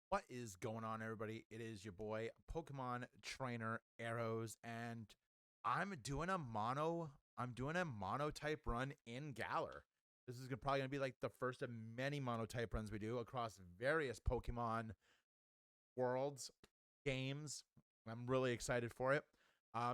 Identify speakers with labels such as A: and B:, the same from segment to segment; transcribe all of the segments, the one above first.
A: What is going on, everybody? It is your boy Pokemon Trainer Arrows, and I'm doing a monotype run in Galar. This is probably gonna be like the first of many monotype runs we do across various Pokemon worlds, games. I'm really excited for it.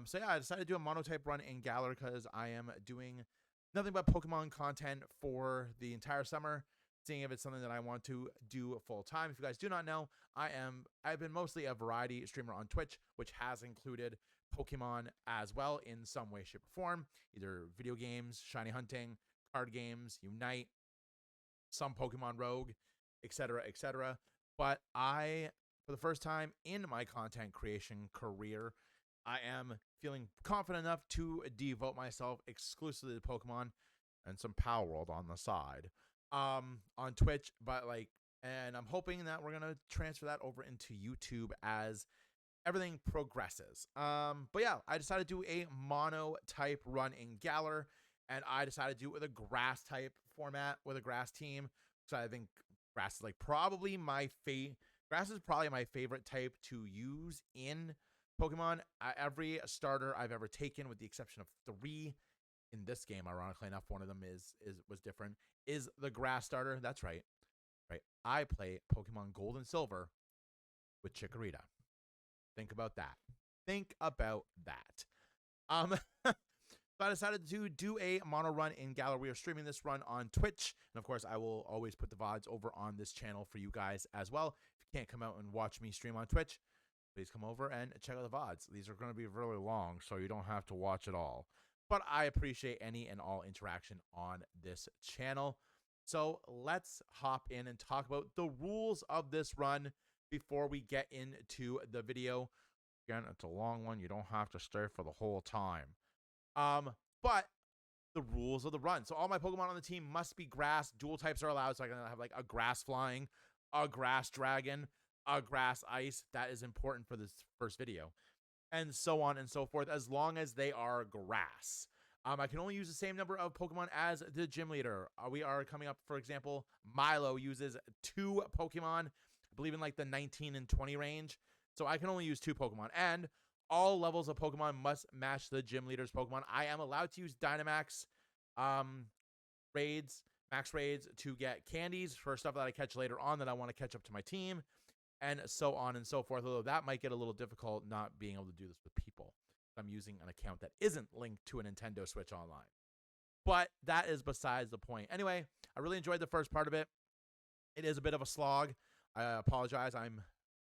A: So yeah, I decided to do a monotype run in Galar because I am doing nothing but Pokemon content for the entire summer, seeing if it's something that I want to do full time. If you guys do not know, I've been mostly a variety streamer on Twitch, which has included Pokemon as well in some way, shape, or form, either video games, shiny hunting, card games, Unite, some Pokemon Rogue, etc., etc. But for the first time in my content creation career, I am feeling confident enough to devote myself exclusively to Pokemon and some Power World on the side, on Twitch. And I'm hoping that we're gonna transfer that over into YouTube as everything progresses. But yeah, I decided to do a mono type run in Galar, and I decided to do it with a grass type format with a grass team. So I think grass is grass is probably my favorite type to use in Pokemon. Every starter I've ever taken, with the exception of 3 in this game, ironically enough, one of them was different, is the grass starter. That's right. Right. I play Pokemon Gold and Silver with Chikorita. Think about that. Think about that. So I decided to do a mono run in Galar. We are streaming this run on Twitch, and of course, I will always put the VODs over on this channel for you guys as well. If you can't come out and watch me stream on Twitch, please come over and check out the VODs. These are going to be really long, so you don't have to watch it all. But I appreciate any and all interaction on this channel. So let's hop in and talk about the rules of this run before we get into the video. Again, it's a long one. You don't have to stay for the whole time. But the rules of the run. So all my Pokemon on the team must be grass. Dual types are allowed. So I'm going to have like a grass flying, a grass dragon, a grass ice. That is important for this first video. And so on and so forth, as long as they are grass. I can only use the same number of Pokemon as the gym leader. We are coming up, for example, Milo uses 2 Pokemon, I believe in like the 19 and 20 range. So I can only use 2 Pokemon. And all levels of Pokemon must match the gym leader's Pokemon. I am allowed to use Dynamax max raids to get candies for stuff that I catch later on that I want to catch up to my team, and so on and so forth. Although that might get a little difficult not being able to do this with people. I'm using an account that isn't linked to a Nintendo Switch Online. But that is besides the point. Anyway, I really enjoyed the first part of it. It is a bit of a slog. I apologize. I'm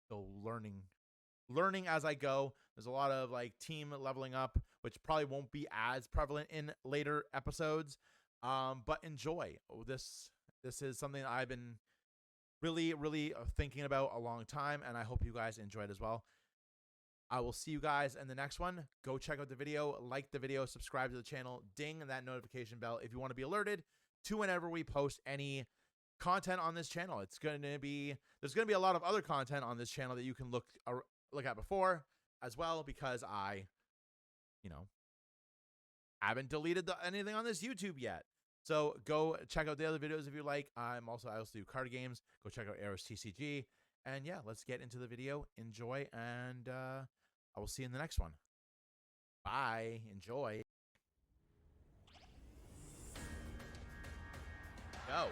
A: still learning as I go. There's a lot of like team leveling up, which probably won't be as prevalent in later episodes. But enjoy. This is something that I've been really thinking about a long time, and I hope you guys enjoy it as well. I will see you guys in the next one. Go check out the video, like the video, subscribe to the channel, ding that notification bell if you want to be alerted to whenever we post any content on this channel. There's going to be a lot of other content on this channel that you can look at before as well, because I haven't deleted anything on this YouTube yet. So go check out the other videos if you like. I also do card games. Go check out Arrows TCG. And yeah, let's get into the video. Enjoy, and I will see you in the next one. Bye. Enjoy. Go.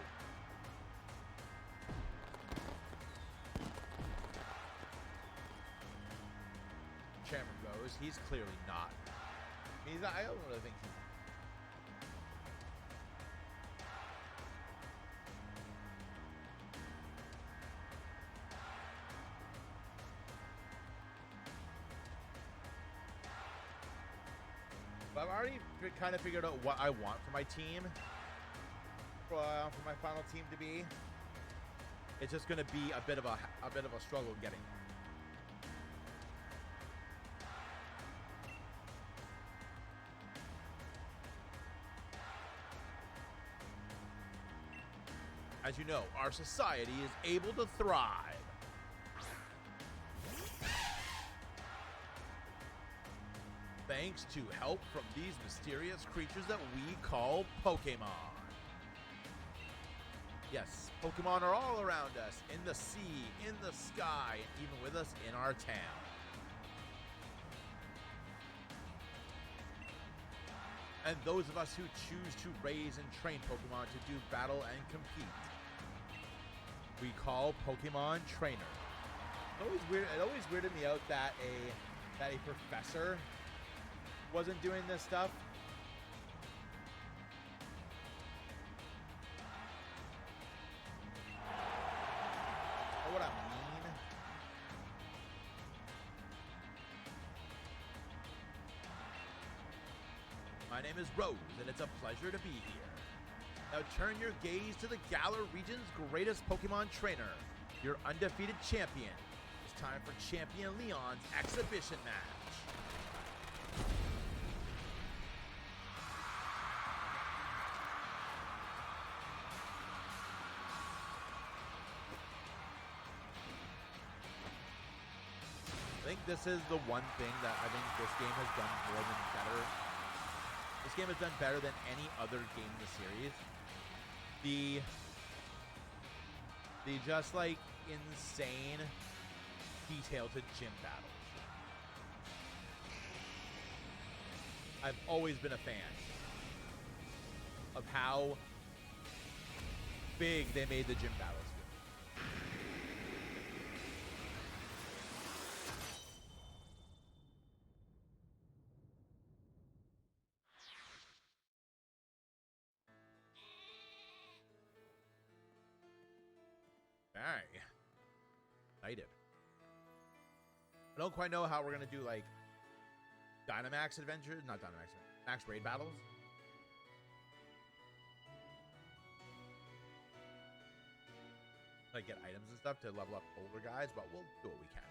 A: Chairman goes. He's clearly not. He's not. I don't really think he's. I've already kind of figured out what I want for my team, for my final team to be. It's just going to be a bit of a struggle getting there. As you know, our society is able to thrive thanks to help from these mysterious creatures that we call Pokemon. Yes, Pokemon are all around us, in the sea, in the sky, and even with us in our town. And those of us who choose to raise and train Pokemon to do battle and compete, we call Pokemon trainers. It always weirded me out that a professor wasn't doing this stuff. Know what I mean? My name is Rose, and it's a pleasure to be here. Now turn your gaze to the Galar region's greatest Pokemon trainer, your undefeated champion. It's time for Champion Leon's exhibition match. I think this is the one thing that I think this game has done more than better. This game has done better than any other game in the series. The just like insane detail to gym battles. I've always been a fan of how big they made the gym battles. Alright. Excited. I don't quite know how we're gonna do like Dynamax adventures, not Dynamax, Max Raid battles. Like get items and stuff to level up older guys, but we'll do what we can.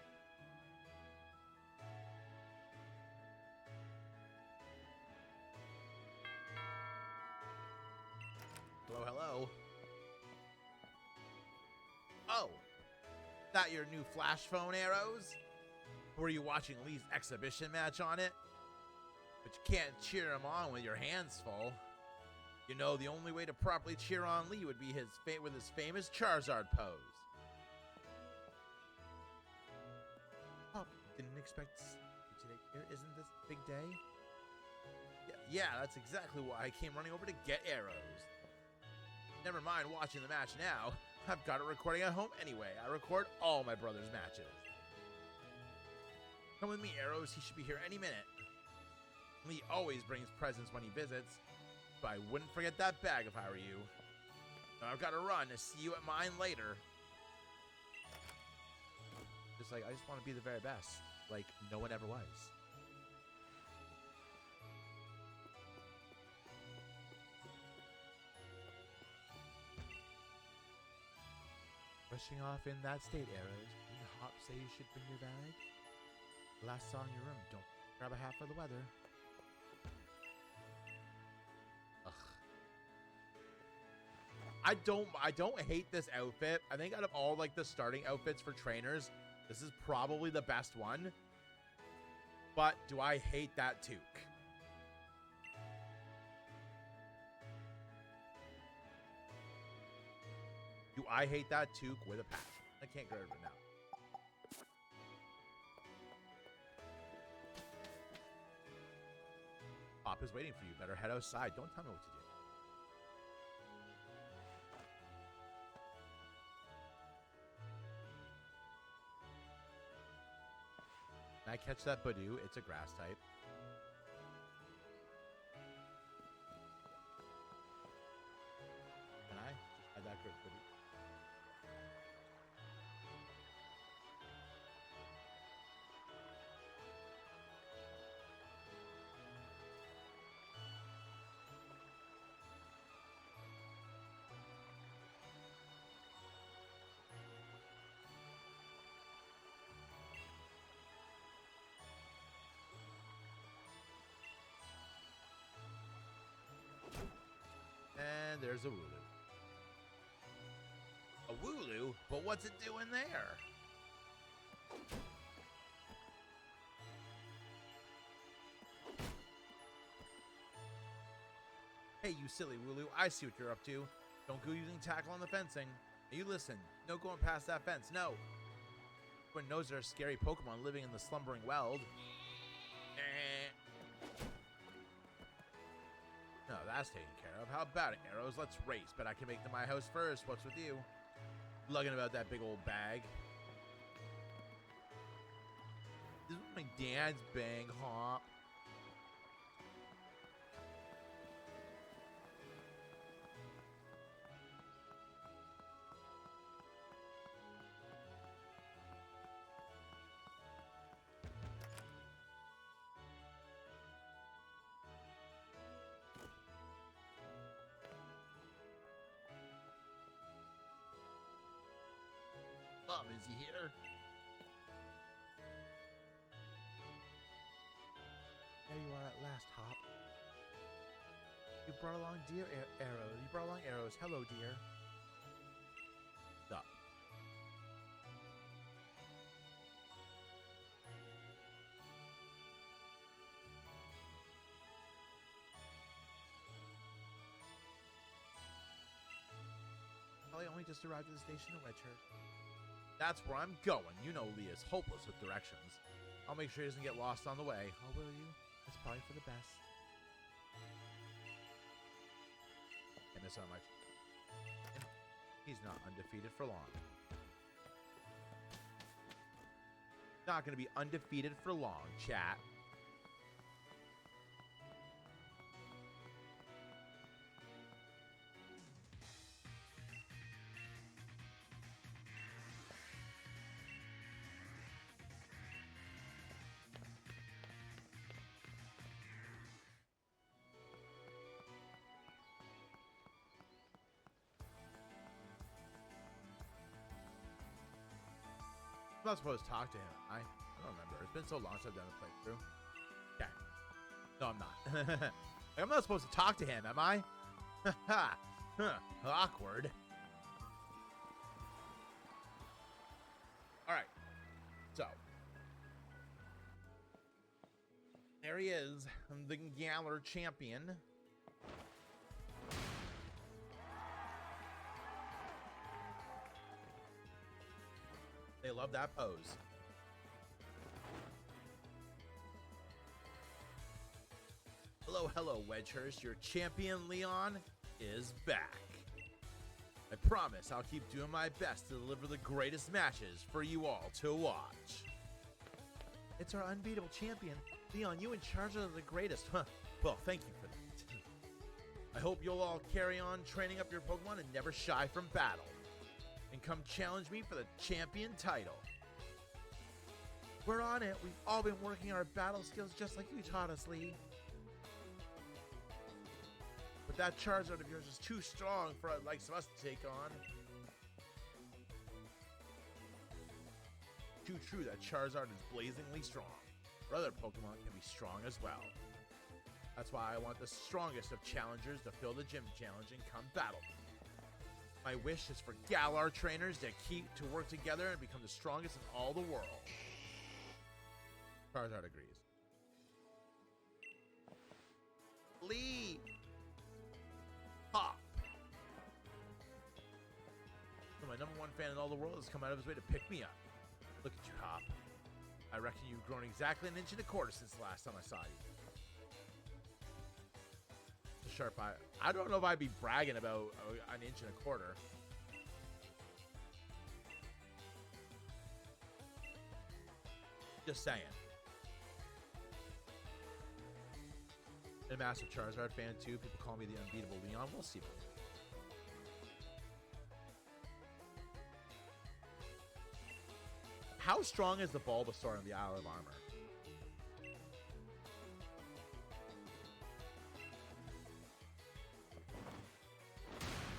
A: Hello, hello. Oh, that your new flash phone arrows? Or are you watching Lee's exhibition match on it? But you can't cheer him on with your hands full. You know, the only way to properly cheer on Lee would be with his famous Charizard pose. Oh, didn't expect you today here. Isn't this a big day? Yeah, that's exactly why I came running over to get arrows. Never mind watching the match now. I've got it recording at home anyway. I record all my brother's matches. Come with me, Arrows. He should be here any minute. Lee always brings presents when he visits, but I wouldn't forget that bag if I were you. Now I've got to run to see you at mine later. Just like, I just want to be the very best, like no one ever was. Rushing off in that state, Arrows. Didn't Hop say you should bring your bag? Last saw in your room. Don't grab a hat for the weather. Ugh. I don't hate this outfit. I think out of all like the starting outfits for trainers, this is probably the best one. But do I hate that toque? Do I hate that toque with a passion? I can't get rid of it now. Pop is waiting for you. Better head outside. Don't tell me what to do. Can I catch that Badoo? It's a grass type. Can I? Just add that good Badoo. And there's a Wooloo. A Wooloo? But what's it doing there? Hey, you silly Wooloo. I see what you're up to. Don't go using tackle on the fencing. You listen. No going past that fence. No. Everyone knows there are scary Pokemon living in the slumbering weld. No, that's taken care of. How about it, Arrows? Let's race. But I can make it to my house first. What's with you? Lugging about that big old bag. This is my dad's bag, huh? Is he here? There you are at last, Hop. You brought along dear arrows. You brought along arrows. Hello, dear. Stop. Probably only just arrived at the station in Wedgehurst. That's where I'm going. You know Leah's hopeless with directions. I'll make sure he doesn't get lost on the way. Oh, will you? It's probably for the best. I miss how much. And he's not undefeated for long. Not going to be undefeated for long, chat. I'm not supposed to talk to him. I don't remember. It's been so long since I've done a playthrough. Okay. No, I'm not. Like, I'm not supposed to talk to him, am I? Awkward. All right. So. There he is. The Galar champion. They love that pose. Hello, hello, Wedgehurst. Your champion, Leon, is back. I promise I'll keep doing my best to deliver the greatest matches for you all to watch. It's our unbeatable champion. Leon, you and Charizard are the greatest. Huh. Well, thank you for that. I hope you'll all carry on training up your Pokemon and never shy from battle. And come challenge me for the champion title. We're on it. We've all been working our battle skills just like you taught us, Lee. But that Charizard of yours is too strong for the likes of us to take on. Too true that Charizard is blazingly strong. But other Pokemon can be strong as well. That's why I want the strongest of challengers to fill the gym challenge and come battle me. My wish is for Galar trainers to work together and become the strongest in all the world. Charizard agrees. Lee! Hop! So my number one fan in all the world has come out of his way to pick me up. Look at you, Hop. I reckon you've grown exactly an inch and a quarter since the last time I saw you. Sharp eye. I don't know if I'd be bragging about an inch and a quarter. Just saying. I'm a massive Charizard fan too. People call me the unbeatable Leon. We'll see. How strong is the Bulbasaur in the Isle of Armor?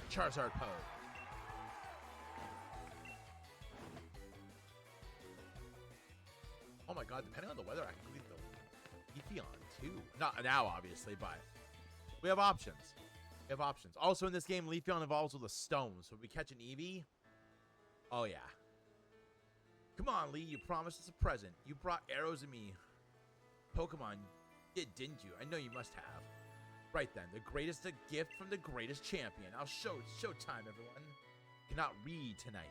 A: Charizard pose. Oh my god, depending on the weather, I can leave the Leafeon too. Not now, obviously, but we have options. We have options. Also in this game, Leafeon evolves with a stone. So if we catch an Eevee, oh yeah. Come on, Lee, you promised us a present. You brought arrows to me. Pokemon didn't you? I know you must have. Right then, the greatest gift from the greatest champion. I'll showtime, everyone. Cannot read tonight.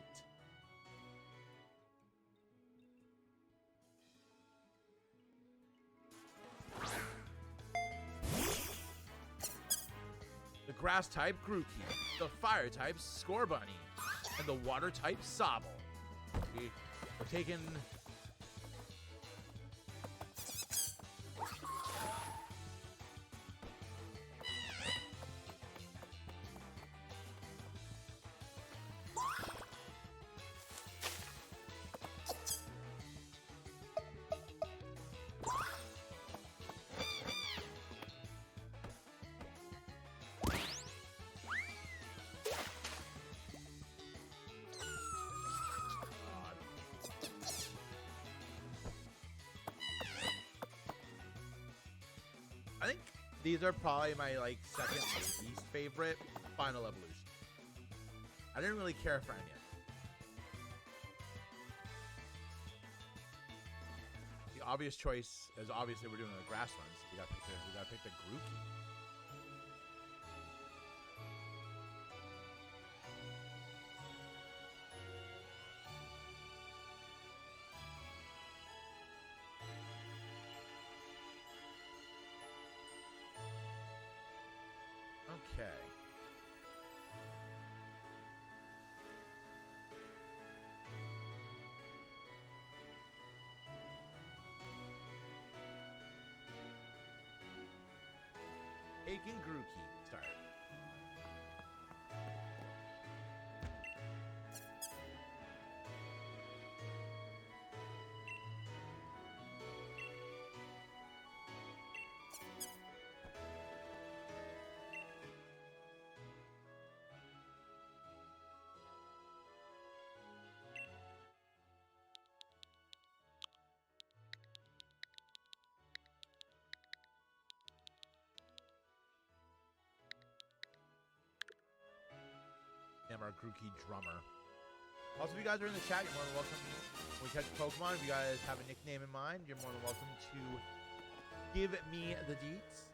A: The grass type Grookey, the fire type Scorbunny, and the water type Sobble. We're taking I think these are probably my like second least favorite final evolution. I didn't really care for any of it. The obvious choice is obviously we're doing a grass run, so we gotta pick the Grookey. Okay. Taking Grookey. Start. Our Grookey drummer. Also, if you guys are in the chat, you're more than welcome. When we catch Pokemon, if you guys have a nickname in mind, you're more than welcome to give me the deets.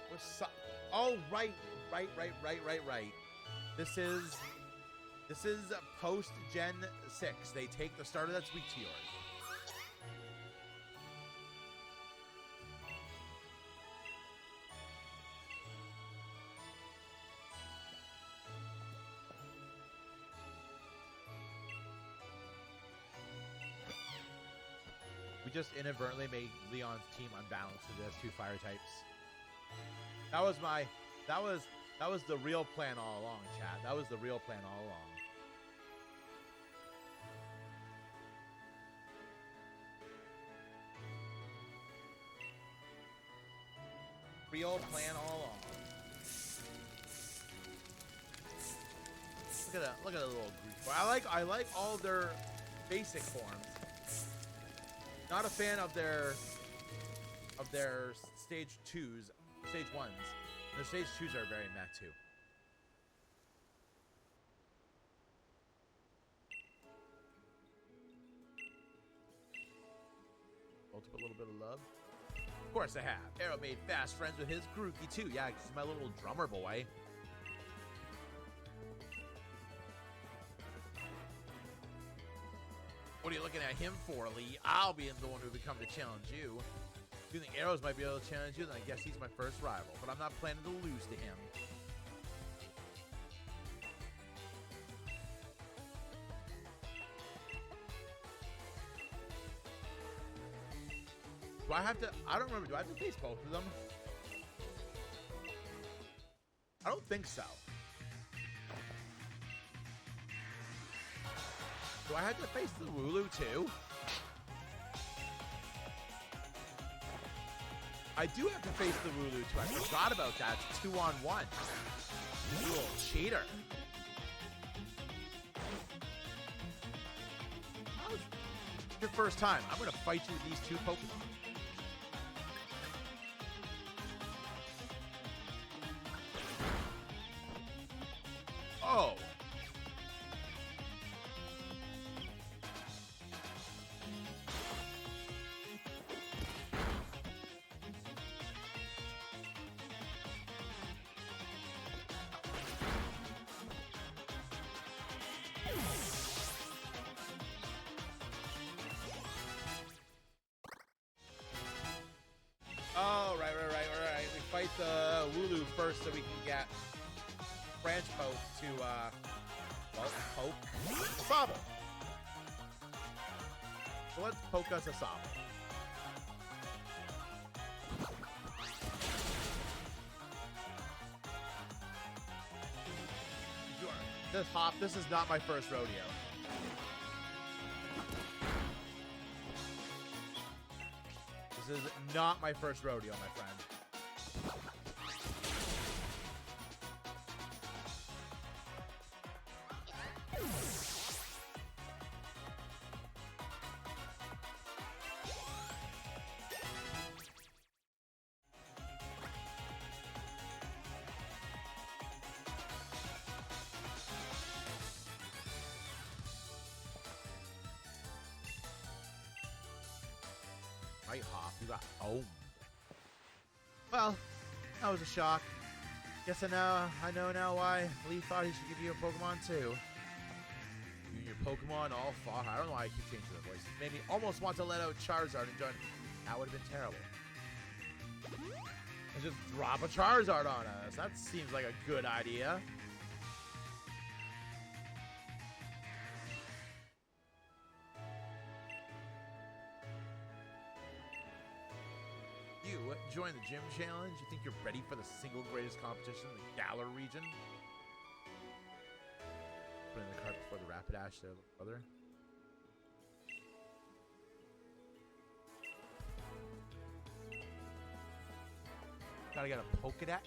A: What's up? Oh, right. This is post Gen 6. They take the starter that's weak to yours. We just inadvertently made Leon's team unbalanced because it has two fire types. That was the real plan all along, chat. That was the real plan all along. Real plan all along. Look at the little Greek. I like all their basic forms. Not a fan of their stage 2s, stage 1s. Their stage 2s are very meh too. Multiple little bit of love. Of course I have. Arrow made fast friends with his Grookey too. Yeah, he's my little drummer boy. What are you looking at him for, Lee? I'll be the one who will come to challenge you. If you think Arrows might be able to challenge you, then I guess he's my first rival. But I'm not planning to lose to him. Do I have to... I don't remember. Do I have to face both of them? I don't think so. Do I have to face the Wooloo too? I do have to face the Wooloo too. I forgot about that. It's 2-on-1. You little cheater. It's your first time. I'm going to fight you with these two Pokemon. Oh. Wooloo first so we can get Branch Poke to, well, poke Sobble. So let's poke us a Sobble. This is not my first rodeo. This is not my first rodeo, my friend. Right, Hop, you got owned. Well, that was a shock. Guess I know now why Lee thought he should give you a Pokemon too. You and your Pokemon all fought. I don't know why I keep changing the voice. It made me almost want to let out Charizard and join. That would have been terrible. And just drop a Charizard on us. That seems like a good idea. Join the gym challenge? You think you're ready for the single greatest competition in the Galar region? Put in the cart before the Rapidash there, brother. Gotta get a Pokedex.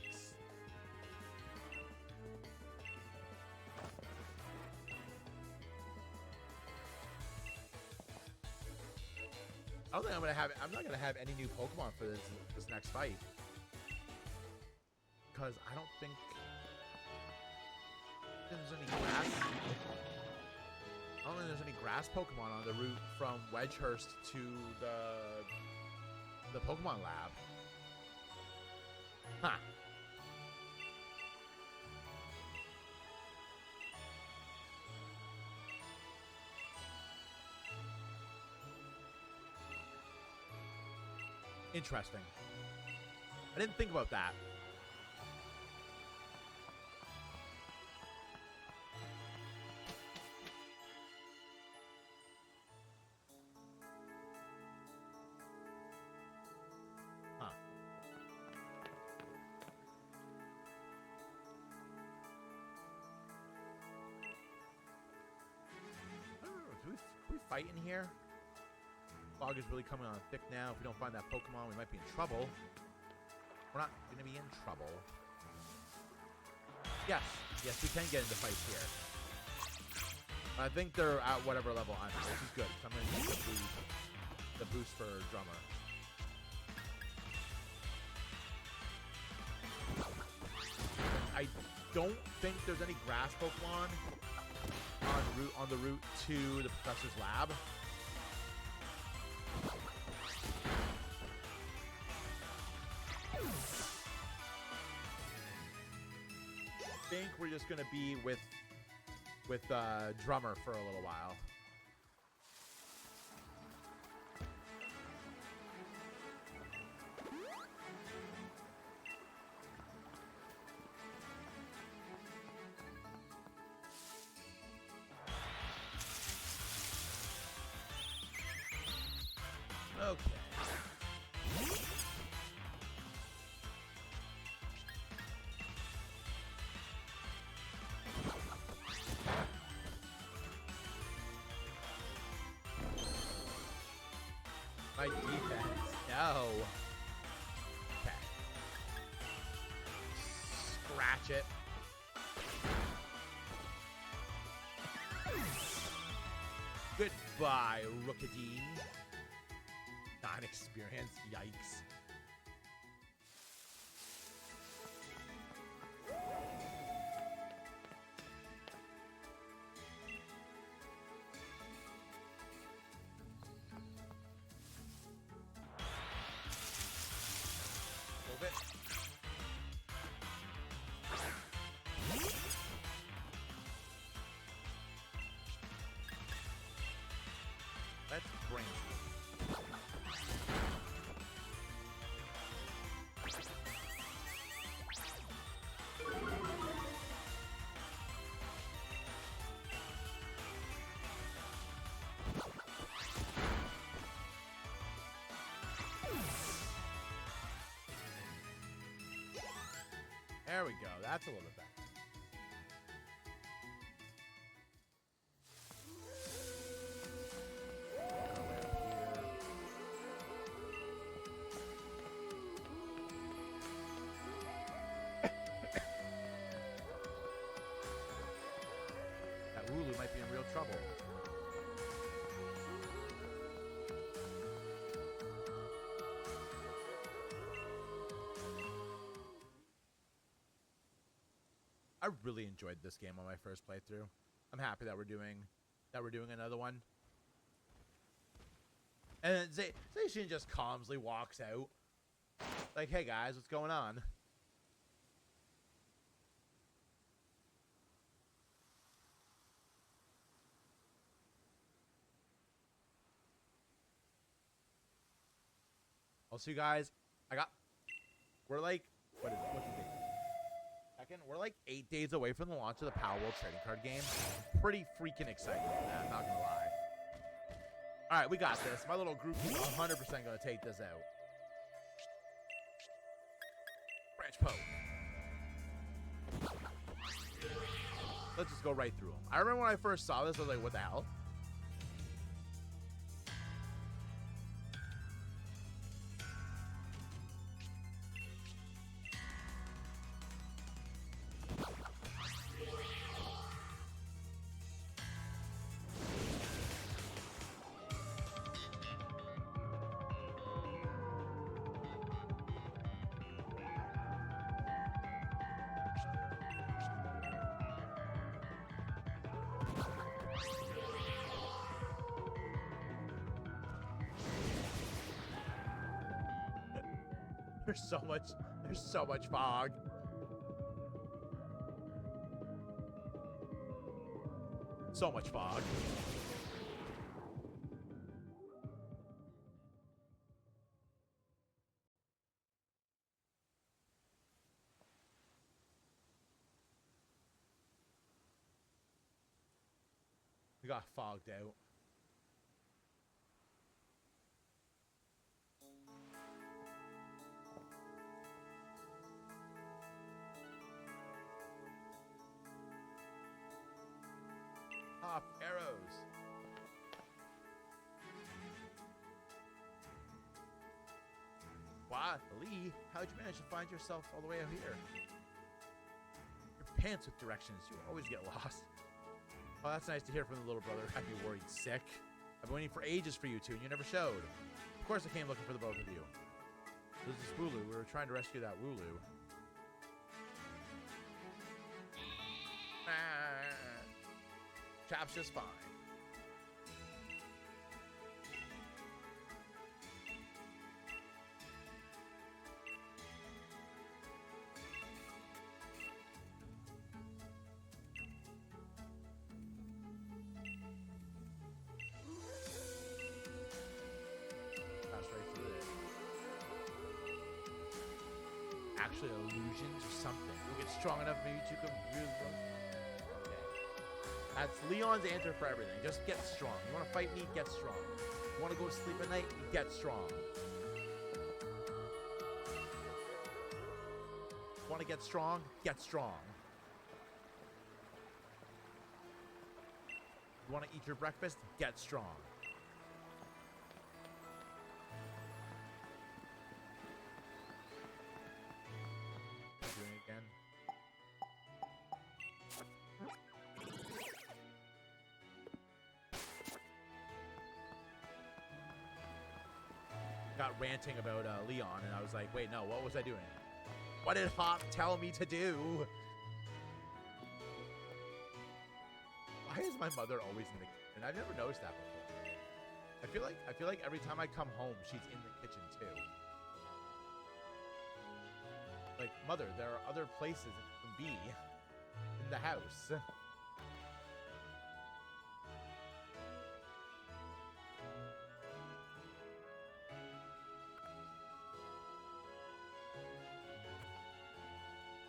A: I don't think I'm not gonna have any new Pokemon for this next fight. Because I don't think there's any grass. I don't think there's any grass Pokemon on the route from Wedgehurst to the Pokemon Lab. Huh. Interesting. I didn't think about that. Huh. I don't know. Can we fight in here? Fog is really coming on thick now. If we don't find that Pokemon, we might be in trouble. We're not going to be in trouble. Yes. Yes, we can get into fights here. I think they're at whatever level I'm at, which is good. So I'm going to use the boost for Drummer. I don't think there's any grass Pokemon on the route to the Professor's Lab. I think we're just gonna be with Drummer for a little while. Okay. My defense. No. Okay. Scratch it. Goodbye, Rookidee. Non-experienced. Yikes. Move it. Let's bring it. There we go. That's a little bit better. That Wooloo might be in real trouble. I really enjoyed this game on my first playthrough. I'm happy that we're doing another one. And then Zacian just calmly walks out. Like, hey guys, what's going on? Also, you guys, we're like, what's the date? We're like 8 days away from the launch of the Power World trading card game. Pretty freaking excited for that, I'm not gonna lie. Alright, we got this. My little group is 100% gonna take this out. Branch poke. Let's just go right through them. I remember when I first saw this, I was like, what the hell? There's so much fog. So much fog. We got fogged out. Pop arrows. Wow, Lee, how'd you manage to find yourself all the way out here? Your pants with directions, you always get lost. Oh, that's nice to hear from the little brother. I'd be worried sick. I've been waiting for ages for you two, and you never showed. Of course I came looking for the both of you. This is Wooloo. We were trying to rescue that Wooloo. Chap's just fine. Pass right through it. Actually, illusions or something. We'll get strong enough, maybe you can really. That's Leon's answer for everything. Just get strong. You want to fight me? Get strong. You want to go to sleep at night? Get strong. Want to get strong? Get strong. You want to eat your breakfast? Get strong. Doing it again. Got ranting about Leon, and I was like, wait, no, what was I doing? What did Hop tell me to do? Why is my mother always in the kitchen? I've never noticed that before. I feel like every time I come home, she's in the kitchen too. Like, mother, there are other places that you can be in the house.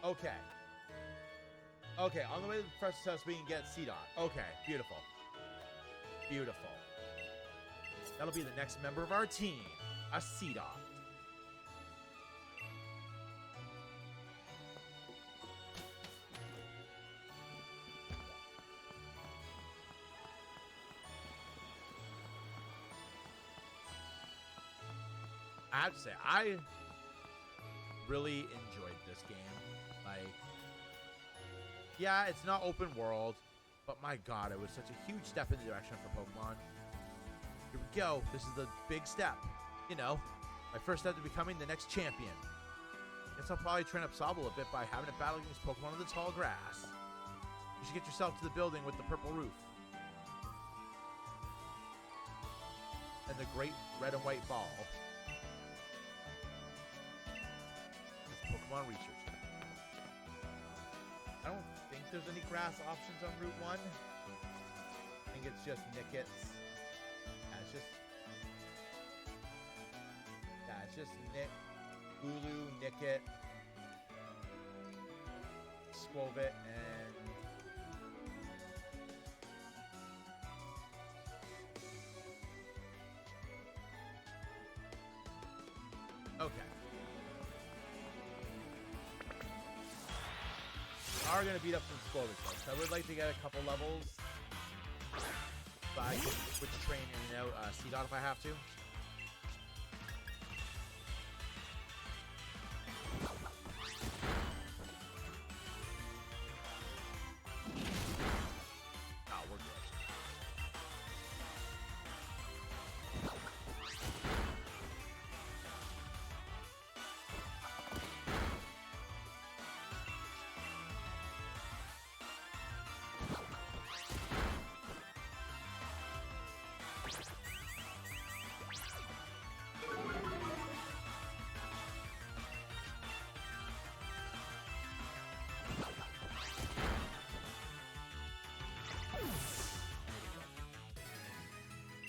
A: Okay. Okay, on the way to the Professor's house, we can get C-Dot. Okay, beautiful. Beautiful. That'll be the next member of our team, a C-Dot. I have to say, I really enjoyed this game. Like, yeah, it's not open world, but my God, it was such a huge step in the direction for Pokemon. Here we go. This is the big step. You know, my first step to becoming the next champion. Guess I'll probably train up Sobble a bit by having it battle against Pokemon in the tall grass. You should get yourself to the building with the purple roof. And the great red and white ball. It's Pokemon Research Center. I don't think there's any grass options on Route 1. I think it's just Nickets. It's just Nick, Ulu, Nicket, Squovit, and okay. We are gonna beat up some Squovit folks. I would like to get a couple levels. But I can switch train in and out C-Dot if I have to.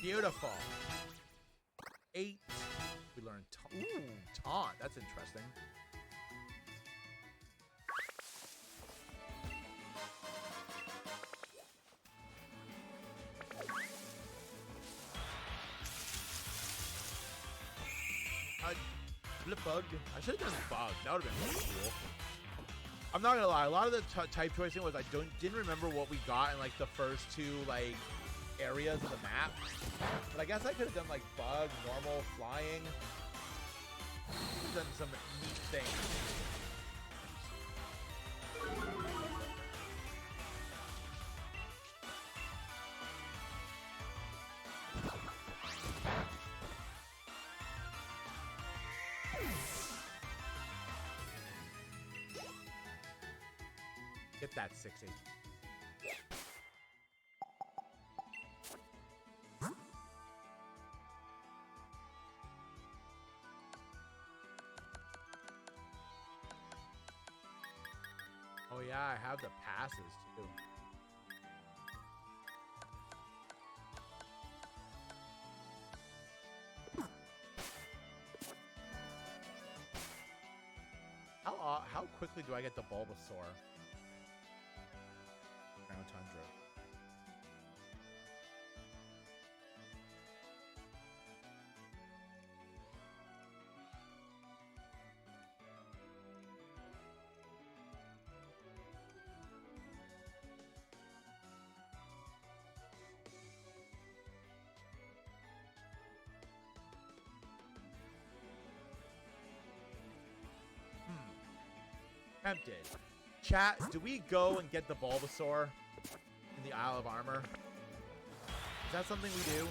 A: Beautiful. 8. We learned taunt. That's interesting. Flip bug. I should have done bug. That would have been really cool. I'm not gonna lie. A lot of the type choicing was I didn't remember what we got in like the first two like areas of the map, but I guess I could have done like bug, normal, flying. Done some neat things. Get that 6-8. Oh yeah, I have the passes too. How quickly do I get the Bulbasaur? Crown Tundra. Tempted. Chat, do we go and get the Bulbasaur in the Isle of Armor? Is that something we do?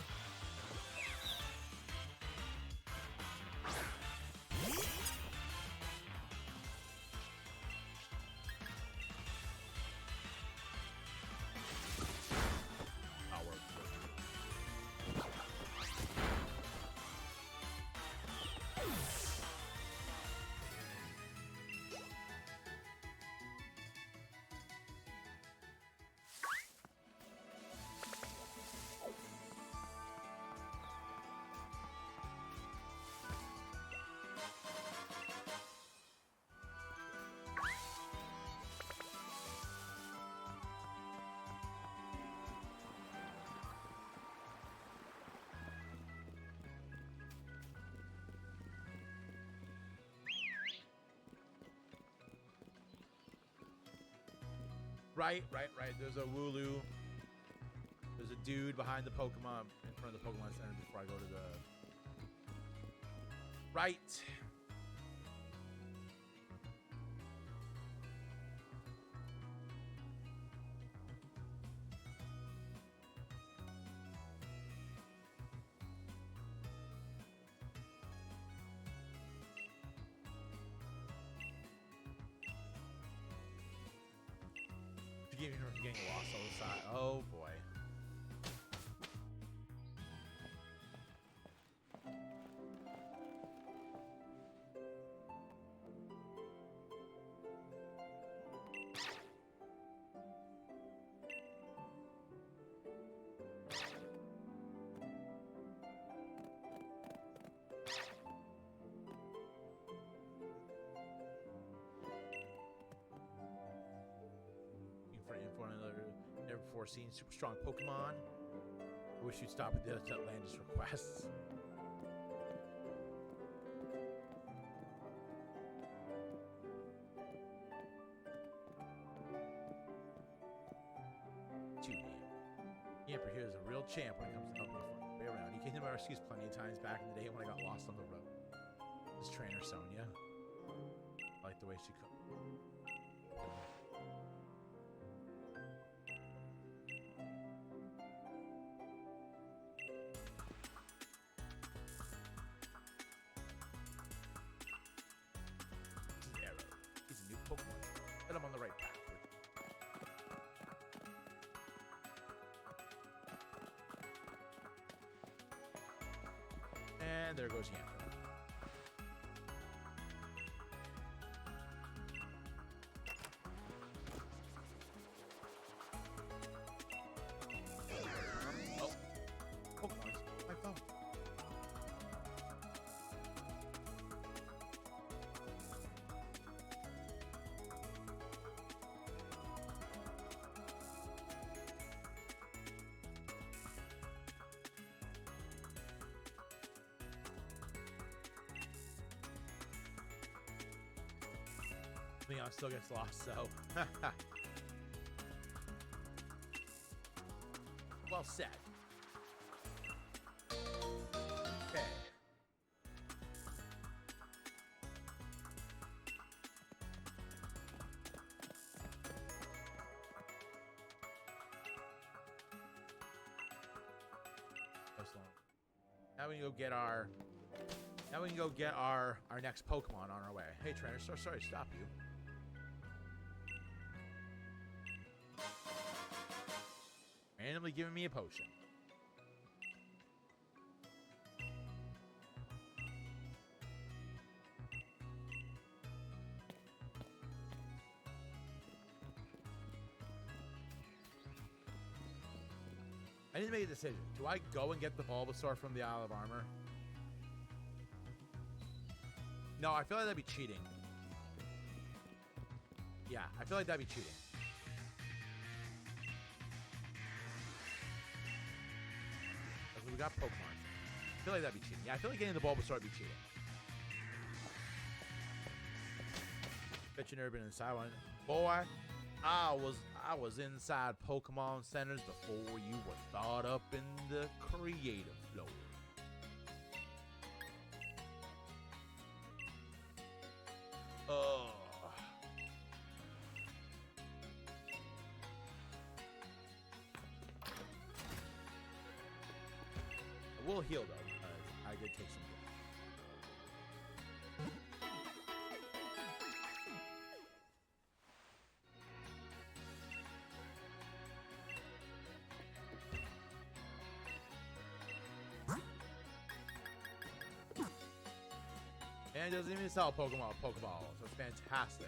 A: Right. There's a Wooloo. There's a dude behind the Pokemon, in front of the Pokemon Center before I go to the... Right. Forgive me for getting lost all the side. Oh boy. For info on another never before seen super strong Pokemon. I wish you'd stop with the outlandish requests. Yamper here is a real champ when it comes to helping you way around. He came to my rescues plenty of times back in the day when I got lost on the road. This trainer, Sonia. I like the way she cooked. This is Arrow. He's a new Pokemon. And I'm on the right path. And there goes Yamper. Oh, Pokemon. My phone. Leon still gets lost, so. Well said. Okay. Now we can go get our. Now we can go get our next Pokemon on our way. Hey, trainer, so sorry to stop you. Randomly giving me a potion. I need to make a decision. Do I go and get the Bulbasaur from the Isle of Armor? No, I feel like that'd be cheating. Yeah, I feel like that'd be cheating. We got Pokemon. I feel like that'd be cheating. Yeah, I feel like getting the Bulbasaur would be cheating. Bet you never been inside one. Boy, I was inside Pokemon centers before you were thought up in the creative floor. We'll heal though, because I did take some damage. And it doesn't even sell Pokeball, so it's fantastic.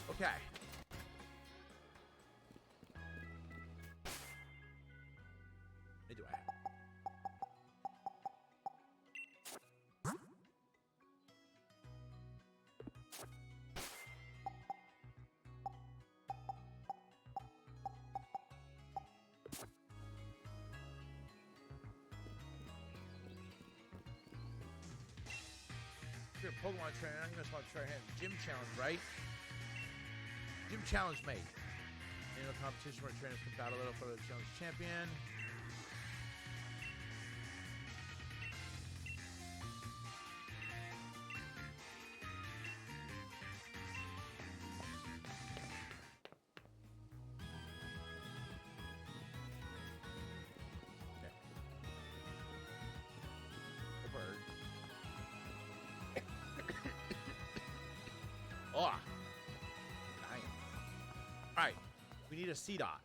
A: Okay. What do I have? you're a Pokemon trainer, you must want to try a gym challenge, right? Gym challenge, mate. Annual competition where trainers can battle a little for the challenge champion. Oh, dying. All right, we need a C-Dot.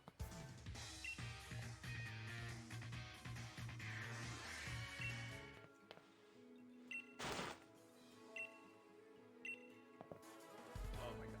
A: Oh my god.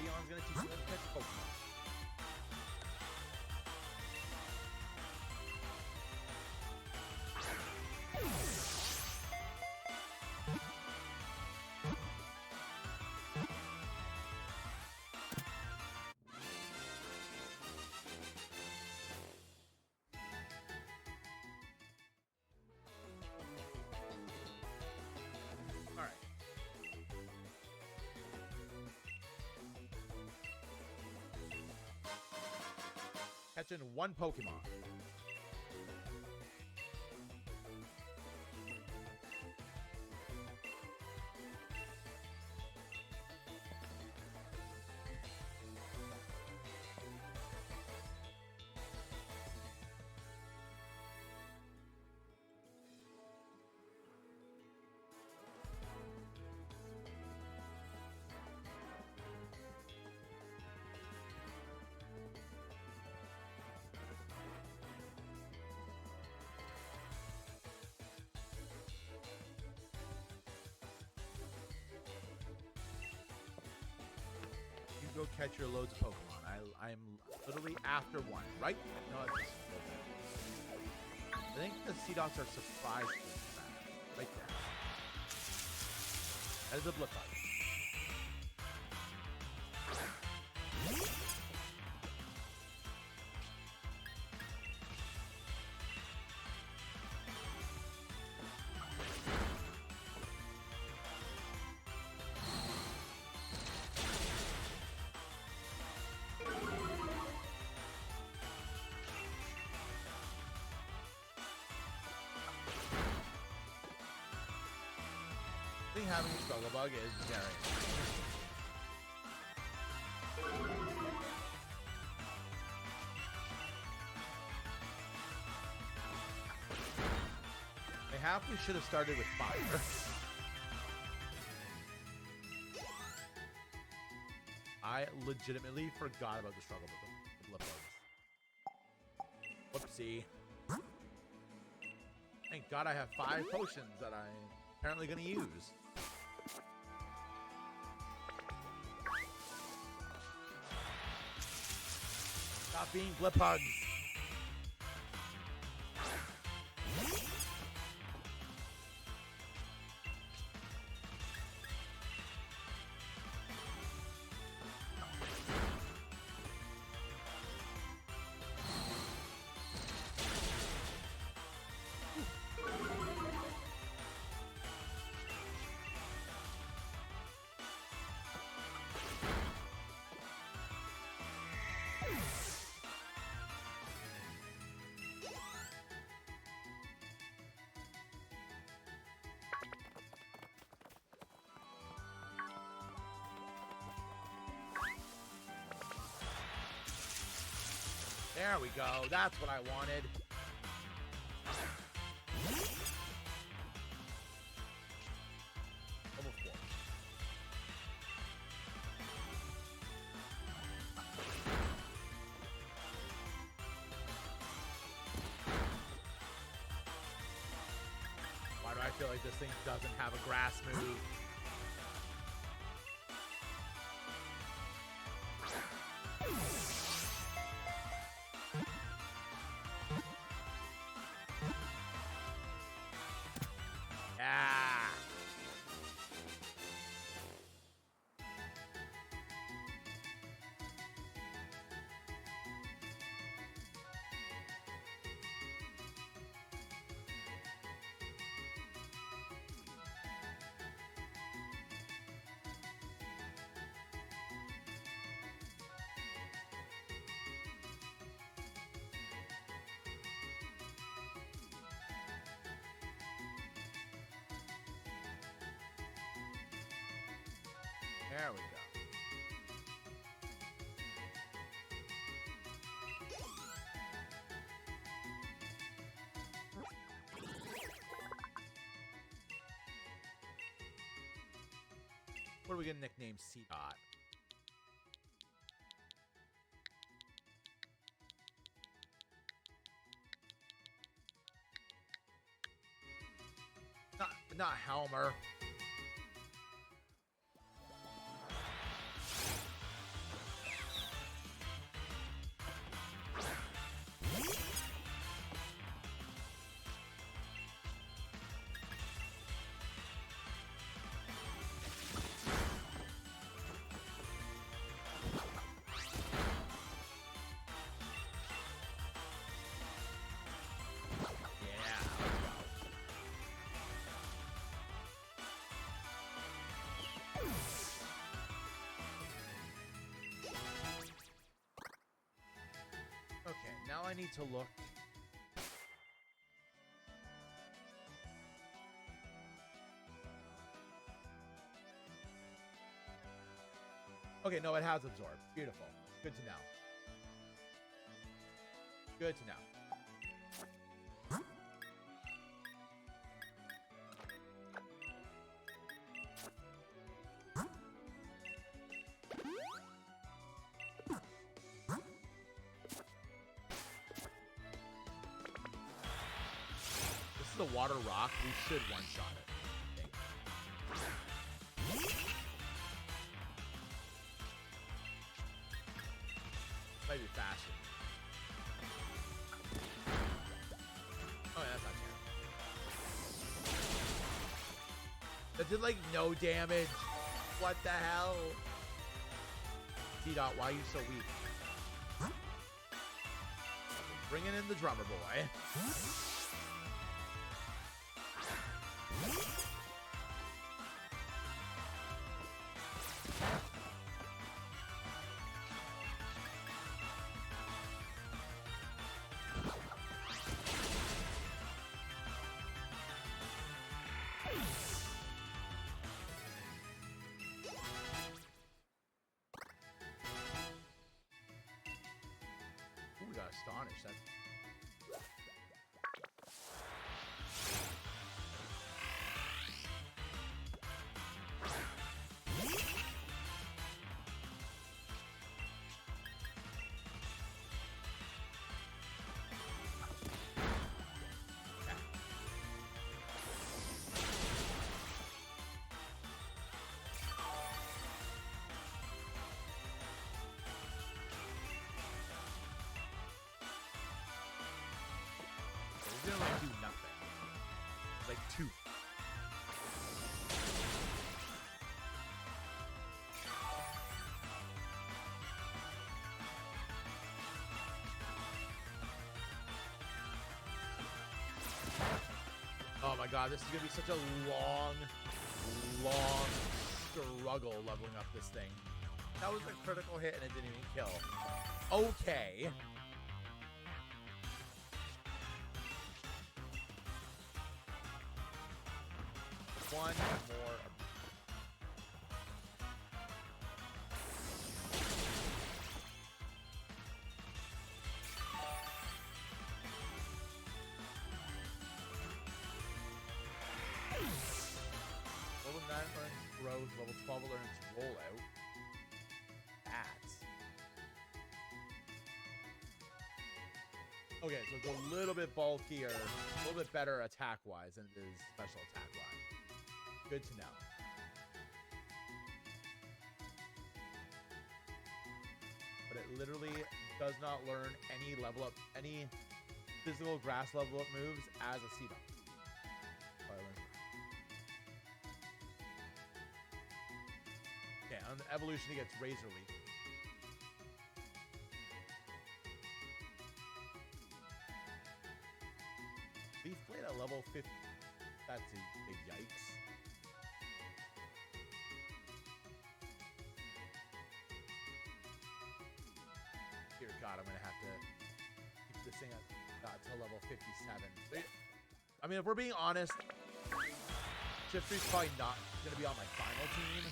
A: Leon's gonna teach you how to catch Pokemon. All right. Catching one Pokemon. Go catch your loads of Pokemon. I'm literally after one, right? No, it's I think the C-Dots are surprise foods, right there. That is a Blipbug. Having a struggle bug is very Mayhap we should have started with fire. I legitimately forgot about the struggle with the Blipbugs. Whoopsie. Thank God I have 5 potions that I'm apparently going to use. Stop being Blipbugs. There we go. That's what I wanted. Level 4. Why do I feel like this thing doesn't have a grass move? There we go. What are we gonna nickname C-Dot? Not Helmer. Okay, now I need to look. Okay, no, it has absorbed. Beautiful. Good to know. Good to know. The water rock, we should one-shot it. Might be faster. Oh yeah, that's not terrible. That did like no damage. What the hell? C-Dot, why are you so weak? Bringing in the drummer boy. Ooh, we got astonished. That It's gonna like do nothing. It's like 2. Oh my god, this is gonna be such a long struggle leveling up this thing. That was a critical hit and it didn't even kill. Okay. One more. Level 9 learns growth, level 12 learns rollout. Bats. Okay, so it's a little bit bulkier, a little bit better attack-wise than it is special attack-wise. Good to know. But it literally does not learn any level up, any physical grass level up moves as a C-Dot. Okay, on the evolution he gets Razor Leaf. Leaf Blade at level 50. That's a big yikes. Dear God, I'm gonna have to keep this thing up to level 57. I mean, if we're being honest, Shiftry's probably not gonna be on my final team.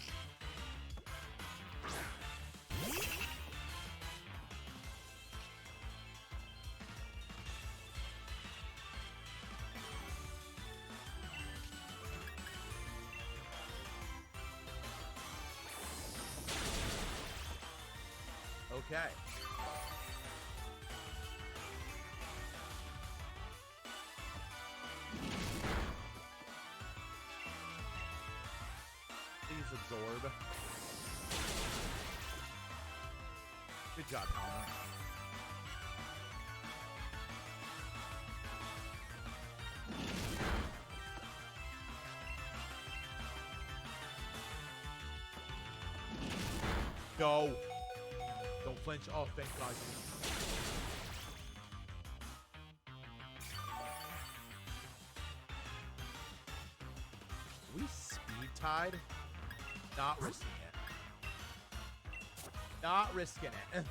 A: Okay. Please absorb. Good job, Helmer. Go. Don't flinch. Oh, thank God. We speed tied? Not risking it. Not risking it.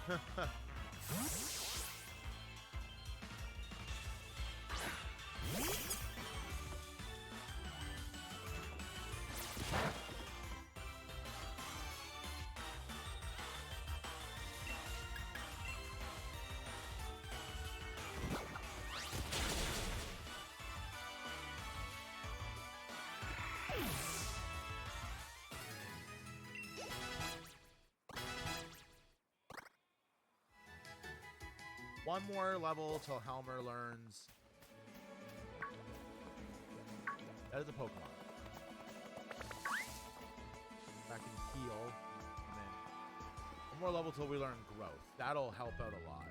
A: One more level till Helmer learns. That is a Pokemon. Back and heal. And then one more level till we learn growth. That'll help out a lot.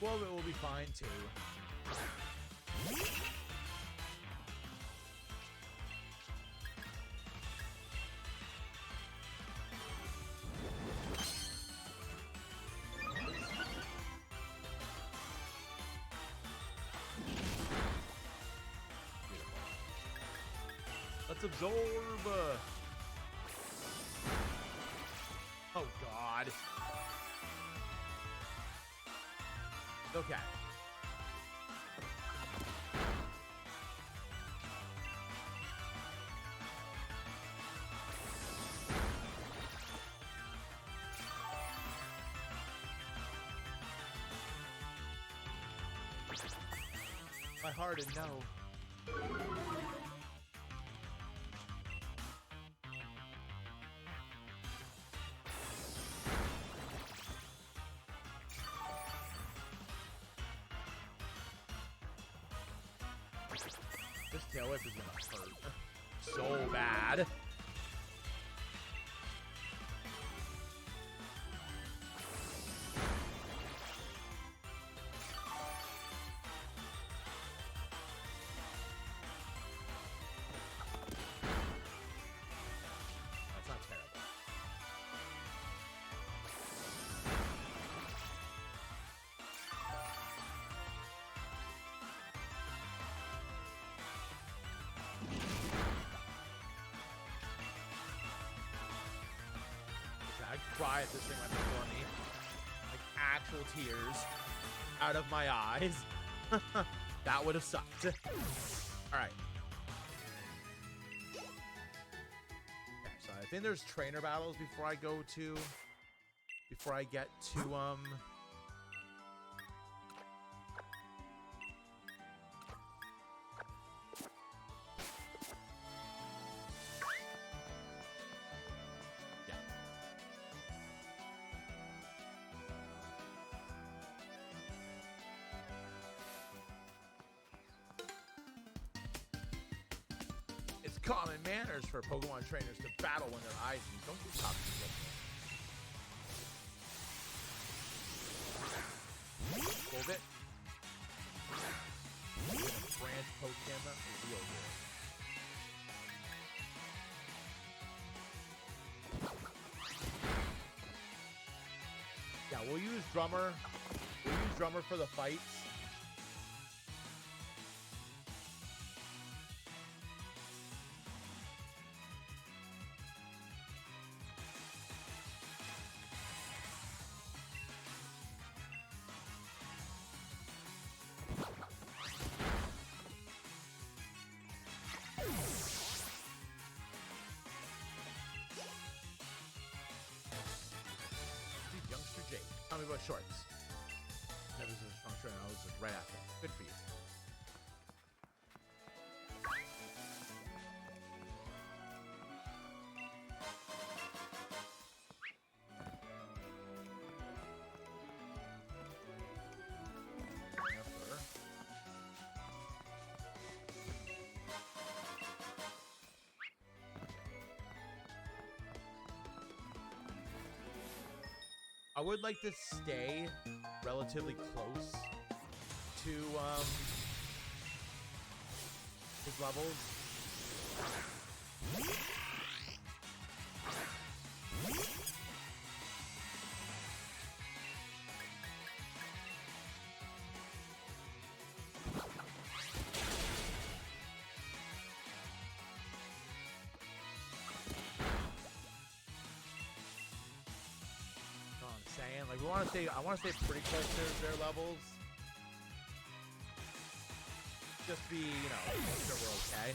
A: Well, it will be fine too. Let's absorb. Oh, God. Okay. My heart is no. This tail whip is gonna hurt so bad. That's not terrible. I'd cry if this thing went before me. Like actual tears out of my eyes. That would have sucked. Alright. Okay, so I think there's trainer battles before I go to... Before I get to, It's common manners for Pokemon trainers to battle when their eyes meet. Don't you talk to me. Hold it. Yeah, we'll use drummer. We'll use drummer for the fights. Youngster Jake, tell me about shorts. Never was a strong shirt, and I was right after. Good for you. I would like to stay relatively close to his levels. Saying like I want to stay pretty close to their levels. Just be, you know, make sure we're okay.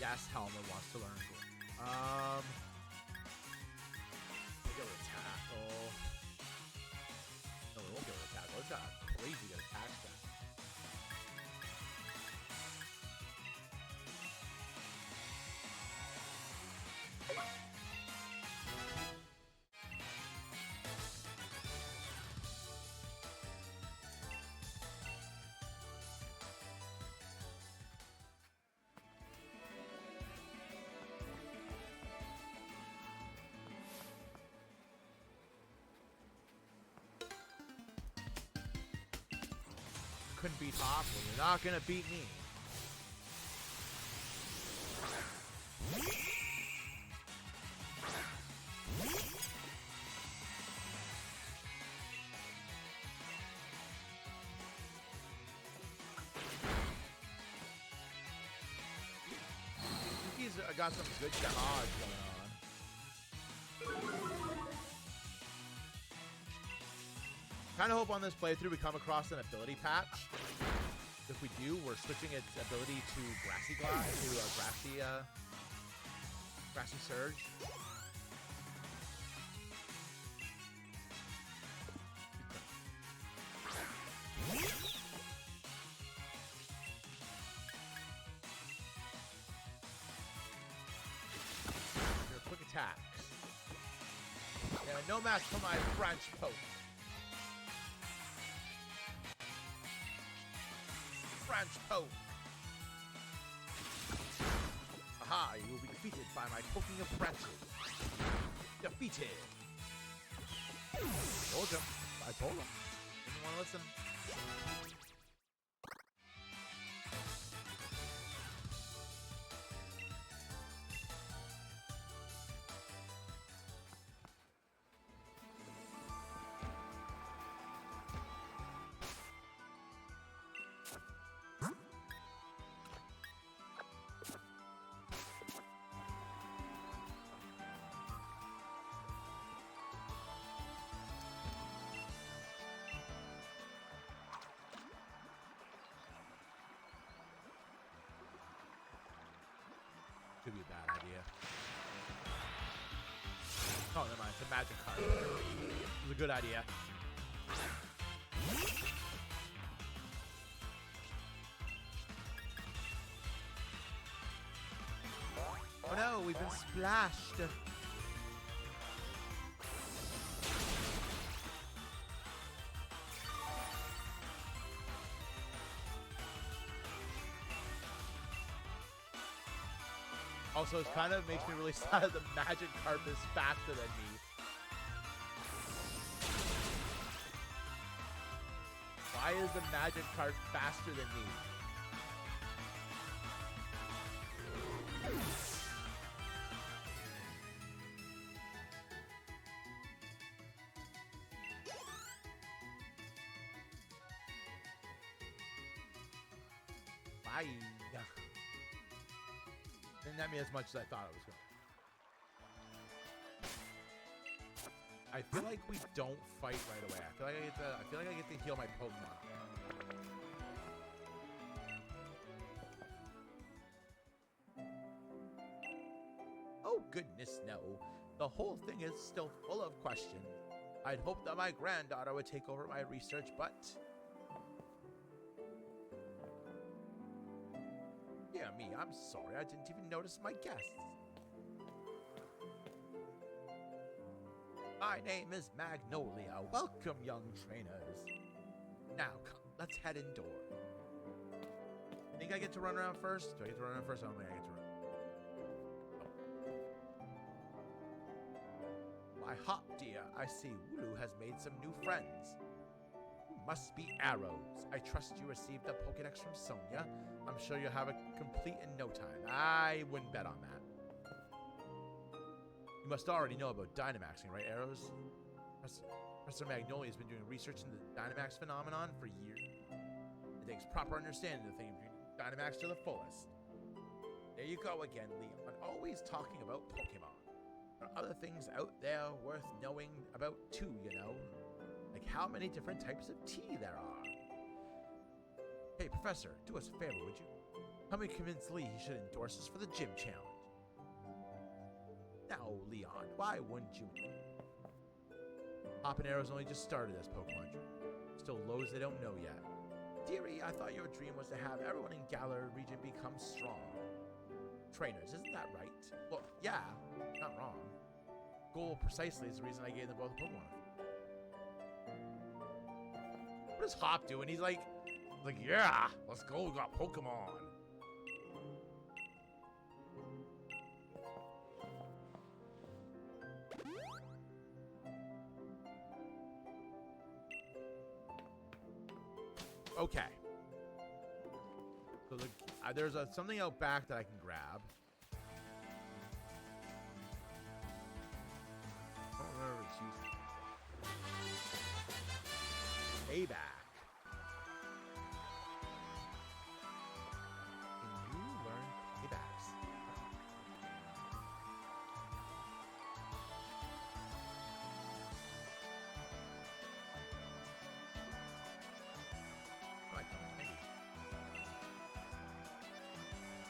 A: Yes, Helmer wants to learn. We'll go with tackle. No, we won't go with tackle. It's got a crazy good attack stat. Couldn't beat Hawk, well, you're not gonna beat me. He's got some good dodge going on. Kind of hope on this playthrough we come across an ability patch. If we do, we're switching its ability to Grassy Surge. Your quick attacks. Yeah, no match for my French poke. French poke. Aha, you will be defeated by my poking of branches. Defeated. Told you. I told him. Didn't want to listen. Could be a bad idea. Oh, never mind. It's a magic card. It was a good idea. Oh no, we've been splashed. Also, it kind of makes me really sad the magic carp is faster than me. Why is the magic carp faster than me? I didn't hit me as much as I thought it was going. I feel like we don't fight right away. I feel like I get to heal my Pokemon. Oh goodness, no. The whole thing is still full of questions. I'd hoped that my granddaughter would take over my research, but dear me, I'm sorry. I didn't even notice my guests. My name is Magnolia. Welcome, young trainers. Now, come, let's head indoors. Think I get to run around first? Do I get to run around first? I don't think I get to run. Oh. My hop dear, I see Wooloo has made some new friends. Must be arrows. I trust you received the Pokédex from Sonia. I'm sure you'll have it complete in no time. I wouldn't bet on that. You must already know about Dynamaxing, right, Arrows? Professor Magnolia has been doing research into the Dynamax phenomenon for years. It takes proper understanding to think of Dynamax to the fullest. There you go again, Leon. Always talking about Pokemon. There are other things out there worth knowing about too, you know? Like how many different types of tea there are. Hey, Professor, do us a favor, would you? Help me convince Lee he should endorse us for the gym challenge. Now, Leon, why wouldn't you? Hop and Arrow's only just started this Pokemon dream. Still loads they don't know yet. Dearie, I thought your dream was to have everyone in Galar region become strong. Trainers, isn't that right? Well, yeah, not wrong. Goal precisely is the reason I gave them both a Pokemon. What does Hop do? And he's like, yeah, let's go, we got Pokemon. Okay. So there's something out back that I can grab. I don't remember if it's used. Payback. Can you learn paybacks?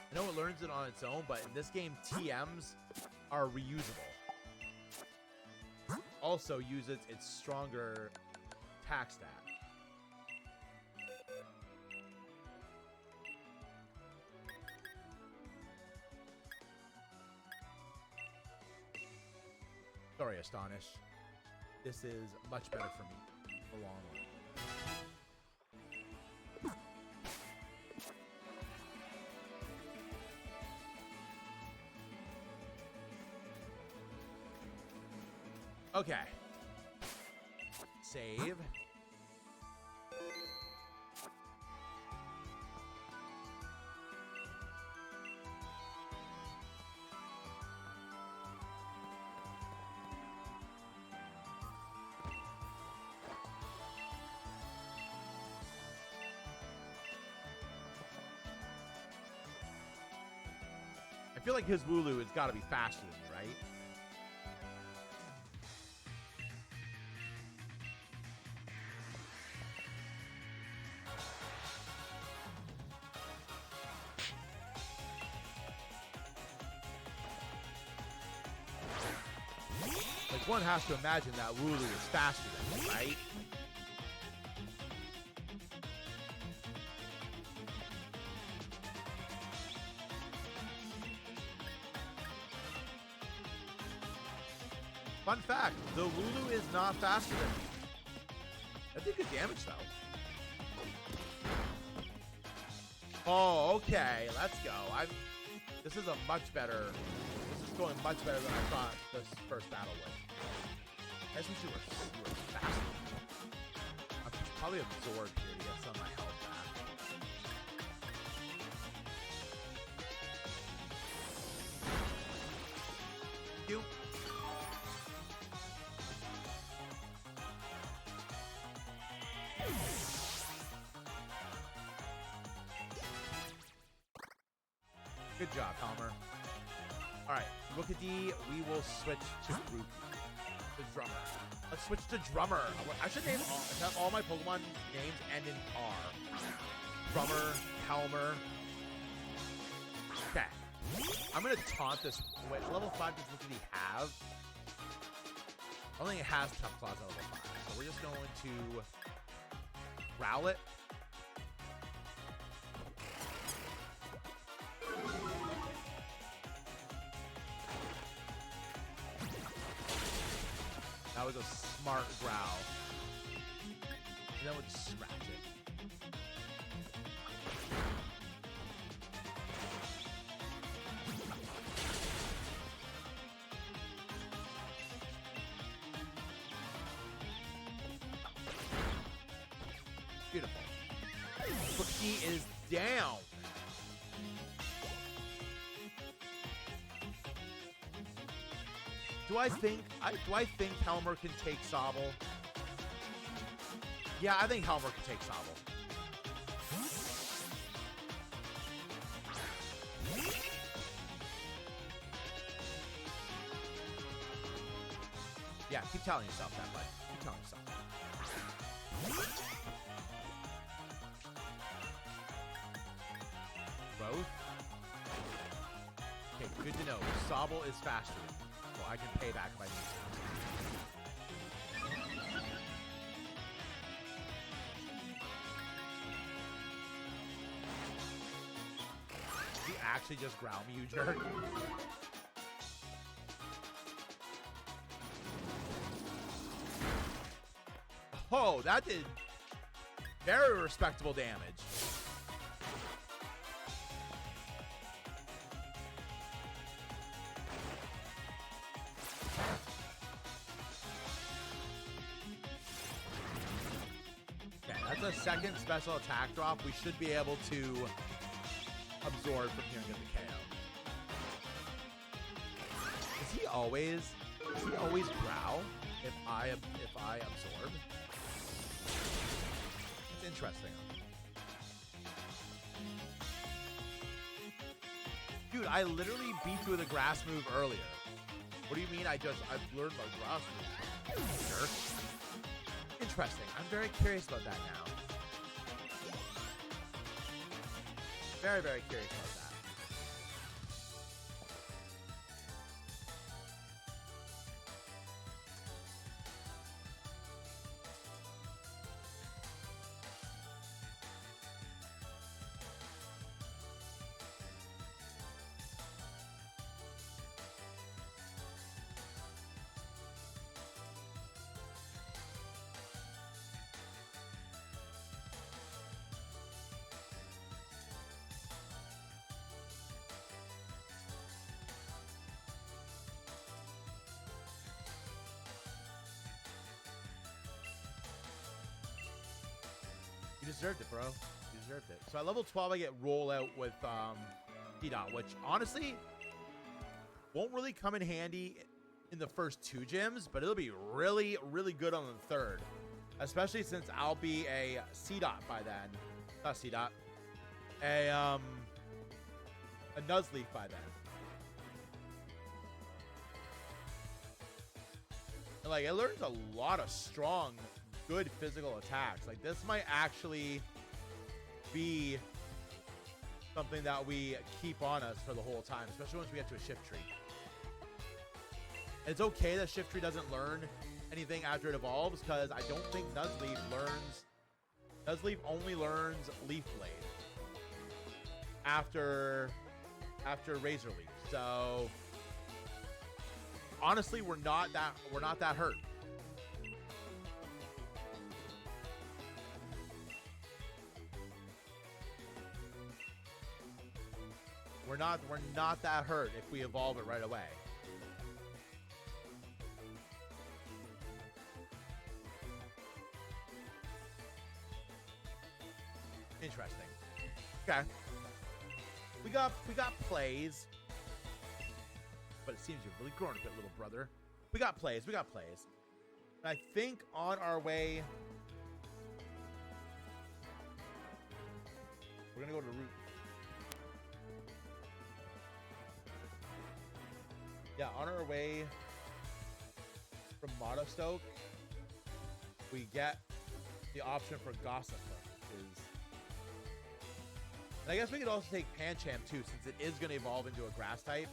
A: I know it learns it on its own, but in this game, TMs are reusable. Also uses its stronger attack stat. Sorry, Astonish. This is much better for me in the long run. Okay. Save. I feel like his Wooloo has got to be faster than me, right? Like, one has to imagine that Wooloo is faster than me, right? Fun fact, the Wooloo is not faster than me. That did good damage, though. Oh, okay. Let's go. This is a much better... This is going much better than I thought this first battle was. I guess you were faster. I should probably absorb here to get some of my health back. You. Good job, Helmer. All right, Rookity, we will switch to Grookey, the drummer. Let's switch to drummer. I should name all my Pokemon names end in R. Drummer, Helmer. Okay. I'm going to taunt this. Which level 5 does Rookity have? I don't think it has Tough Claws at level 5. So we're just going to growl it. That was a smart growl. And then we'll just scratch it. Beautiful. Rookity is down. Do I think Helmer can take Sobble? Yeah, I think Helmer can take Sobble. Yeah, keep telling yourself that, bud. Keep telling yourself that. Both? Okay, good to know. Sobble is faster than me. I can pay back if I need to. Did you actually just growl me, you jerk? Oh, that did very respectable damage. A second special attack drop, we should be able to absorb from here and get the KO. Does he always growl if I absorb? It's interesting. Dude, I literally beat you with a grass move earlier. What do you mean I've learned my grass move? Jerk. Interesting. I'm very curious about that now. Very, very curious about that. You deserved it, bro. You deserved it. So at level 12, I get roll out with T-Dot, which honestly won't really come in handy in the first 2 gyms, but it'll be really, really good on the 3rd. Especially since I'll be a C-Dot by then. Not C-Dot. A Nuzleaf by then. And like, it learns a lot of strong, good physical attacks. Like, this might actually be something that we keep on us for the whole time, especially once we get to a shift tree. And it's okay that shift tree doesn't learn anything after it evolves, because I don't think Nuzleaf only learns Leaf Blade after Razor Leaf. So honestly, we're not that hurt. We're not that hurt if we evolve it right away. Interesting. Okay. We got plays. But it seems you're really growing a bit, little brother. We got plays. And I think on our way, we're gonna go to route. Yeah, on our way from Monostoke, we get the option for Gossip, which is... And I guess we could also take Pancham too, since it is going to evolve into a grass type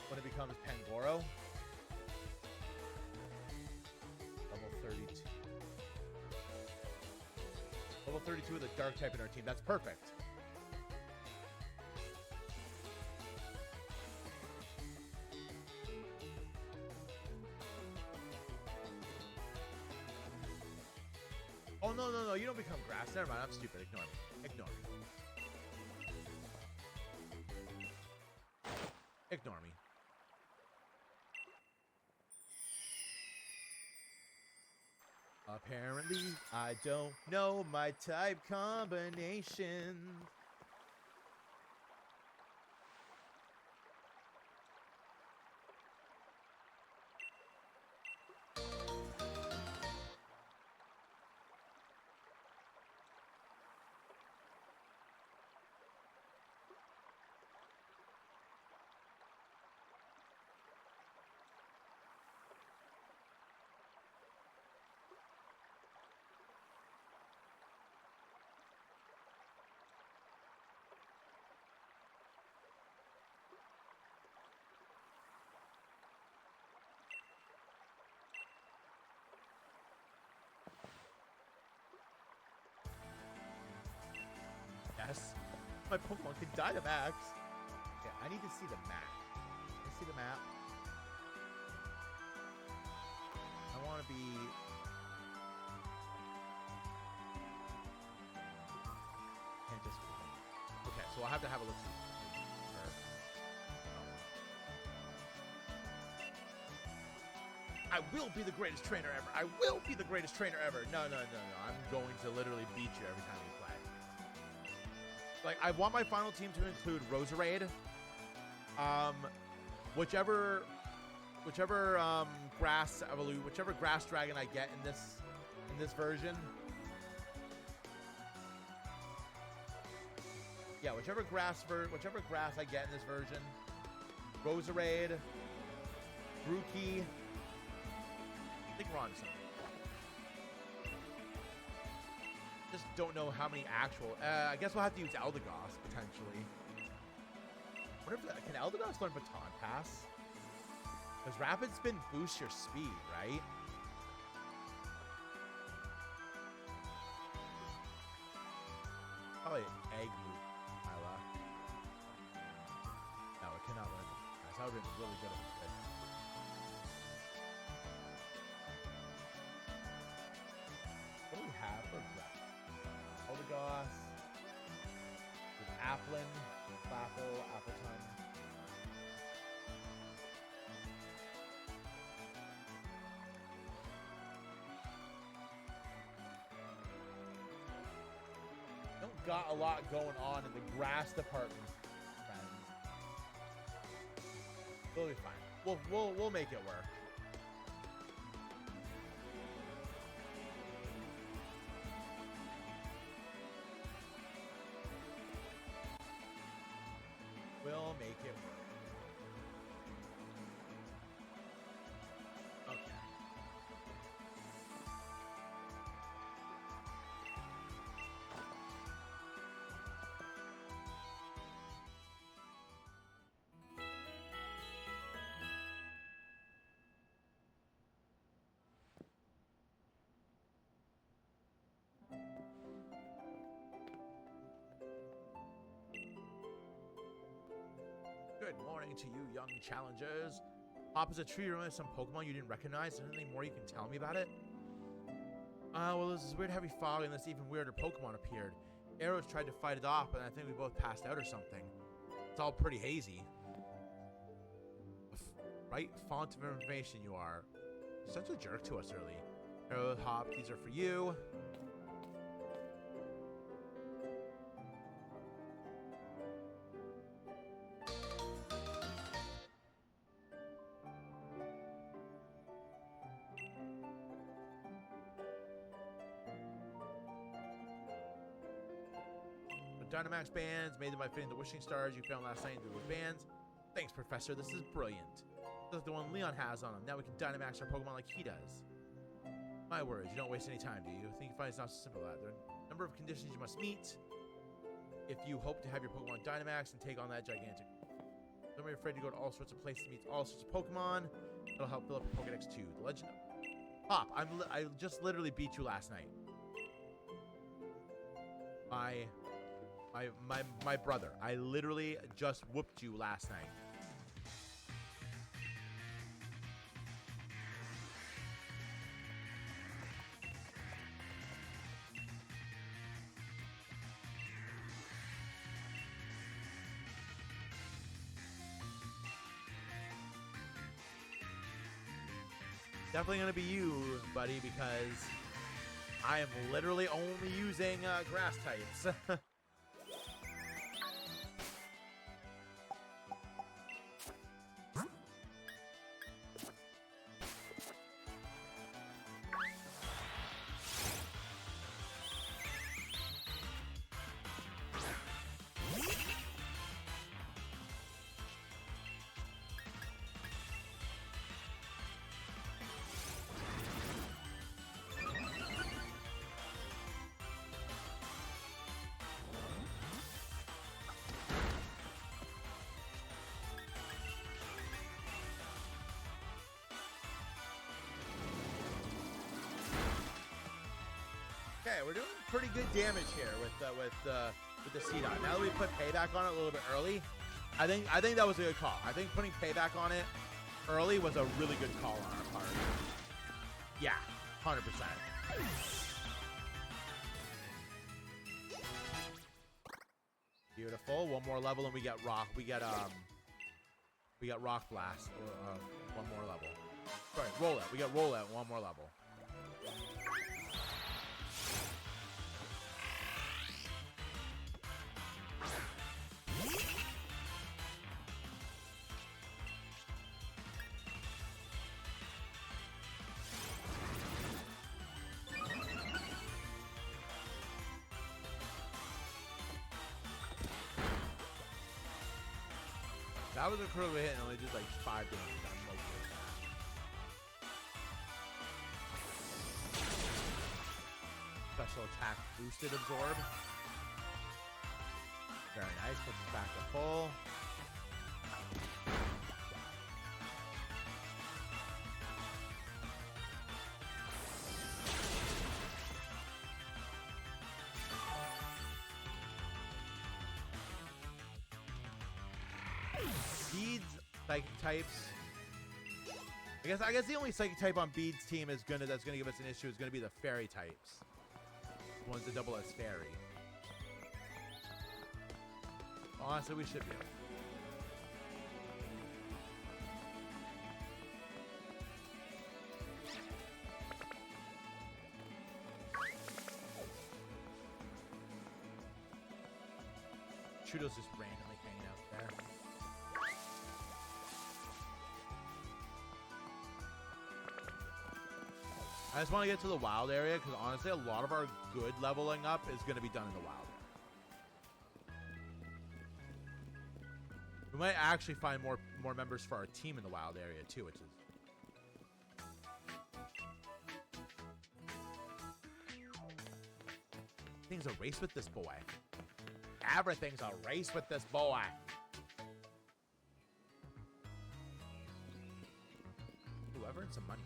A: when it becomes Pangoro. Level 32. Level 32 with a dark type in our team. That's perfect. Oh, no, no, no. You don't become grass. Never mind. I'm stupid. Ignore me. Ignore me. Ignore me. Apparently, I don't know my type combinations. Yes, my Pokemon can Dynamax. Okay, I need to see the map. Can I see the map? I want to be... Can't just... Okay, so I'll have to have a look. I will be the greatest trainer ever. I will be the greatest trainer ever. No, no, no, no. I'm going to literally beat you every time we play. Like, I want my final team to include Roserade. Whichever grass dragon I get in this version. Yeah, whichever grass I get in this version. Roserade, Grookey. I think we're on something. Just don't know how many actual... I guess we'll have to use Eldegoss, potentially. Can Eldegoss learn Baton Pass? Because Rapid Spin boosts your speed, right? Probably Egg Move, Kyla. No, it cannot learn Baton Pass. That would have been really good if it could. What do we have for Eldegoss, with Applin, Flapple, Appleton. Don't got a lot going on in the grass department, friends. We'll be fine. We'll make it work. We'll make it work. Okay. Good morning to you, young challengers. Opposite tree room, some Pokemon you didn't recognize. Is there anything more you can tell me about it? Well, there's this weird heavy fog and this even weirder Pokemon appeared. Arrows tried to fight it off, but I think we both passed out or something. It's all pretty hazy. Right font of information you are. Such a jerk to us early. Arrow Hop, these are for you. Dynamax bands, made them by fitting the wishing stars you found last night into those bands. Thanks, Professor. This is brilliant. Just like the one Leon has on him. Now we can Dynamax our Pokemon like he does. My words, you don't waste any time, do you? Think you find it's not so simple that. There are a number of conditions you must meet if you hope to have your Pokemon Dynamax and take on that gigantic. Don't be afraid to go to all sorts of places to meet all sorts of Pokemon. It'll help build up your Pokedex too. The legend. Pop, I just literally beat you last night. My brother. I literally just whooped you last night. Definitely gonna be you, buddy, because I am literally only using grass types. Okay, we're doing pretty good damage here with the C-Dot. Now that we put payback on it a little bit early, I think that was a good call. I think putting payback on it early was a really good call on our part. Yeah, 100%. Beautiful. One more level and we get rock. We get rock blast. One more level. Sorry, roll it. We get roll it. One more level. That was a critical hit and only did like 5 damage. I'm okay with that. Special attack boosted absorb. Very nice. Puts us back to full. Beads, psychic types. I guess the only psychic type on Beads team that's gonna give us an issue is gonna be the fairy types. The ones that double as fairy. Honestly, we should be able. Chudo's just randomly hanging out there. I just want to get to the wild area because honestly, a lot of our good leveling up is going to be done in the wild. We might actually find more members for our team in the wild area too, which is things a race with this boy. Everything's a race with this boy. Ooh, I've earned some money.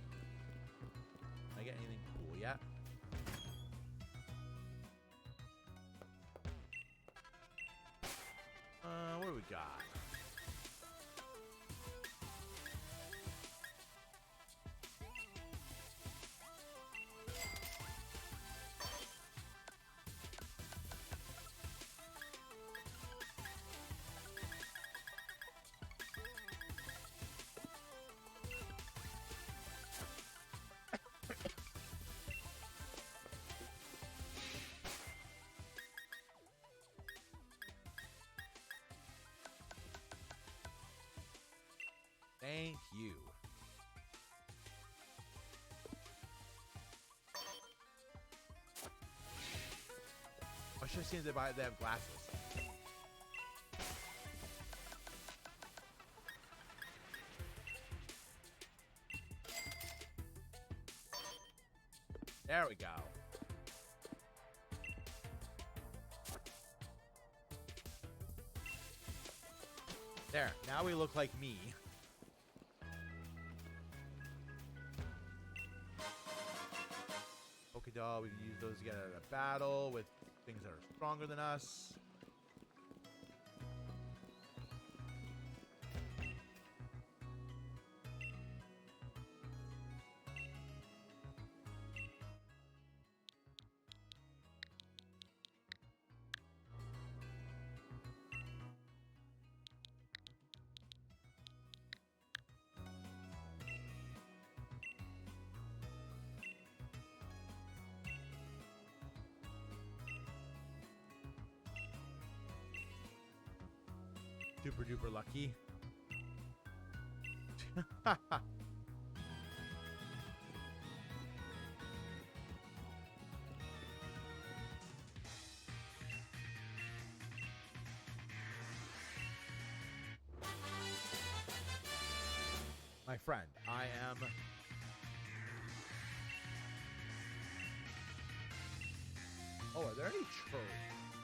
A: Can I get anything cool yet? What do we got? Thank you. I should have seen they have glasses. There we go. There. Now we look like me. Okay, doll. We can use those to get out of battle with things that are stronger than us. Super duper lucky. My friend, I am... Oh, are there any tropes?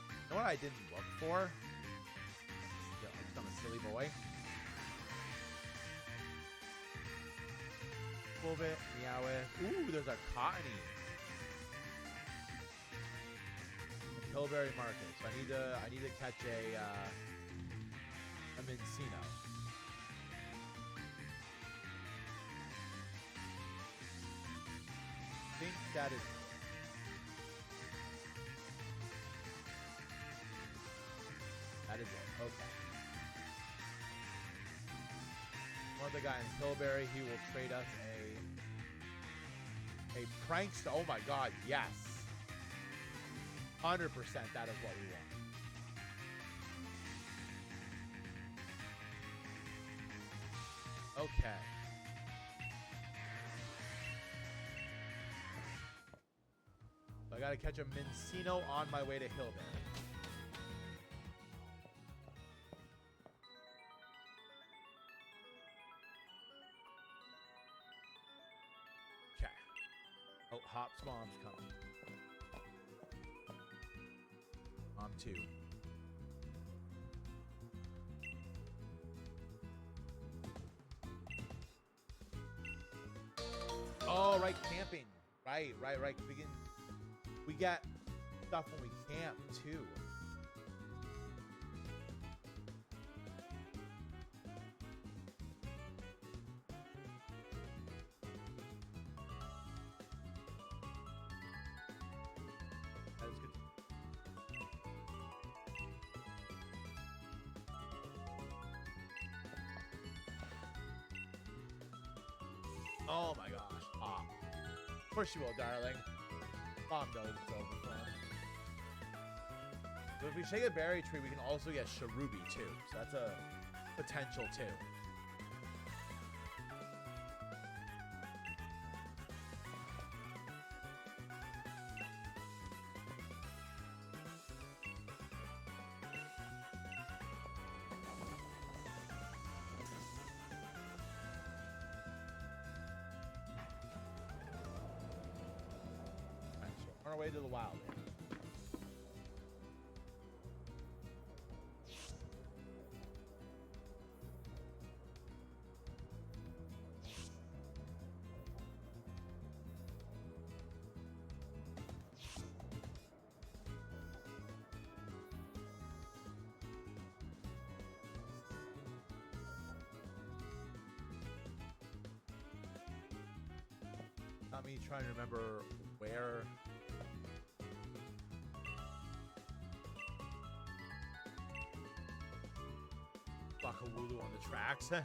A: You know what I didn't look for? I'm a silly boy. Move it, meow it. Ooh, there's a cottony. Hillberry market. So I need to catch a Mincino. I think that is... That is it. Okay. One other guy in Pillberry, he will trade us a prankster. Oh my god, yes. 100% that is what we want. Okay. So I gotta catch a Mincino on my way to Hillberry. Okay. Oh, Hop's mom's coming. Mom too. Oh, right, camping. Right. We get stuff when we camp too. That is good. Oh my gosh. Ah. Of course you will, darling. Mom knows it's over for him. So if we shake a berry tree, we can also get cherubi too. So that's a potential too. On our way to the wild. Not me trying to remember where. Bakawulu on the tracks. What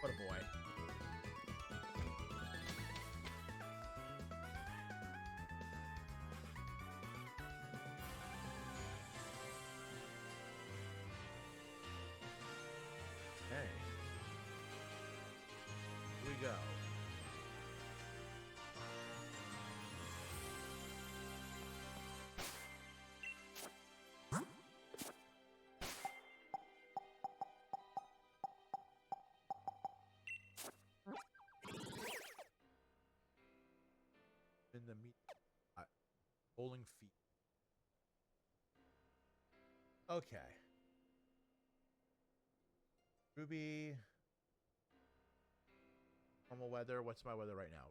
A: a boy. Okay. Here we go. Rolling feet. Okay. Ruby. Normal weather. What's my weather right now?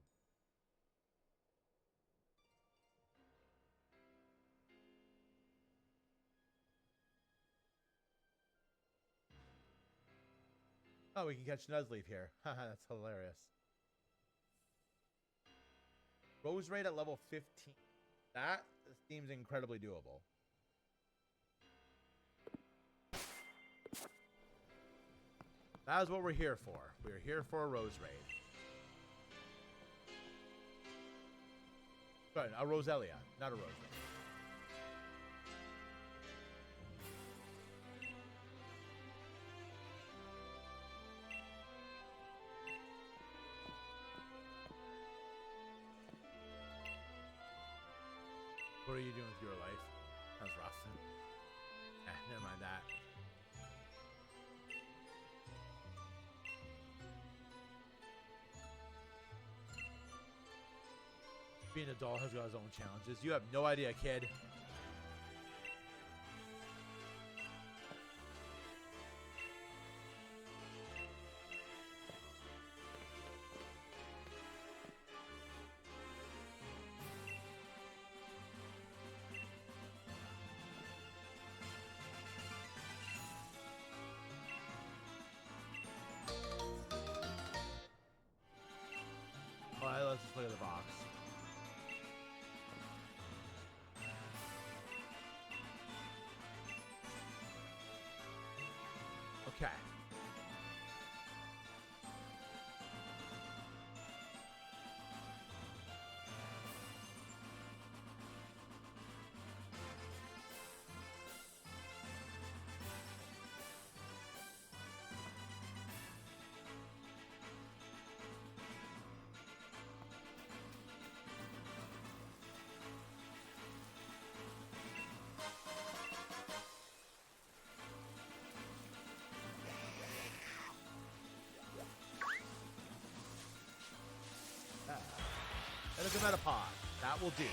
A: Oh, we can catch Nuzleaf here. Haha, that's hilarious. Rose Raid at level 15. That seems incredibly doable. That is what we're here for. We're here for a Rose Raid. Good, a Roselia, not a Rose Raid. What are you doing with your life? That's rough. Never mind that. Being an adult has got his own challenges. You have no idea, kid. Alright, let's just look at the box. Okay. That is a Metapod. That will do.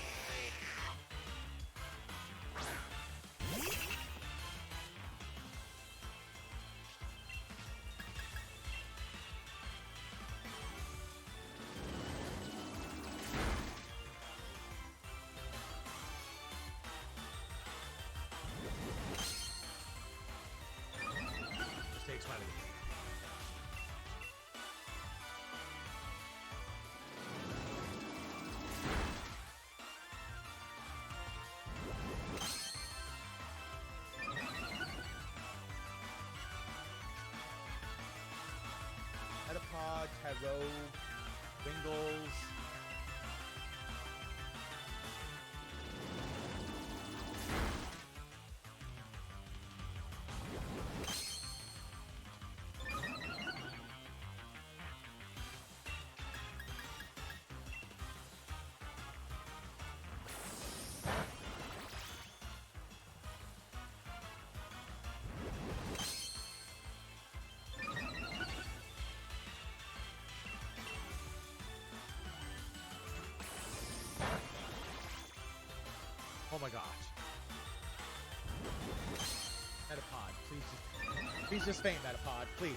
A: This takes money. Metapod, Tyro, Wingles. Oh my gosh. Metapod, please just faint, Metapod, please.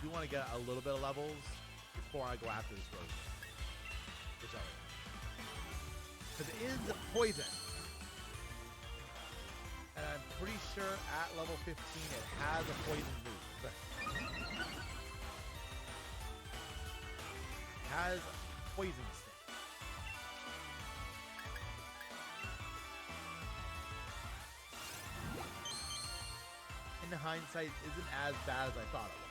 A: You want to get a little bit of levels before I go after this Rose. Because it is poison. And I'm pretty sure at level 15 it has a poison move. It has poison sting. In hindsight, isn't as bad as I thought it was.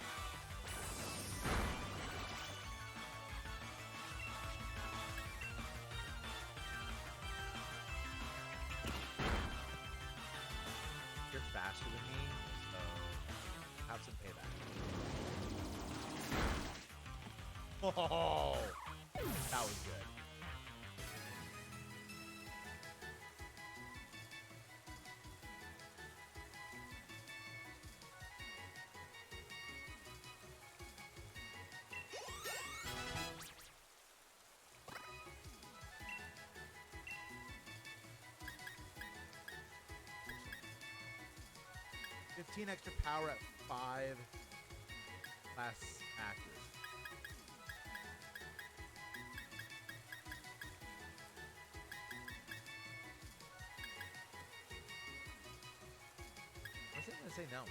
A: faster than me, so have some payback. Oh, that was good. Extra power at 5 less accuracy. I was going to say no.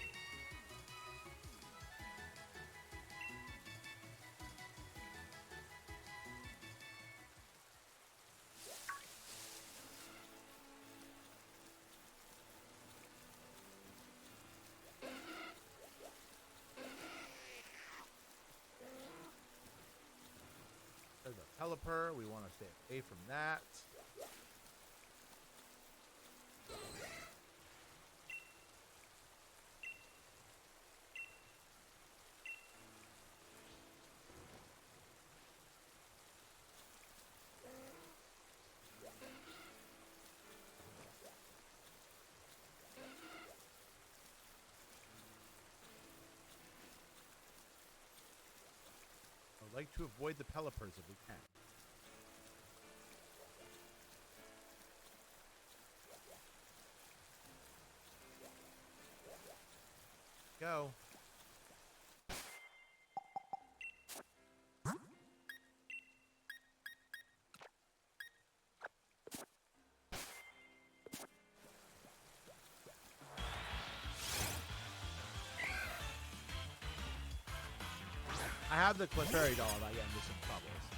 A: There's a Pelipper. We want to stay away from that. I'd like to avoid the Pelipers if we can. Go. I have the Clefairy doll about getting into some trouble, so.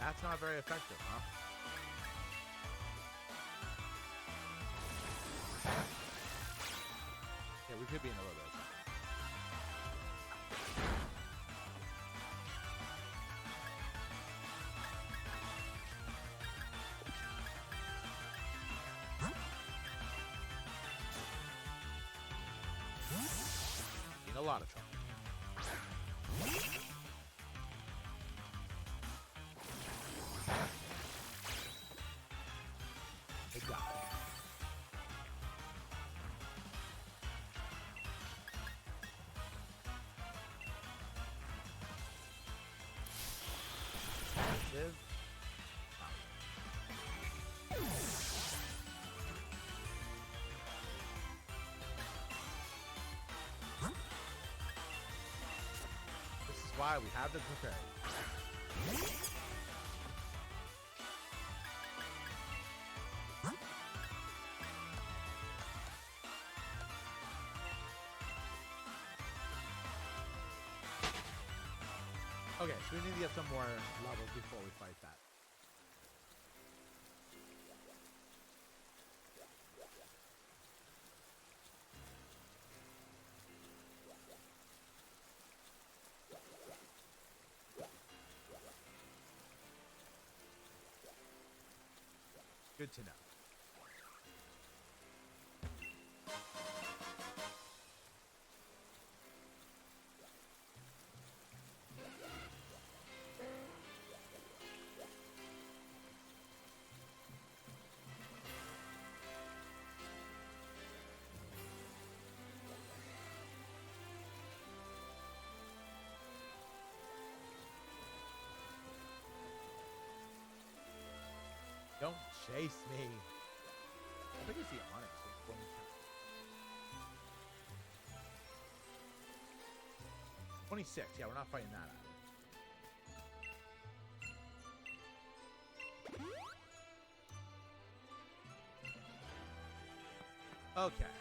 A: That's not very effective, huh? Yeah, we could be in a little bit of trouble. In a lot of trouble. Good job. Live. This is why we have the Clefairy. Okay, so we need to get some more levels before we fight that. Good to know. Don't chase me. I think it's the Onyx. 26. Yeah, we're not fighting that out. Okay.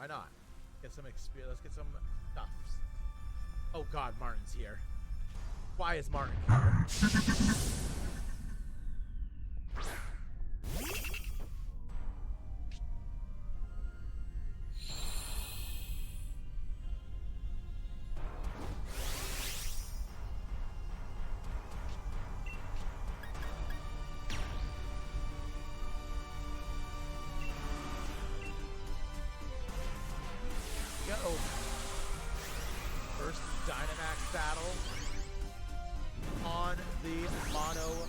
A: Why not? Get some experience. Let's get some stuffs. Oh God, Martin's here. Why is Martin here? Go. First Dynamax battle on the mono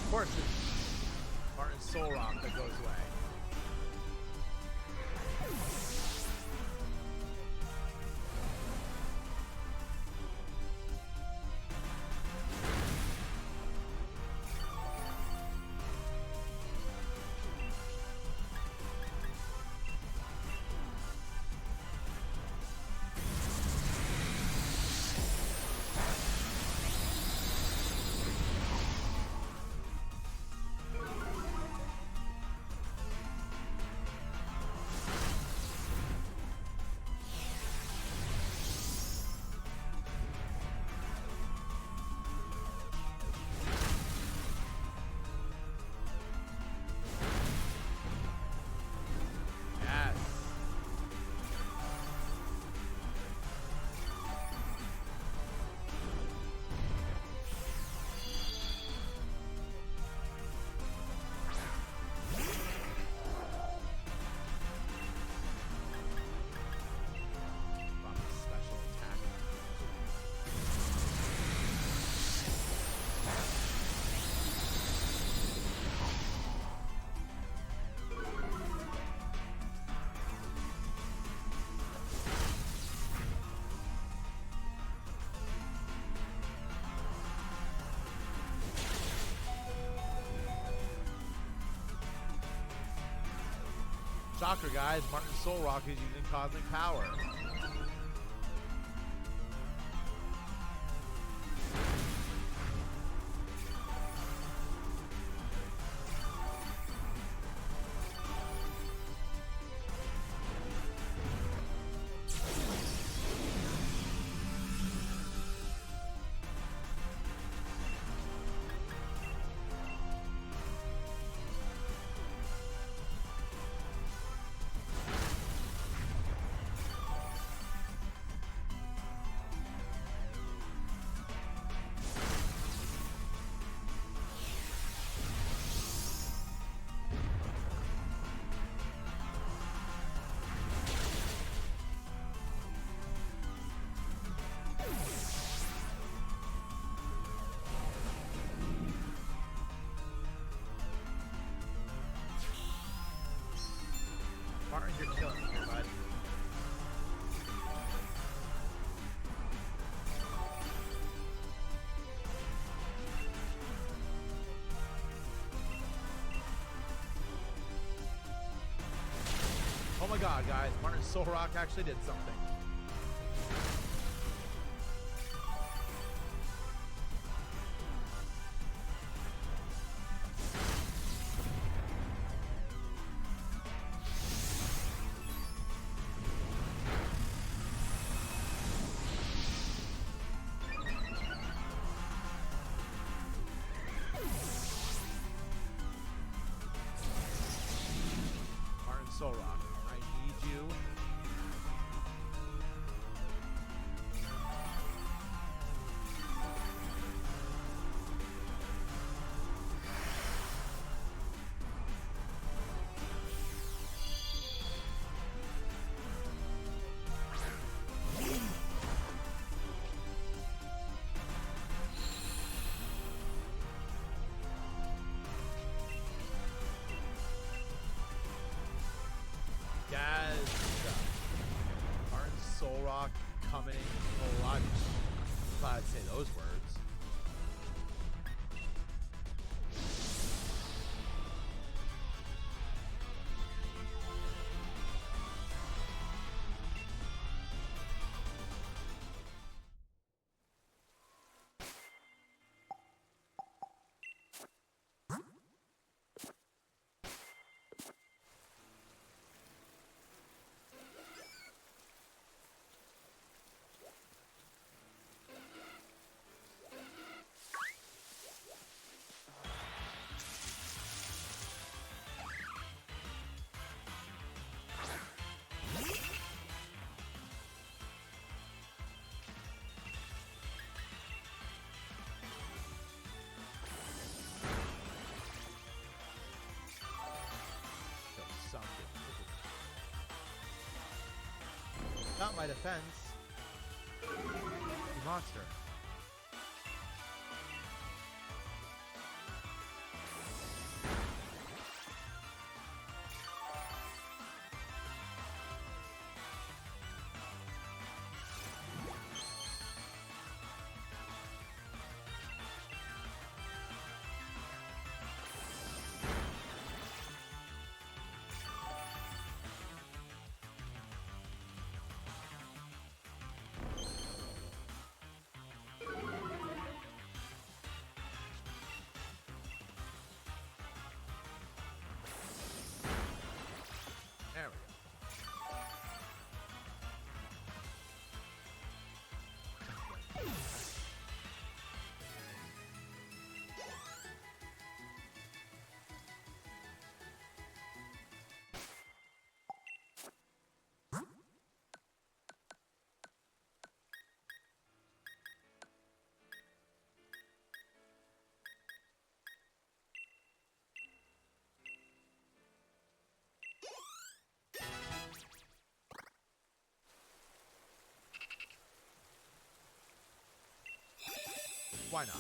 A: Of course, it's Martin's Soul Rock that goes away. Shocker, guys. Martin's Soul Rock is using Cosmic Power. Martin, you're killing me, bud. Oh my God, guys. Martin's Soul Rock actually did something. Soul Rock, I need you. Rock coming in clutch. If I'd say those words. Not my defense. You monster. There we go. Why not?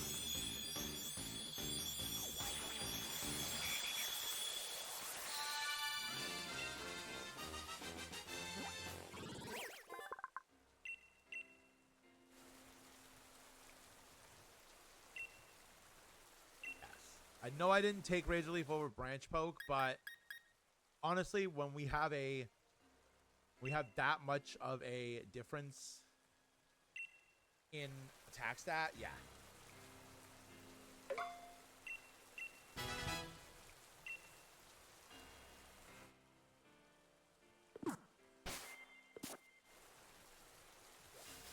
A: I know I didn't take Razor Leaf over Branch Poke, but honestly, when we have that much of a difference in attack stat, yeah.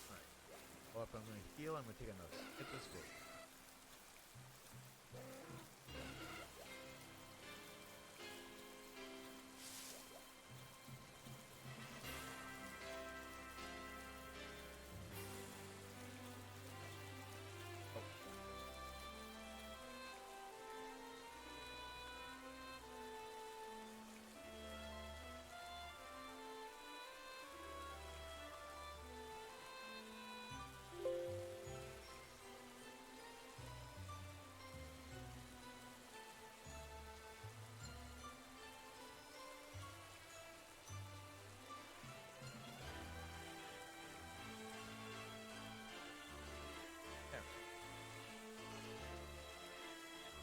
A: Alright. Well, if I'm going to heal, I'm going to take another hit this way.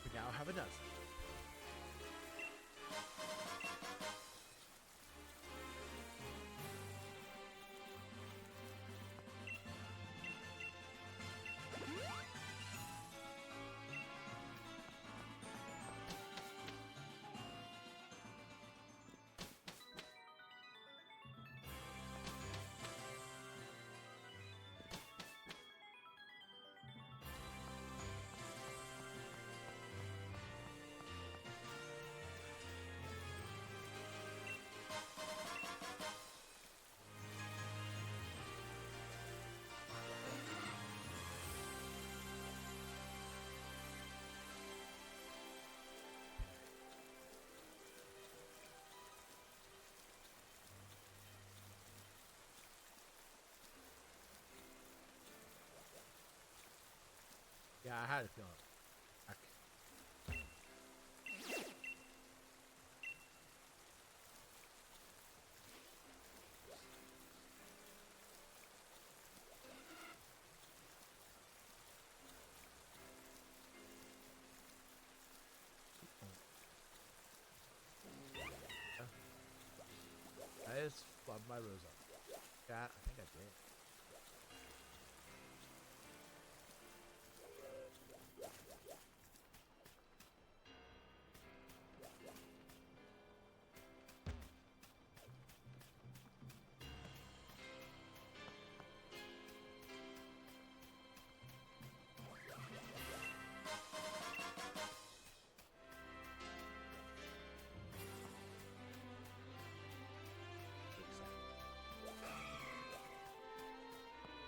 A: We now have a Nuzz. Yeah, I had a feeling. Rosa? Chat, I think I did.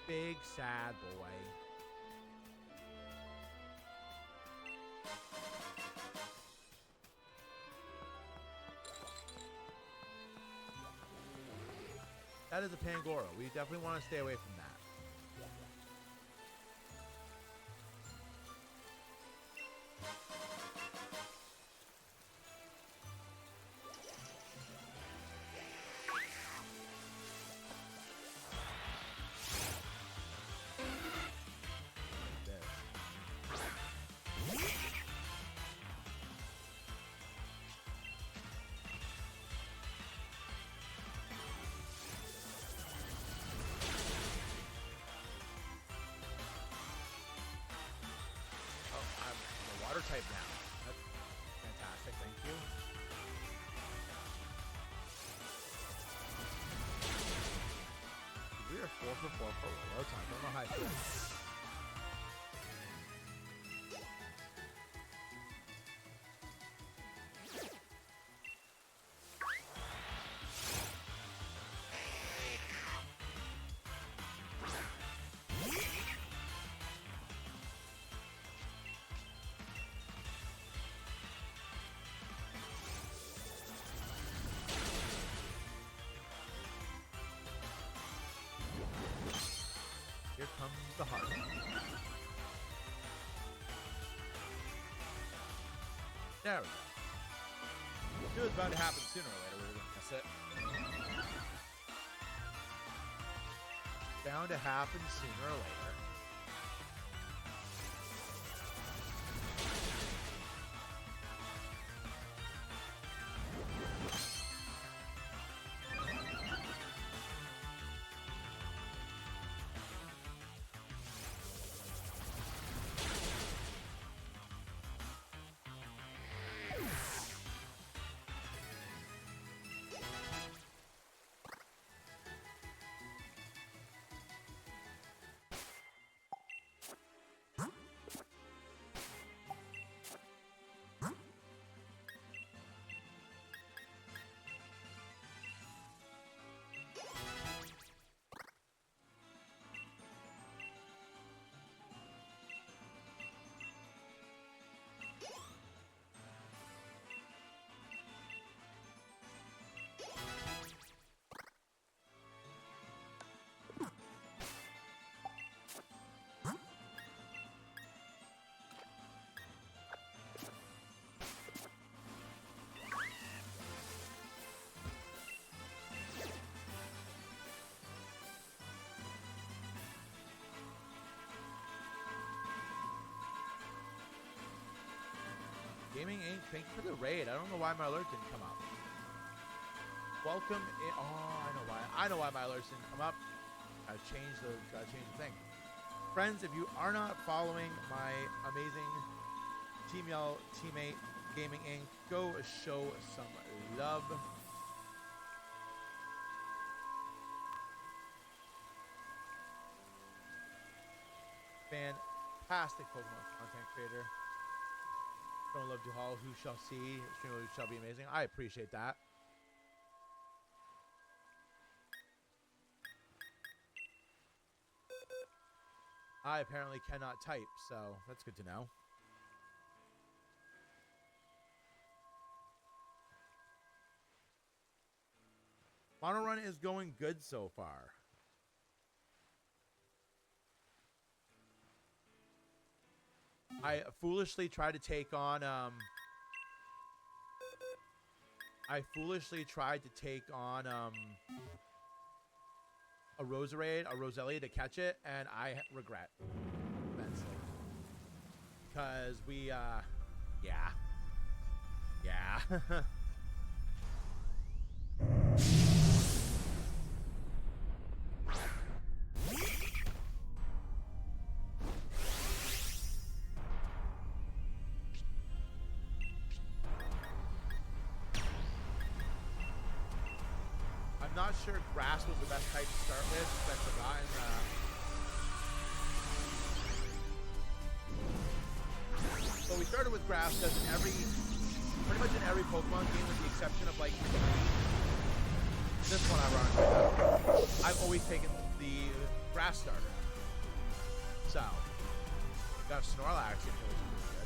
A: Big sad boy. That is a Pangoro. We definitely want to stay away from that. Monotype now. That's fantastic, thank you. We are 4 for 4 for a low time. Don't know how I feel. Here comes the heart. There we go. It was bound to happen sooner or later. We were gonna miss it. Bound to happen sooner or later. Gaming Inc., thank you for the raid. I don't know why my alert didn't come up. Welcome in. Oh, I know why. I know why my alerts didn't come up. Gotta change the thing. Friends, if you are not following my amazing Team Yell teammate Gaming Inc., go show some love. Fantastic Pokemon content creator. Don't love Duhal, who shall see, extremely shall be amazing. I appreciate that. I apparently cannot type, so that's good to know. Mono Run is going good so far. I foolishly tried to take on a Roselia to catch it, and I regret immensely. Because we yeah. I'm not sure grass was the best type to start with. I've forgotten. So we started with grass because pretty much in every Pokemon game, with the exception of like this one ironically, I've always taken the grass starter. So got a Snorlax in here, which is pretty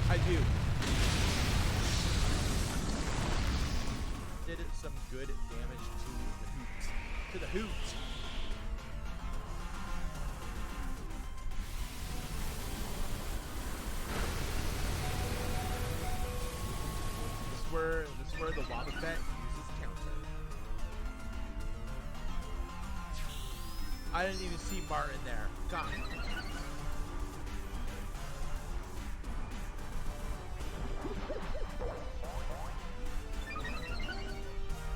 A: good. I do. Did some good damage to the hoot. To the hoot. This is where the Wobbuffet uses counter. I didn't even see Martin there. God.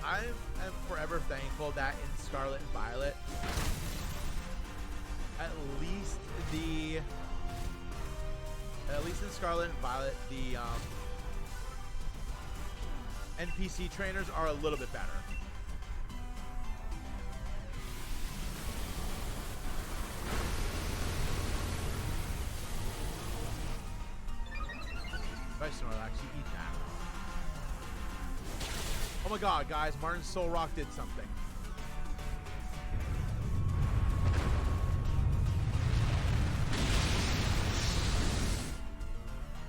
A: I am forever thankful that in Scarlet and Violet, at least in Scarlet and Violet, the NPC trainers are a little bit better. Nice, Snorlax, you eat that. Oh my god, guys, Martin's Soul Rock did something.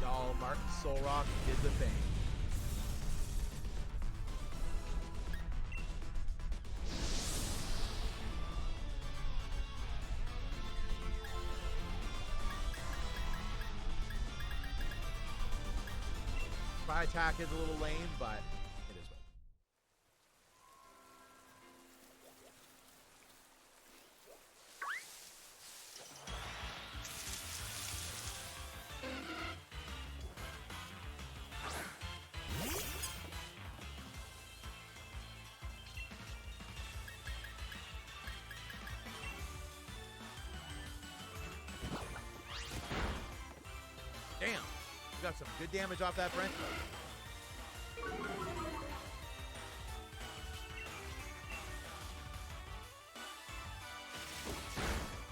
A: Y'all, Martin's Soul Rock did the thing. My attack is a little lame, but it is what. Damn, we got some good damage off that branch.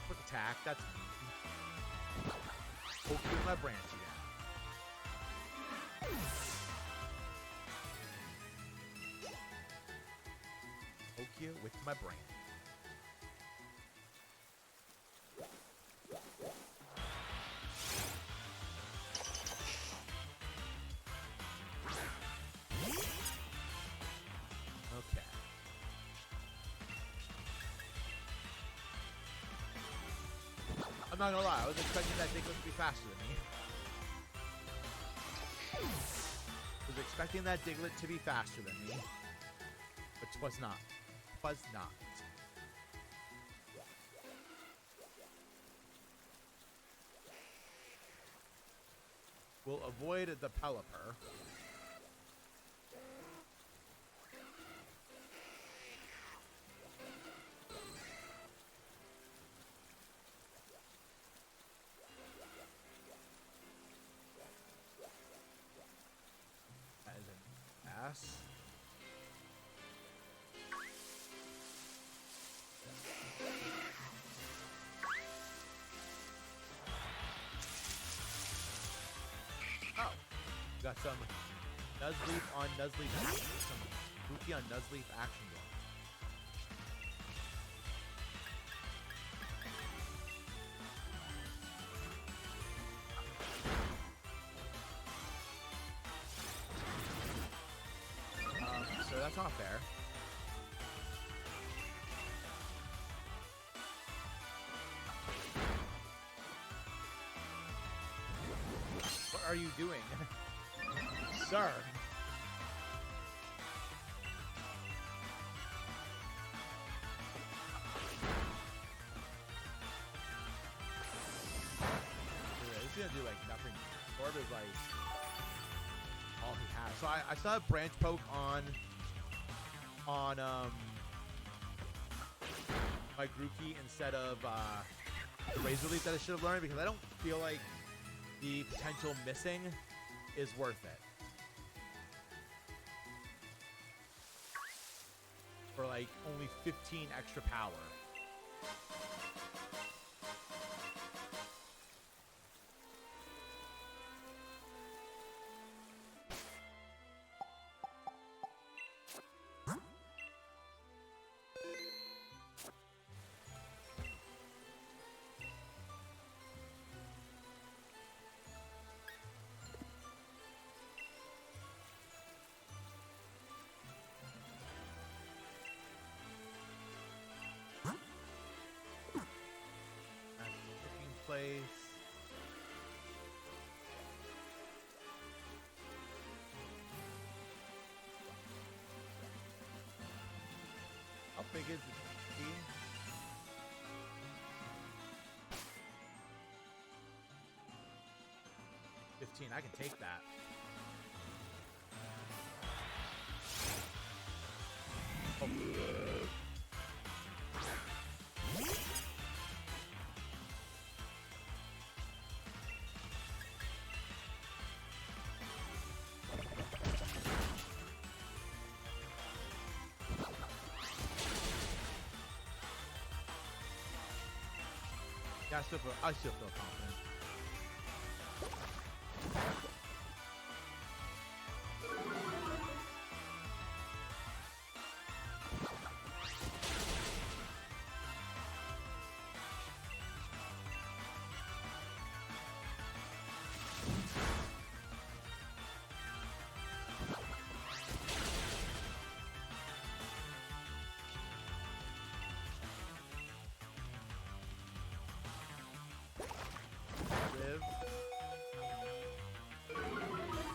A: Quick attack, that's poke you with my branch again. Poke you with my branch. I'm not gonna lie, I was expecting that Diglett to be faster than me. I was expecting that Diglett to be faster than me, but was not. Was not. We'll avoid the Pelipper. Oh, got some Nuzleaf on Nuzleaf action. Some Goofy on Nuzleaf action going. So that's not fair. What are you doing? Sir. He's gonna do like nothing. Orb is like all he has. So I still have branch poke on my Grookey instead of the Razor Leaf that I should have learned, because I don't feel like the potential missing is worth it. for like only 15 extra power. Place. How big is the key? $15. I can take that. Oh. Yeah, I still feel confident.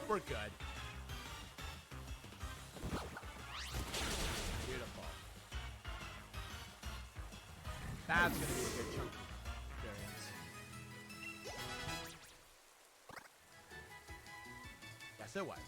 A: We're good. Beautiful. That's gonna be a good chunk of experience. Yes, it was.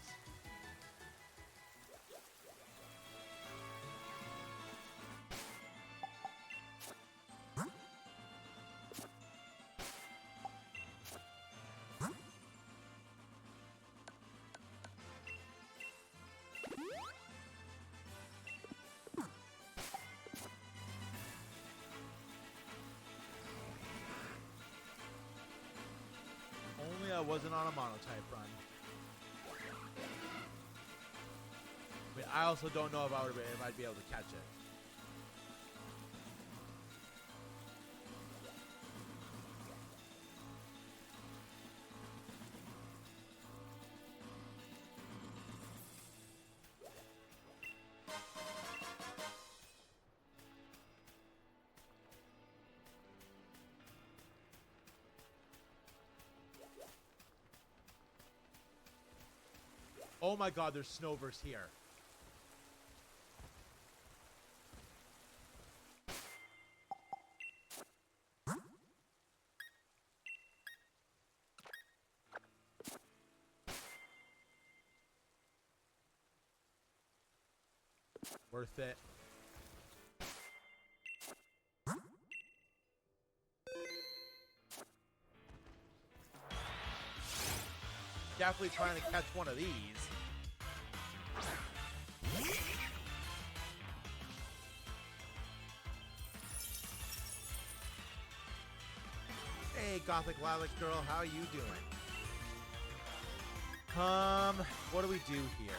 A: Only I wasn't on a monotype run. I mean, I also don't know if I'd be able to catch it. Oh my god, there's Snovers here. Worth it. Definitely trying to catch one of these. Hey, Gothic Lilac Girl, how are you doing? What do we do here?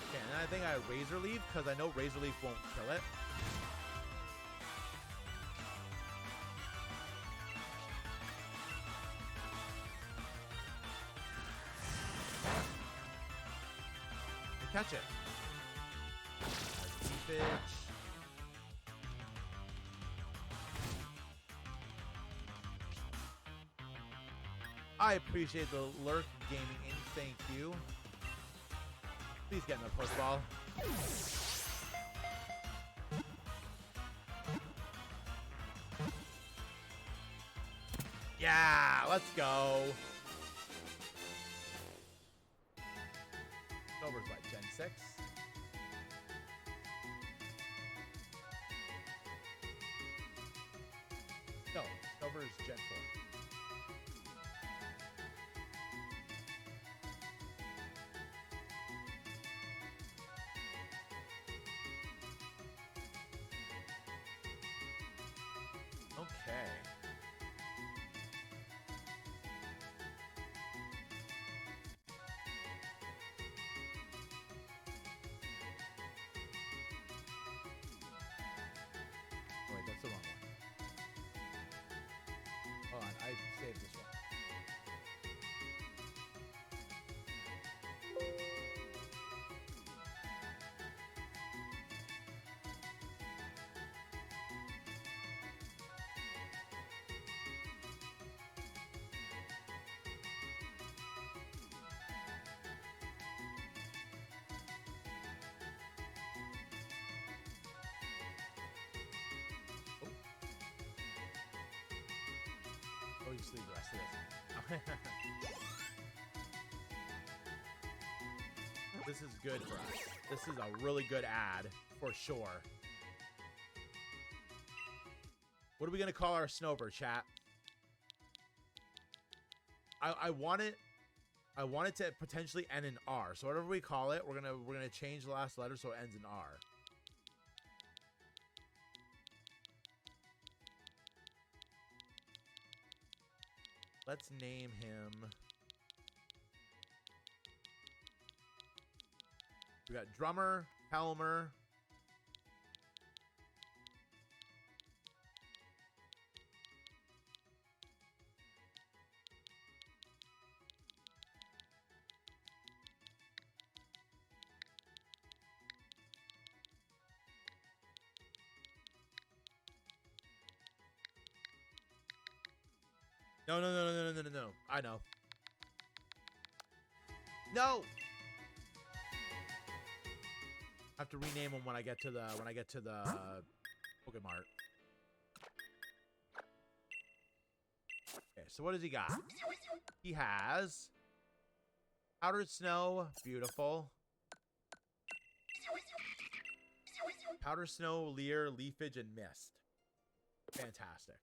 A: Okay, and I think I Razor Leaf, because I know Razor Leaf won't kill it. Catch it. Fish. I appreciate the lurk gaming in. Thank you. Please get in the Pokeball. Yeah, let's go. Over by Gen 6. No, Snowbird is Gen 4. Okay. Oh, wait, that's the wrong one. Hold on, I saved this one. Oh, you just leave the rest of this. This is good for us. This is a really good ad, for sure. What are we gonna call our Snowbird, chat? I want it to potentially end in R. So whatever we call it, we're gonna change the last letter so it ends in R. Let's name him. We got Drummer, Helmer. No. I know. No. I have to rename him when I get to the Pokemart. Okay, so what does he got? He has Powdered Snow, beautiful. Powder Snow, Leer, Leafage, and Mist. Fantastic.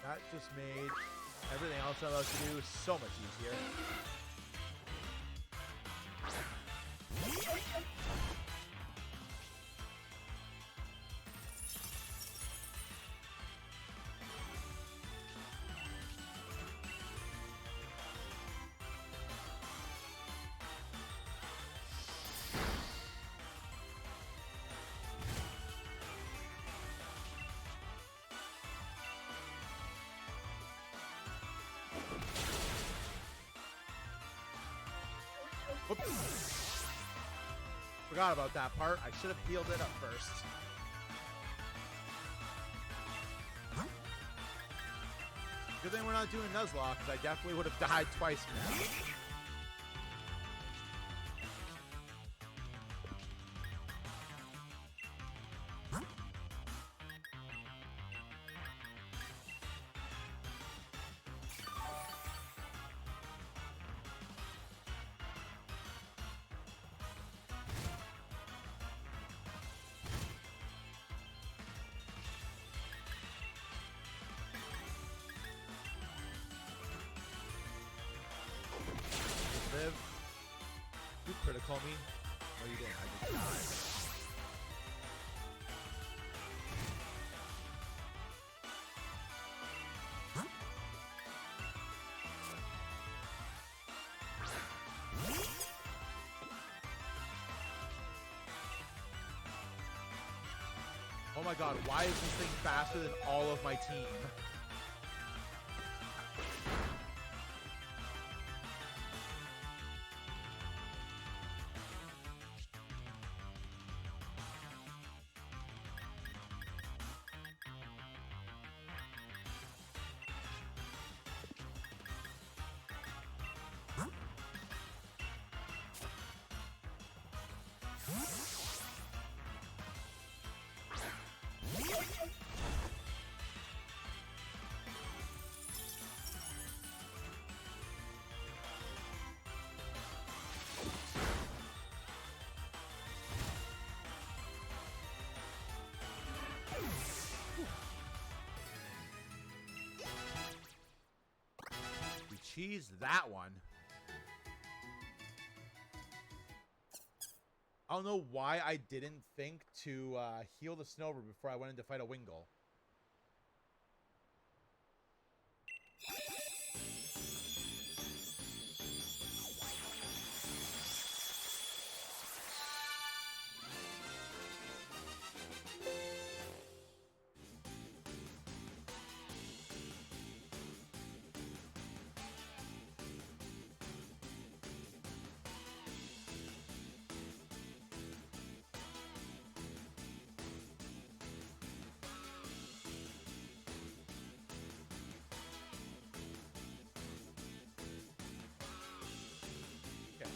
A: That just made everything else I'm about to do so much easier. Whoops. Forgot about that part. I should have healed it up first. Good thing we're not doing Nuzlocke, because I definitely would have died twice from that. Live. You critical me? Oh, you didn't. I just died. Oh my god, why is this thing faster than all of my team? cheese that one. I don't know why I didn't think to heal the Snover before I went in to fight a Wingull.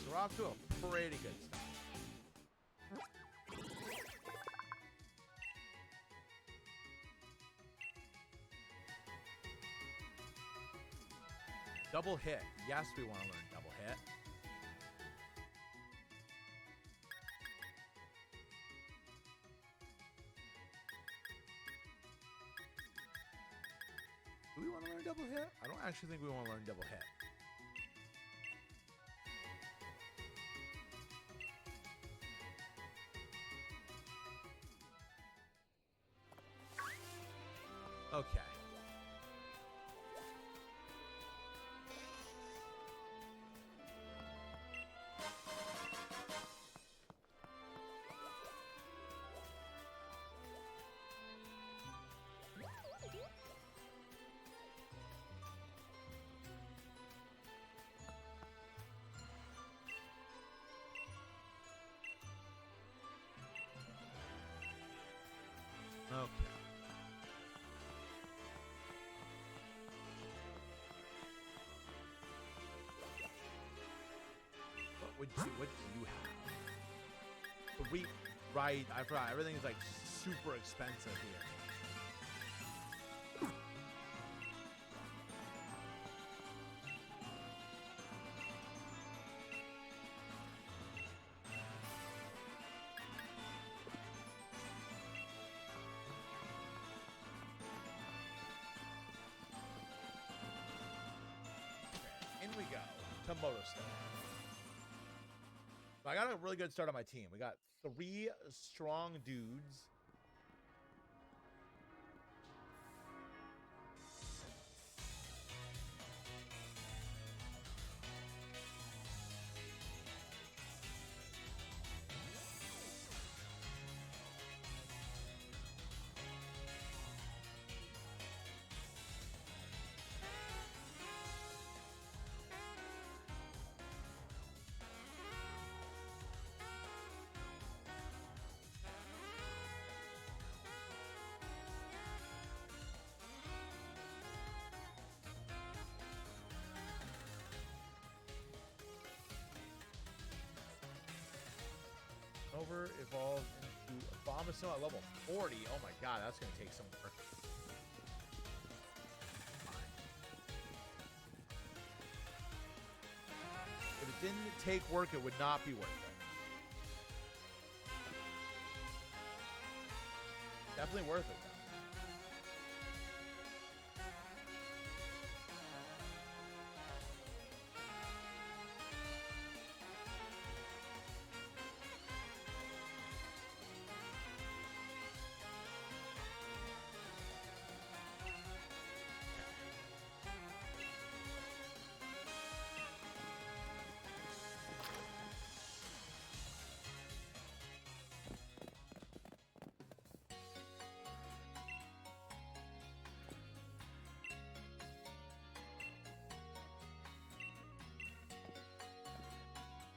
A: We're off to a pretty good start. Double hit. Yes, we want to learn double hit. Do we want to learn double hit? I don't actually think we want to learn double hit. Okay. Okay. What do you have? Right, I forgot. Everything's like super expensive here. In we go to Monotype. I got a really good start on my team. We got 3 strong dudes. Over evolved into Abomasnow at level 40. Oh my god, that's going to take some work. Fine. If it didn't take work, it would not be worth it. Definitely worth it, though.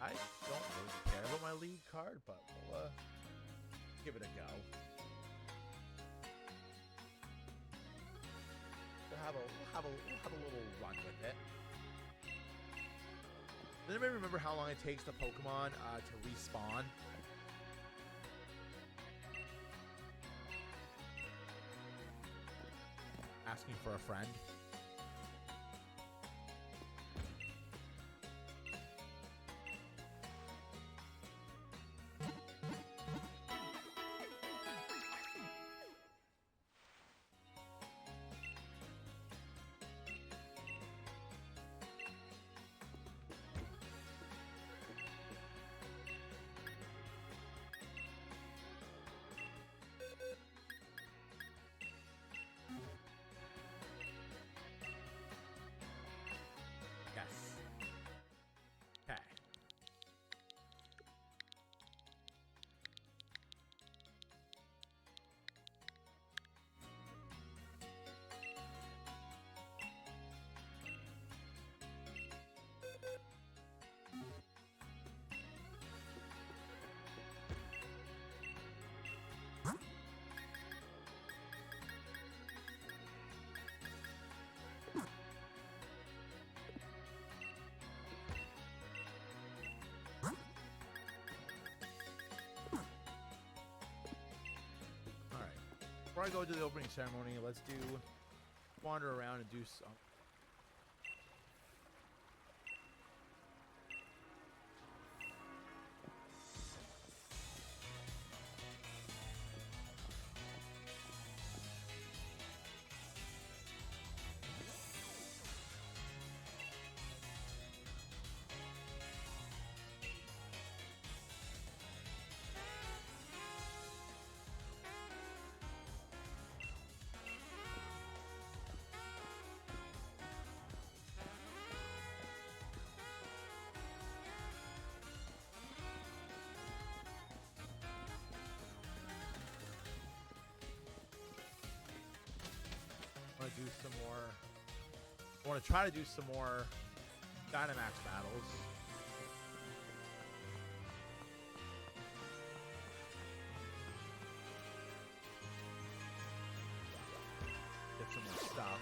A: I don't really care about my lead card, but we'll give it a go. We'll have a little run with it. Does anybody remember how long it takes the Pokemon to respawn? Asking for a friend. before I go to the opening ceremony, let's wander around and do some. I want to try to do some more Dynamax battles. Get some more stuff.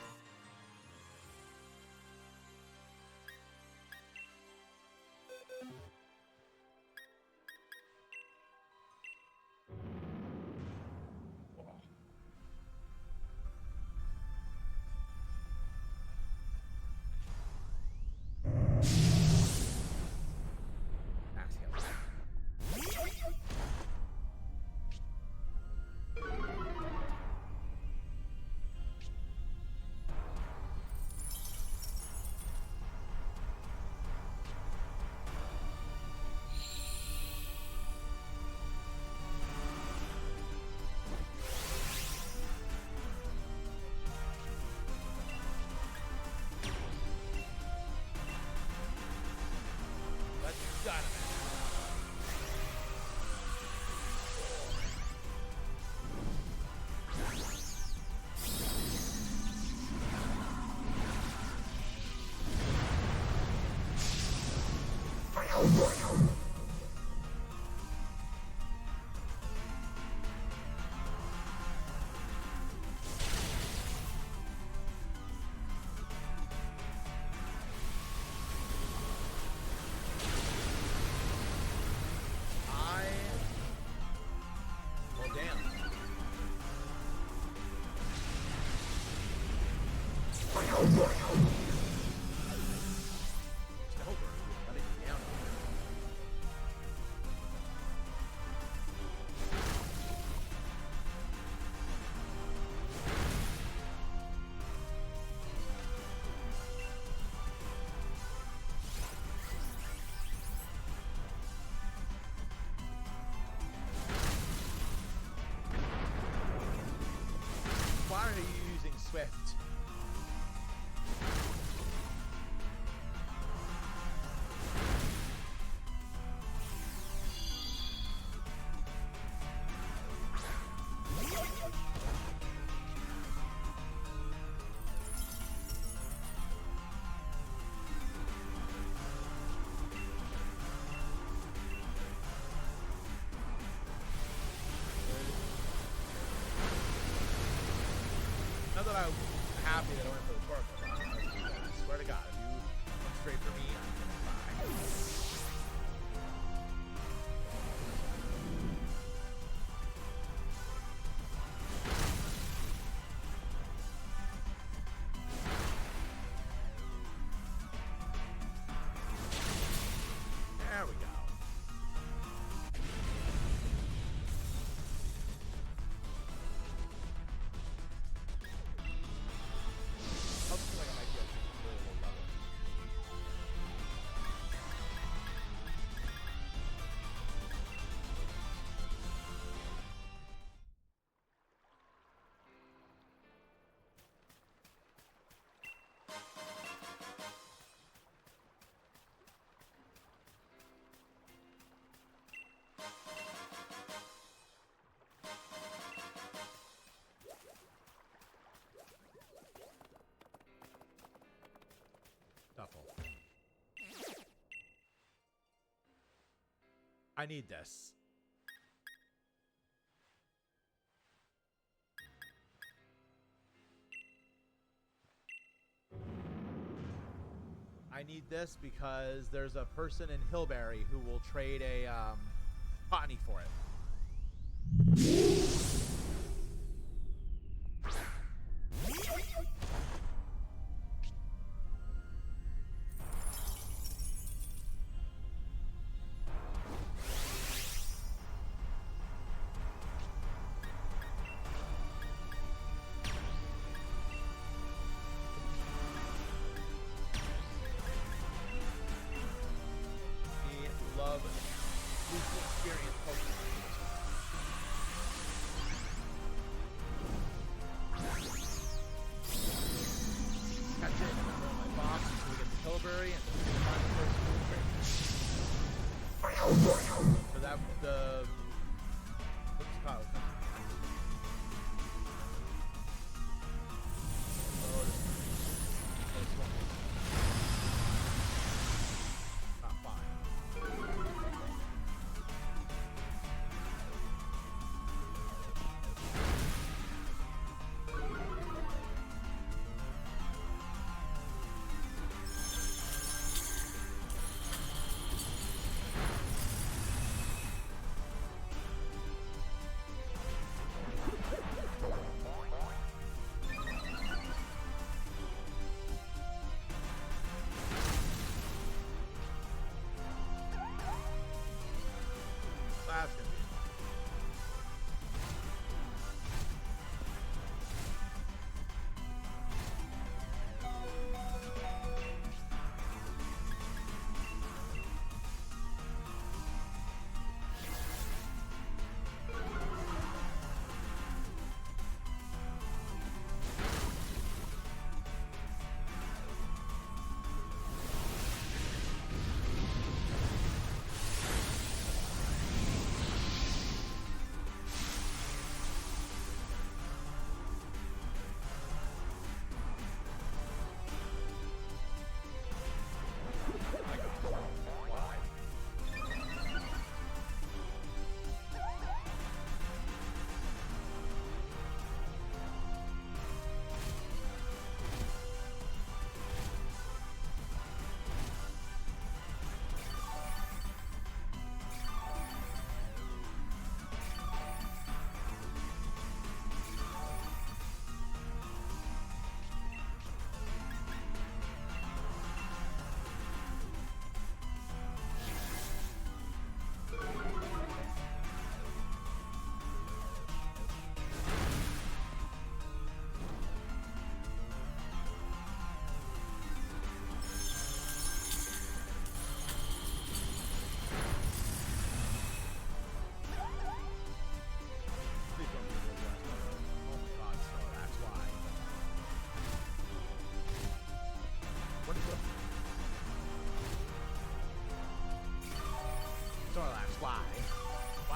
A: Why are you using Swift? Not that I'm happy that I went for the torque. I swear to God, if you come straight for me, I'm gonna die. There we go. I need this. I need this because there's a person in Hillberry who will trade a Botany for it.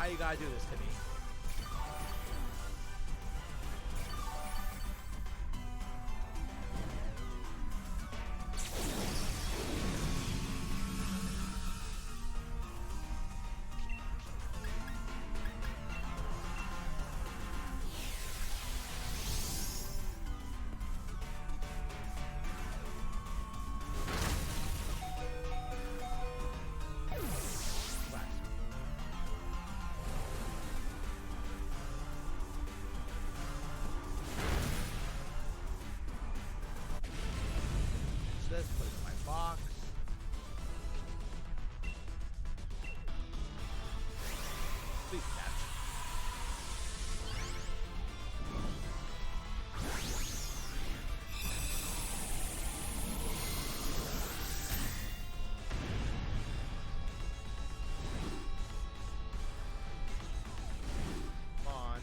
A: Why you gotta do this to me? This, put it in my box. Please catch. Come on.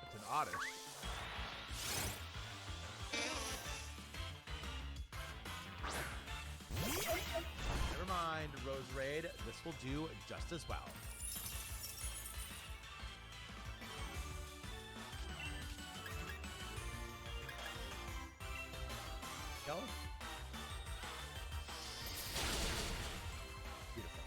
A: It's an Oddish. Never mind, Rose Raid. This will do just as well. Go. Beautiful.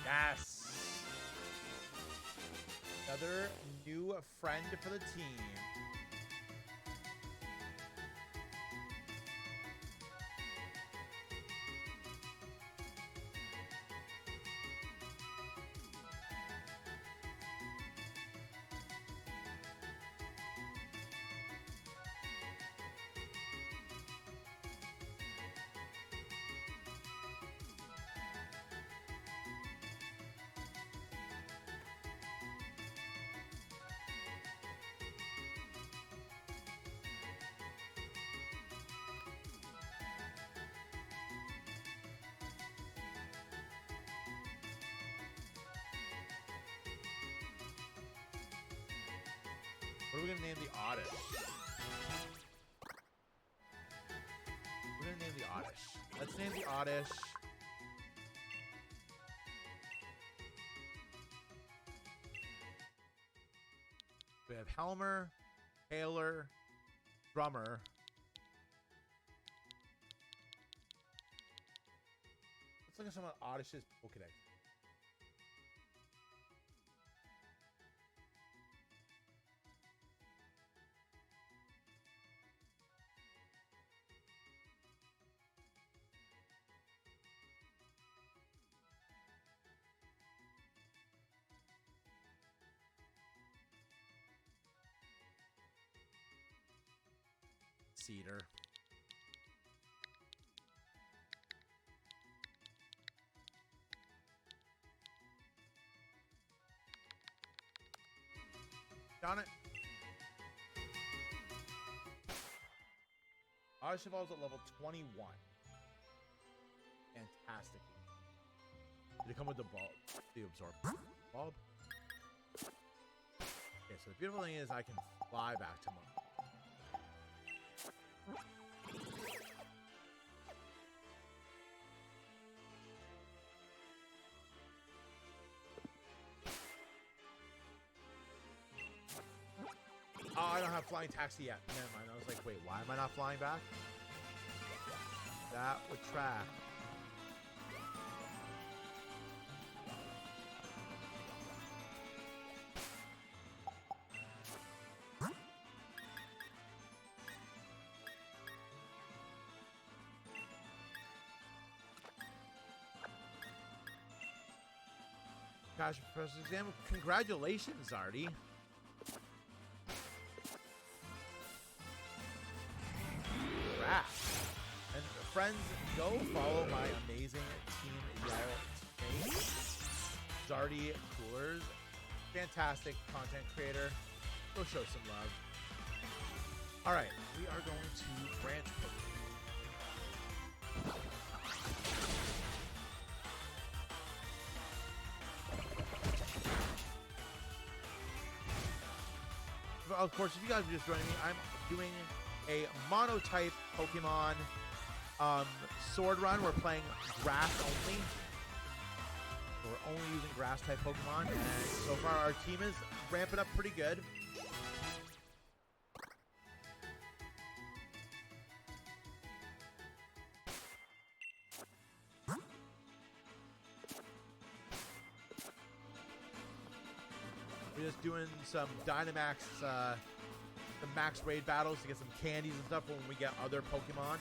A: Yes. Another new friend for the team. What are we gonna name the Oddish? We're gonna name the Oddish. Let's name the Oddish. We have Helmer, Taylor, Drummer. Let's look at some of Oddish's Pokedex. Cedar. Done it. Oddish evolves at level 21. Fantastic. Did it come with the bulb? The absorb bulb? Okay, so the beautiful thing is I can fly back to Moon. not flying taxi yet. Never mind. I was like, wait, why am I not flying back? That would track. Gosh, Professor Exam, congratulations, Artie. And friends, go follow my amazing Team Yell teammates. Zardy Coolers, fantastic content creator. Go show some love. All right, we are going to branch cook. Of course, if you guys are just joining me, I'm doing a Monotype Pokemon sword run. We're playing grass only. We're only using grass type Pokemon, and so far our team is ramping up pretty good. We're just doing some Dynamax, the max raid battles to get some candies and stuff when we get other Pokemon,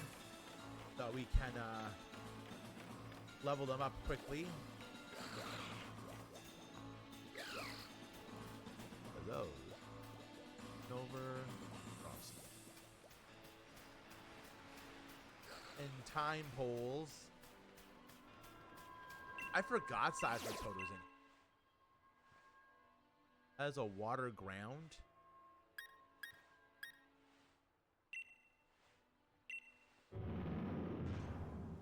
A: so we can level them up quickly. Hello. Over. Cross. And time poles. I forgot Seismic Toad was in. As a water ground.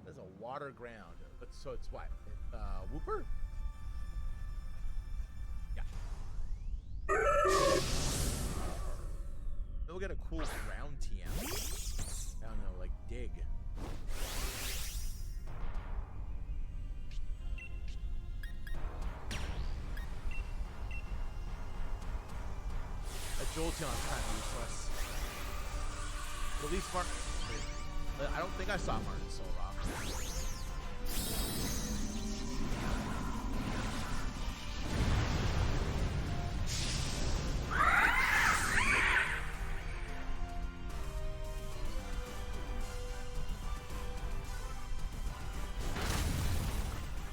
A: There's a water ground. But so it's what? Whooper? Yeah. We'll get a cool ground TM. I don't know, like dig. A Jolteon's kind of useless. But at least Martin. I don't think I saw Martin Solrock.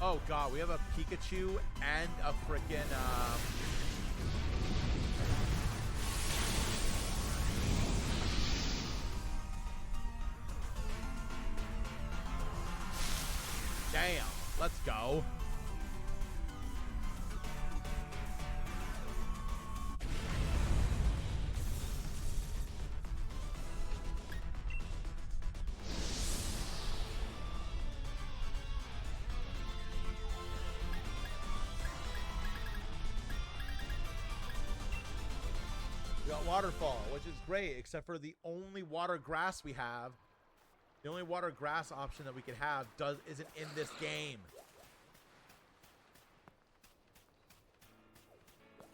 A: Oh god, we have a Pikachu and a frickin' damn, let's go. We got Waterfall, which is great, except for the only water grass we have. The only water grass option that we could have isn't in this game.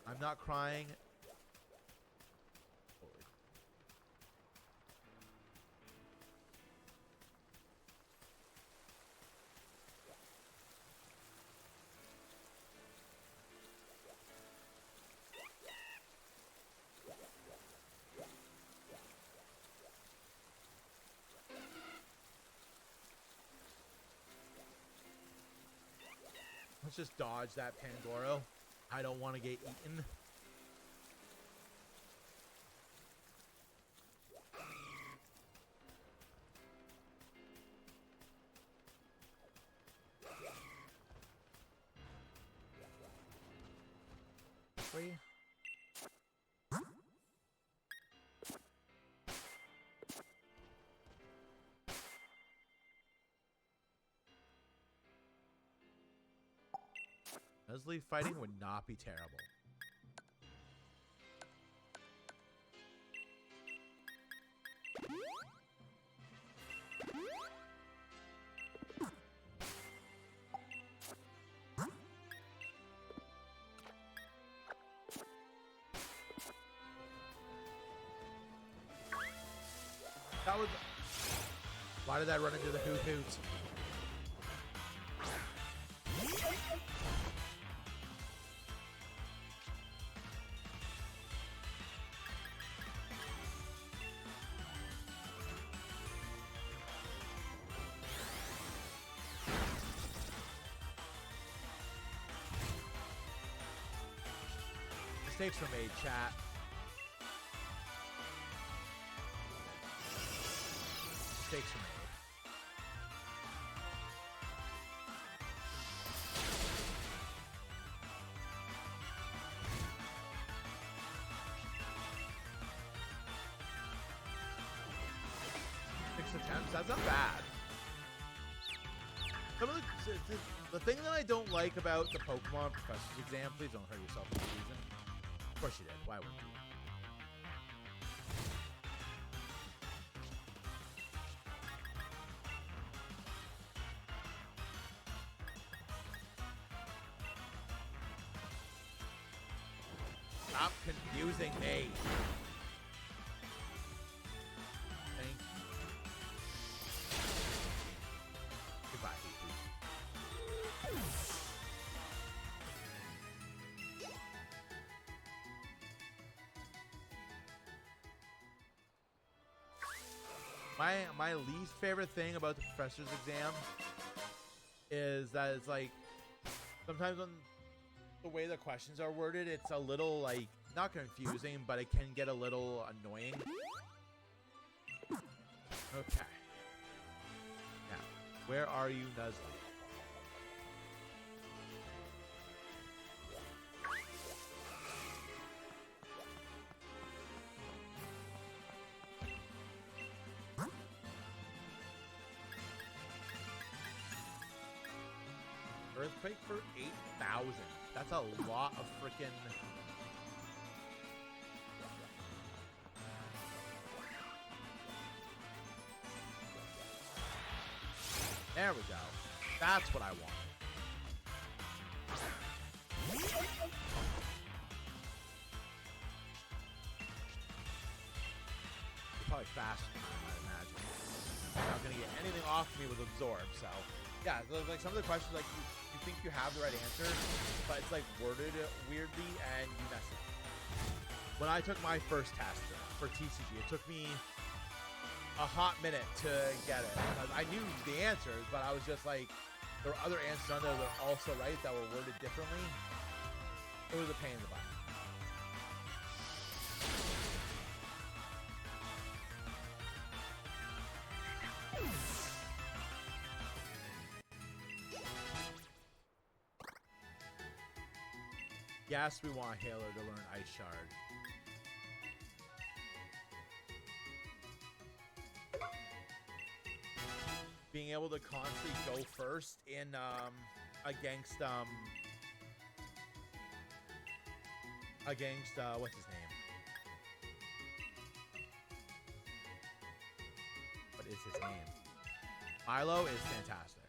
A: I'm not crying. Let's just dodge that Pangoro. I don't want to get eaten. Free. Leslie fighting would not be terrible. That was... Why did I run into the hoot hoot? Mistakes were made, chat. Mistakes were made. Attempts. That's not bad. Some of the thing that I don't like about the Pokemon Professor's exam, please don't hurt yourself in the season. Of course you did. Why wouldn't you? Stop confusing me. My least favorite thing about the professor's exam is that it's like sometimes on the way the questions are worded, it's a little like not confusing, but it can get a little annoying. Okay. Now, where are you, Nuzlocke? Earthquake for 8,000. That's a lot of freaking... There we go. That's what I want. You're probably faster than I might imagine. You're not going to get anything off me with Absorb, so... Yeah, like some of the questions, like you think you have the right answer, but it's like worded weirdly and you mess it up. When I took my first test for TCG, it took me a hot minute to get it. Because I knew the answers, but I was just like, there were other answers on there that were also right that were worded differently. It was a pain in the butt. Yes, we want Hailer to learn Ice Shard. Being able to constantly go first in against what's his name? What is his name? Milo is fantastic.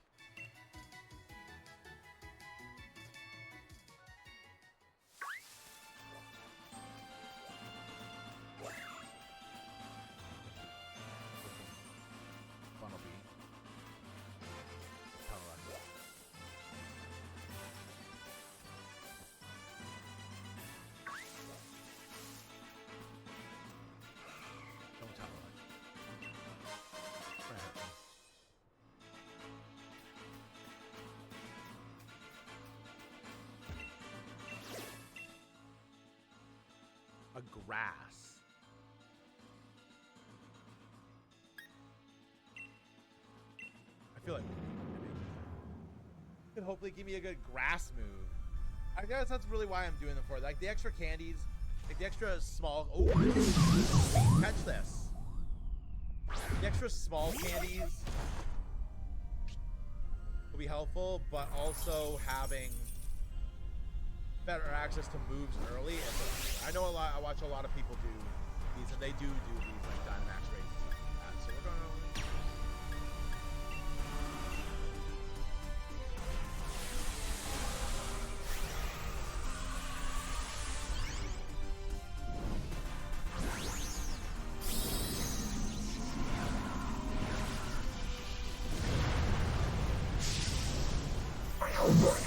A: A grass. I feel like it could hopefully give me a good grass move. I guess that's really why I'm doing them for. Like the extra candies, like the extra small. Oh, catch this. The extra small candies will be helpful, but also having better access to moves early. I know I watch a lot of people do these, and they do these like Dynamax races and stuff like that. So we're gonna. That's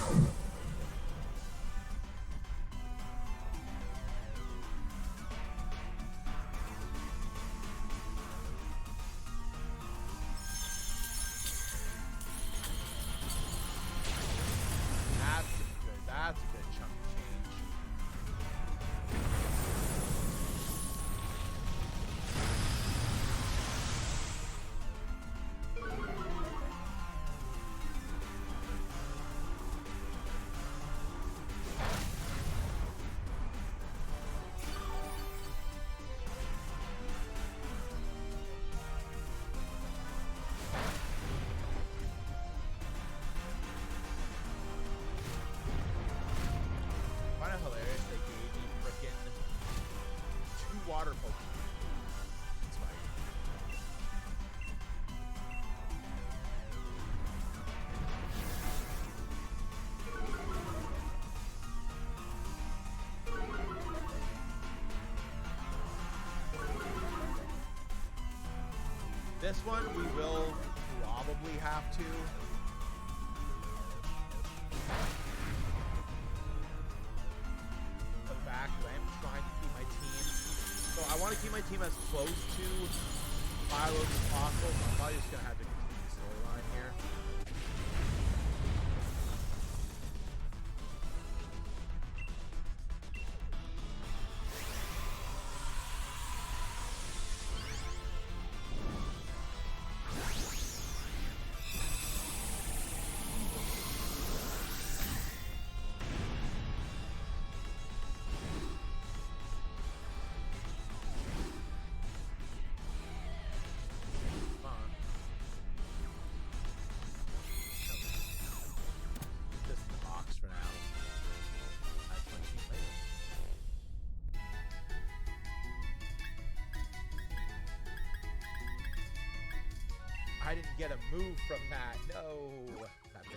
A: good. That's a good chunk of change. Kind of hilarious. They gave me frickin' 2 water Pokemon. That's right. This one we will probably have to. Come back. I'm trying to keep my team. So I want to keep my team as close to Pylos as possible. So I'm probably just gonna have to continue the storyline here. Come on. Put this in the box for now. That's my team later. I didn't get a move from that. No. That base.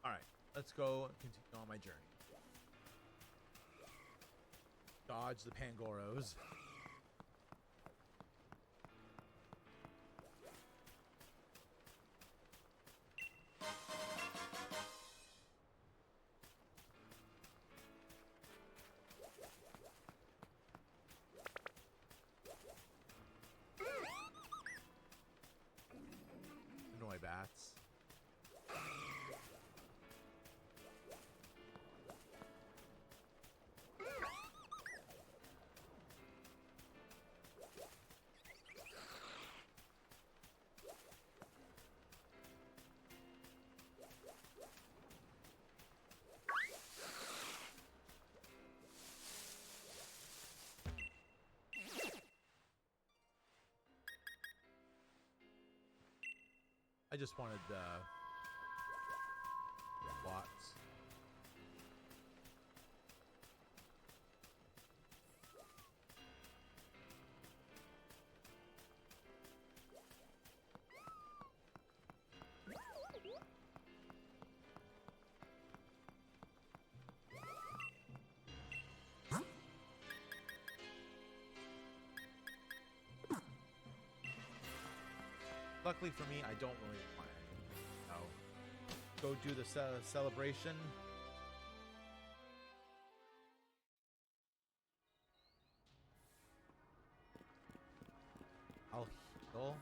A: All right, let's go and continue on my journey. Dodge the Pangoros. Annoy bats. I just wanted Watts. Luckily for me, I don't really want to go do the celebration. I'll heal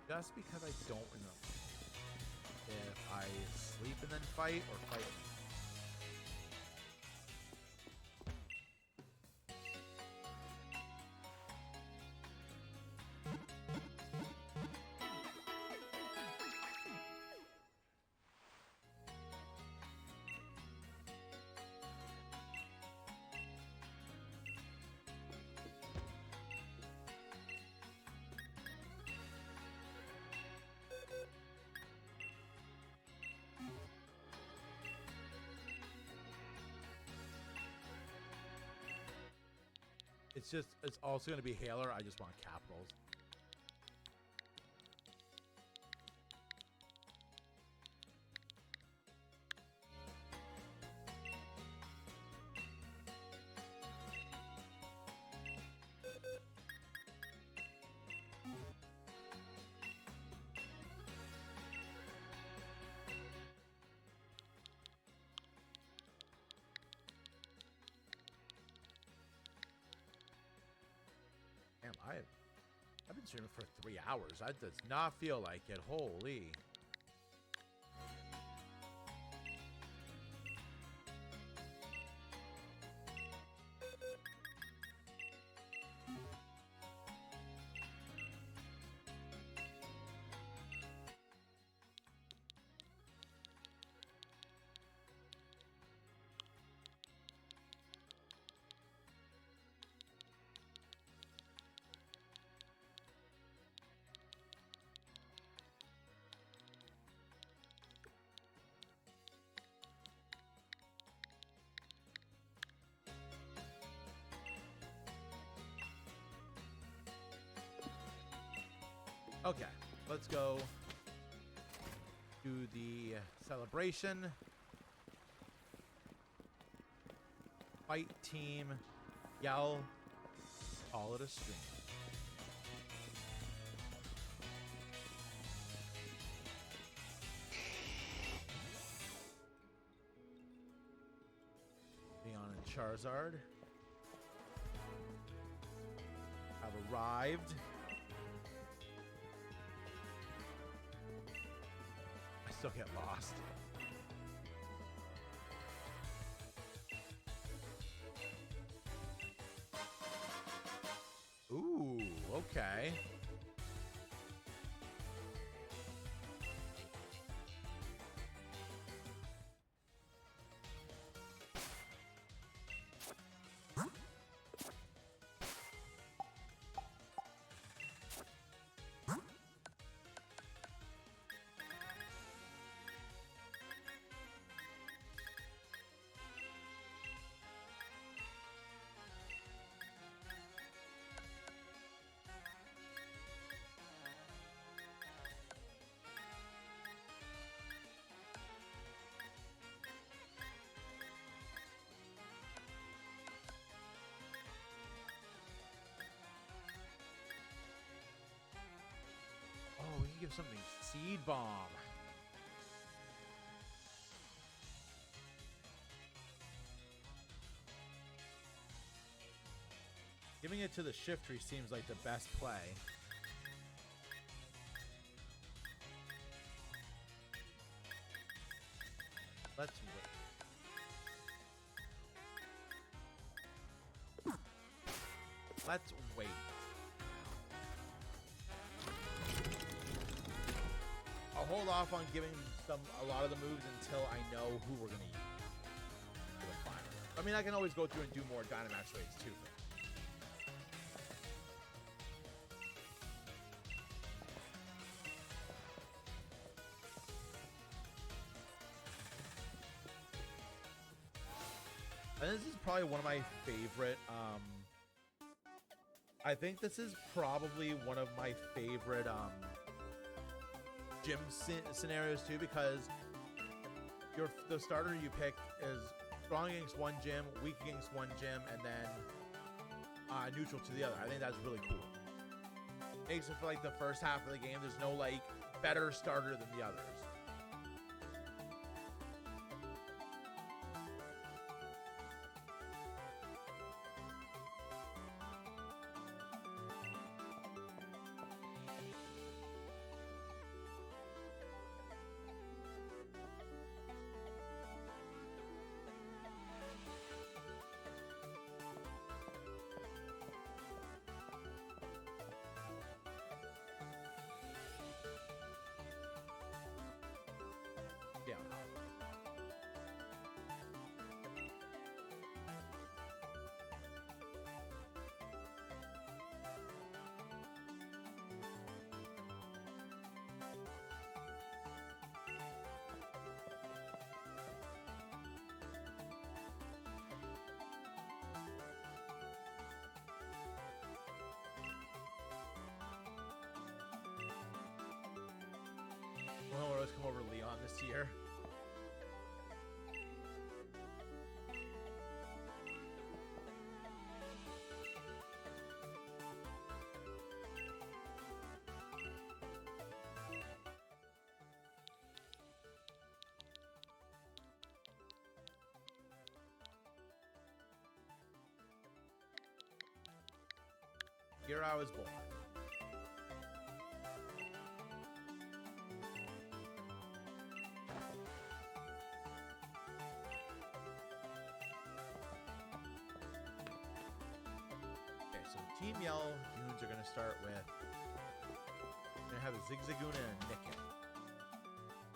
A: just because I don't remember if I sleep and then fight or fight. it's also going to be Hailer. I just want capitals. Damn, I've been streaming for 3 hours. That does not feel like it. Holy. Okay, let's go do the celebration. Fight team, yell, call it a stream. Leon and Charizard have arrived. Still get lost. Ooh, okay. Oh, we can give something Seed Bomb. Giving it to the Shiftry seems like the best play. Let's wait. Let's wait. I'll hold off on giving a lot of the moves until I know who we're gonna use for the final. I mean, I can always go through and do more Dynamax raids too. And this is probably one of my favorite. I think this is probably one of my favorite gym scenarios too, because the starter you pick is strong against one gym, weak against one gym, and then neutral to the other. I think that's really cool. Makes it for like the first half of the game. There's no like better starter than the others. We'll always come over Leon this year. Here I was born. Okay, so Team Yell Goons are going to start with... We're going to have a Zigzagoon and a Nicken.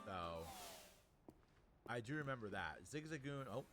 A: So... I do remember that. Zigzagoon... Oh.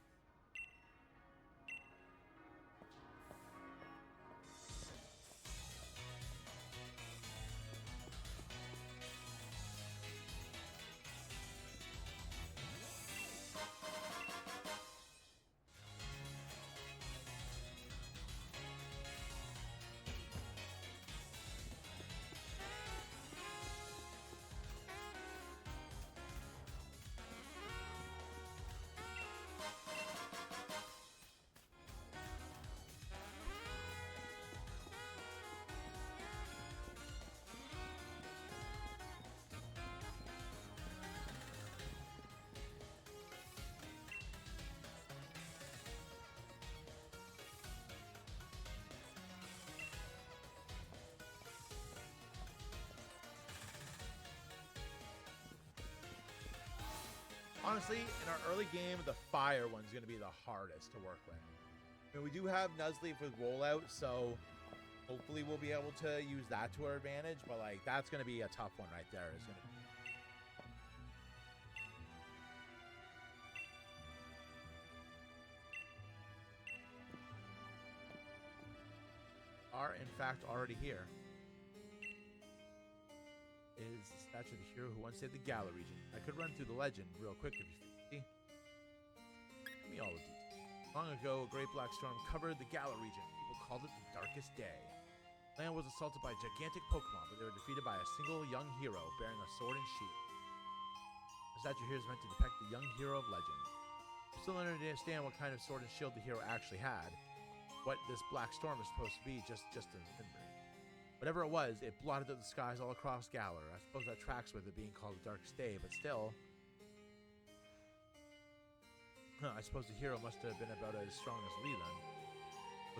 A: Honestly, in our early game, the fire one's going to be the hardest to work with. I mean, we do have Nuzleaf with rollout, so hopefully we'll be able to use that to our advantage. But like, that's going to be a tough one right there. It's going to. Are in fact already here. Is the statue of the hero who once saved the Gala region. I could run through the legend real quick if you see. Give me all the details. Long ago, a great black storm covered the Gala region. People called it the Darkest Day. Land was assaulted by gigantic Pokemon, but they were defeated by a single young hero bearing a sword and shield. The statue here is meant to depict the young hero of legend. I still don't understand what kind of sword and shield the hero actually had. What this black storm is supposed to be, just a member. Whatever it was, it blotted out the skies all across Galar. I suppose that tracks with it being called the Darkest Day, but still... I suppose the hero must have been about as strong as Lee then.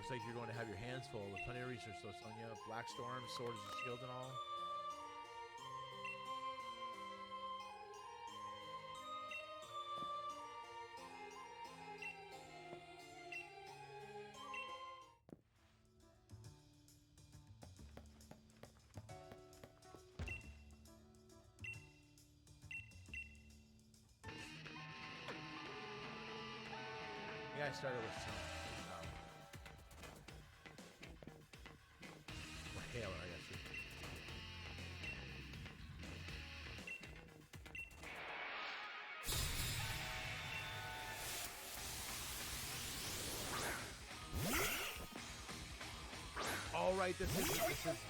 A: Looks like you're going to have your hands full with plenty of research, though, Sonia. Black Storm, sword as a shield and all. I started with some Halo, I guess. All right, this is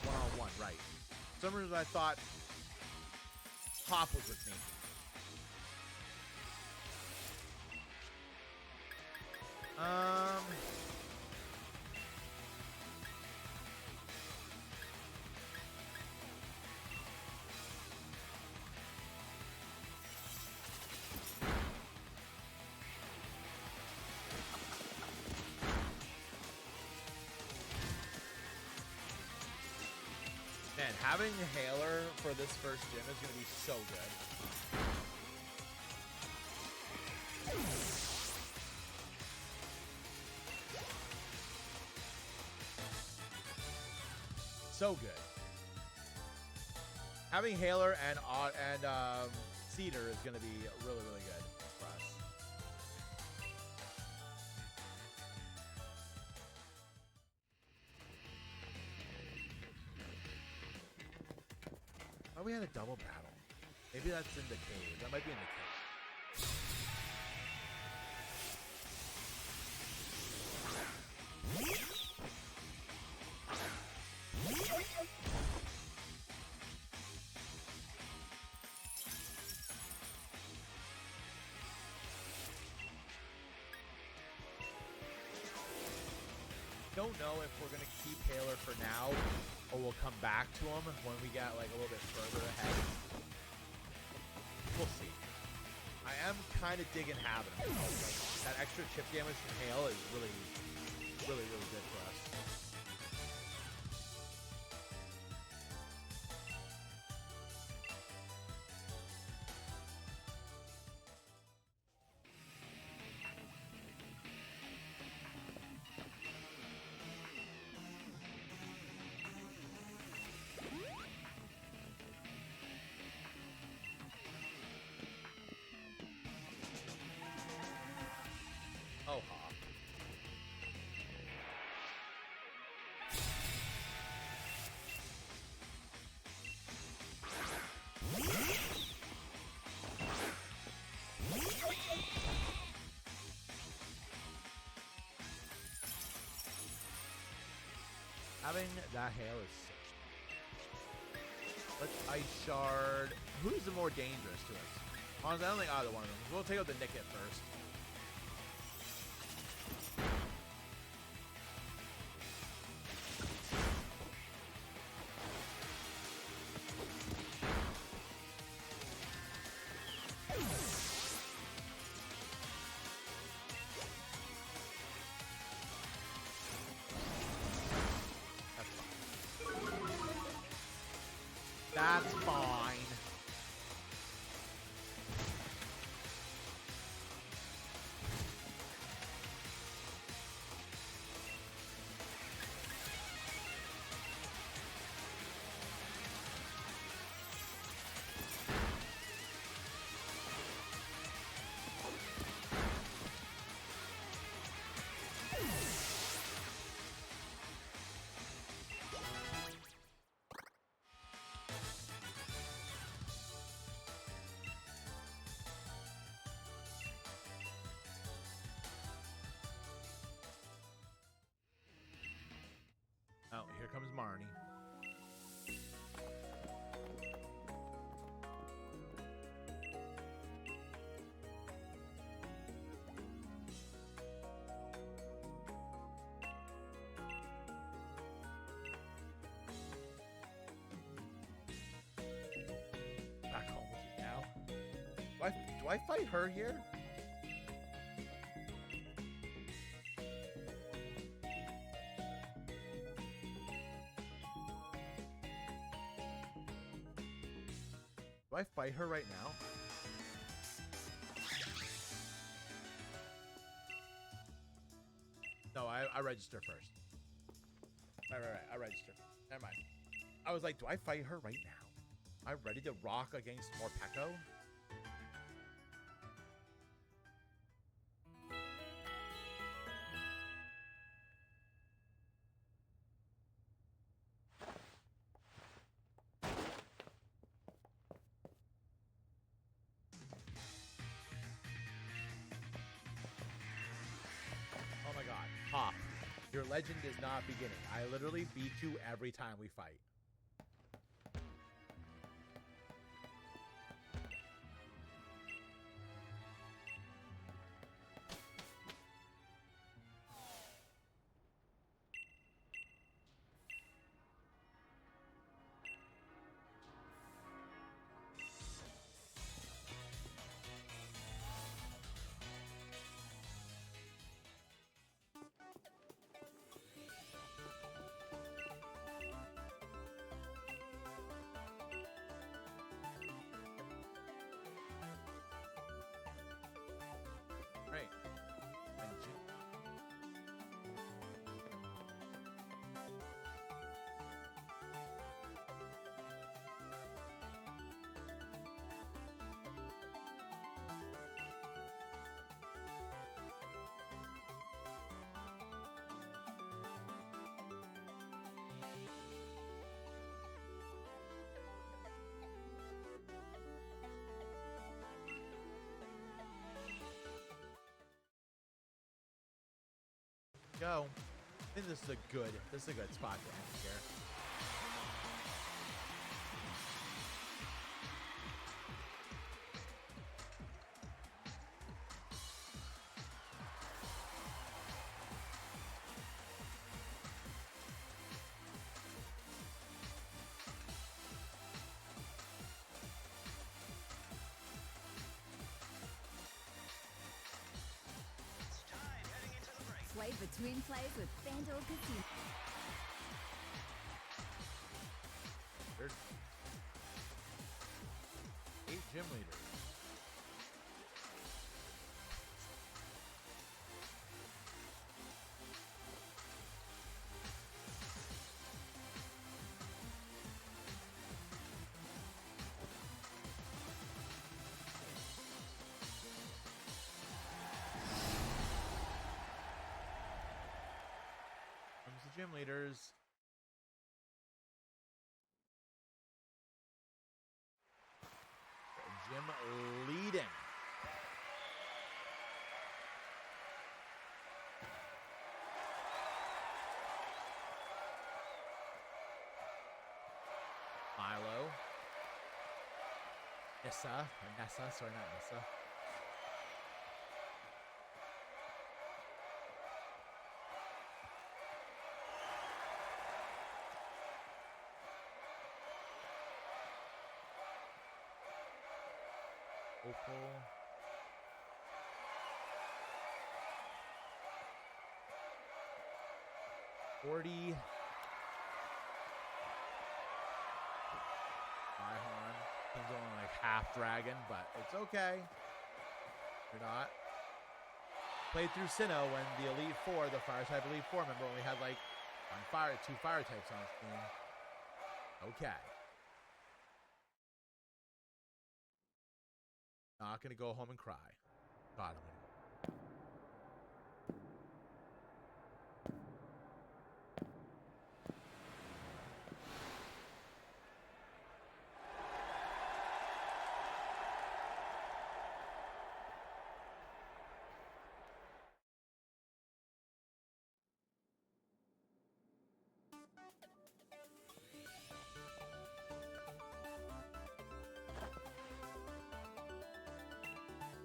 A: one-on-one, right? For some reason I thought Hop was with me. Man, having a Hailer for this first gym is going to be so good. So good. Having Hailer and Cedar is going to be really, really good for us. Oh, we had a double battle. Maybe that's in the cave. That might be in the cave. don't know if we're gonna keep Haler for now, or we'll come back to him when we get like a little bit further ahead. We'll see. I am kind of digging having him. Like, that extra chip damage from Hail is really, really, really good for us. Oh, ha. Having that hail is sick. Let's Ice Shard. Who's the more dangerous to us? Honestly, I don't think either one of them. We'll take out the Nickit first. That's fine. Oh, here comes Marnie. Back home with you now. Do I fight her here? Do I fight her right now? No, I register first. Right. I register. Never mind. I was like, do I fight her right now? Am I ready to rock against more Pekko? Oh my god. Ha. Your legend is not beginning. I literally beat you every time we fight. Right. Go. I think this is a good spot to end here.
B: Twin plays with FanDuel Casino.
A: There's 8 gym leaders. Comes the gym leaders. Gym leading. Milo. Nessa, sorry, not Nessa. Opal. Forty. Ihorn. He's only like half dragon, but it's okay. You're not. Played through Sinnoh when the Elite Four, the Fire type Elite Four, remember when we had like two fire types on screen. Okay. Not gonna go home and cry. God, I'm gonna.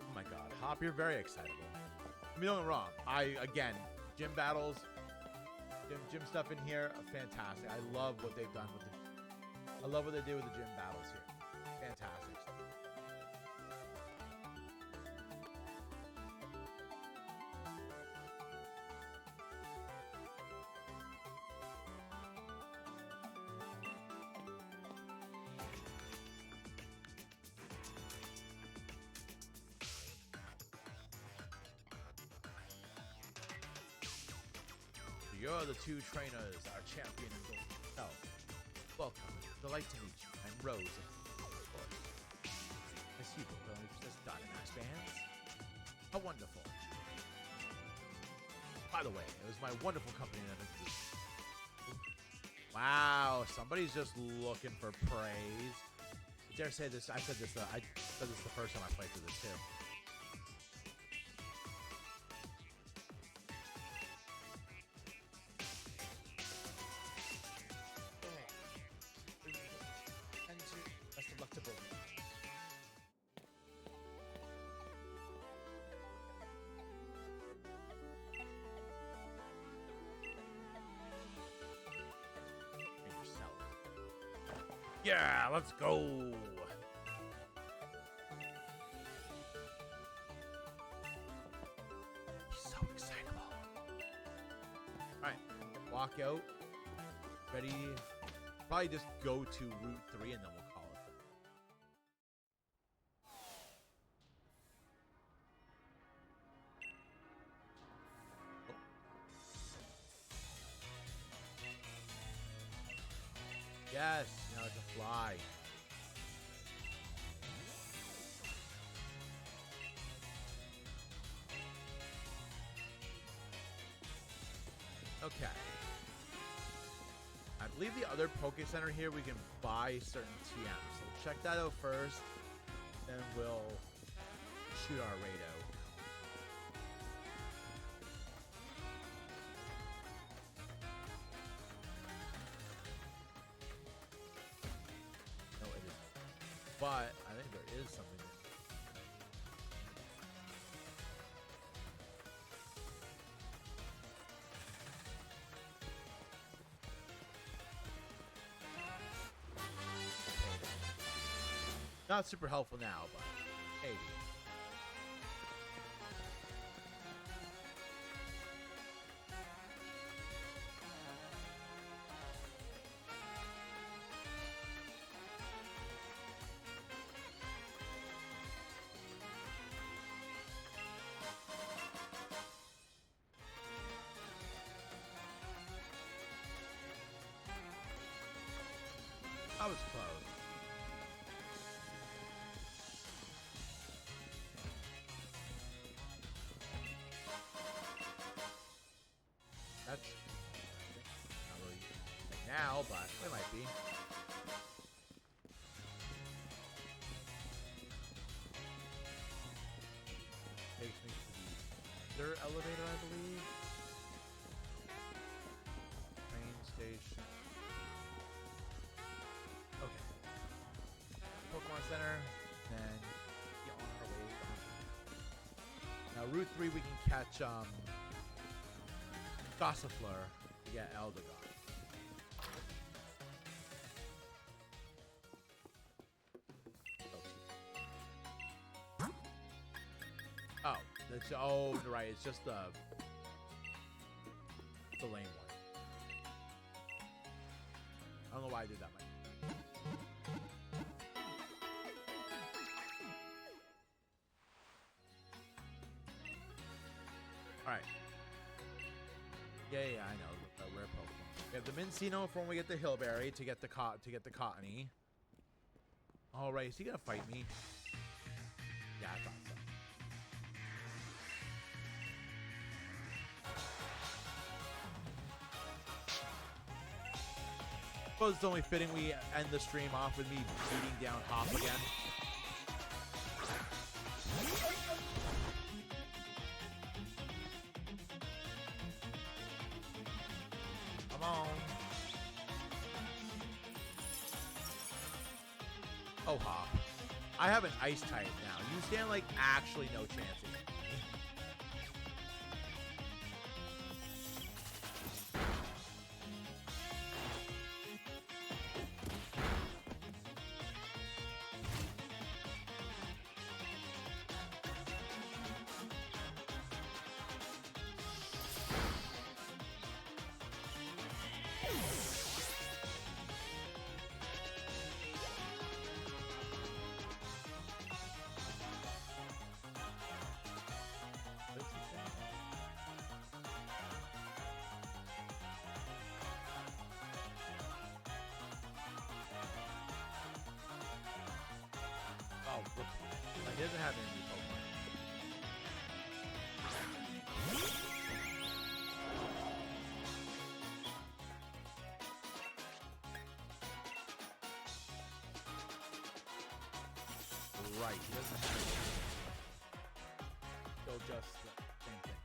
A: Oh my God, Hop, you're very excitable. I mean, don't get me wrong. Again, gym battles, gym stuff in here, fantastic. I love what they've done with I love what they do with the gym battles here. Fantastic stuff. You're the two trainers, our champion and golden belt. Welcome. Delight to meet you. I'm Rose, of course. Miss you both only just got in bands. How wonderful. By the way, it was my wonderful company that introduced me. Wow, somebody's just looking for praise. I dare say this. I said this the first time I played through this too. Yeah, let's go. So excitable. All right, walk out. Ready? Probably just go to Route 3 and then we'll call it. Yes, now it's a fly. Okay. I believe the other Poke Center here we can buy certain TMs. So check that out first, then we'll shoot our Rado. No, it isn't. But I think there is something. Not super helpful now, but maybe. was close. That's not really right now, but it might be. Takes me to the third elevator, I believe. Train station. Okay. Pokemon Center, then get on our way. Now, Route 3, we can catch Gossifleur to get Eldegon. Oh, that's right. It's just the lane one. I don't know why I did that, Mike. All right. Yeah, I know. The rare Pokemon. We have the Mincino for when we get the Hillberry to get the Cottony. All right, is he gonna fight me? Yeah, I thought so. I suppose it's only fitting we end the stream off with me beating down Hop again. Come on. Oh, Hop. I have an Ice type now. You stand like actually no chance against me. Oh, whoopsie. He doesn't have any new Pokemon. Right, he doesn't have any. Still just the same thing.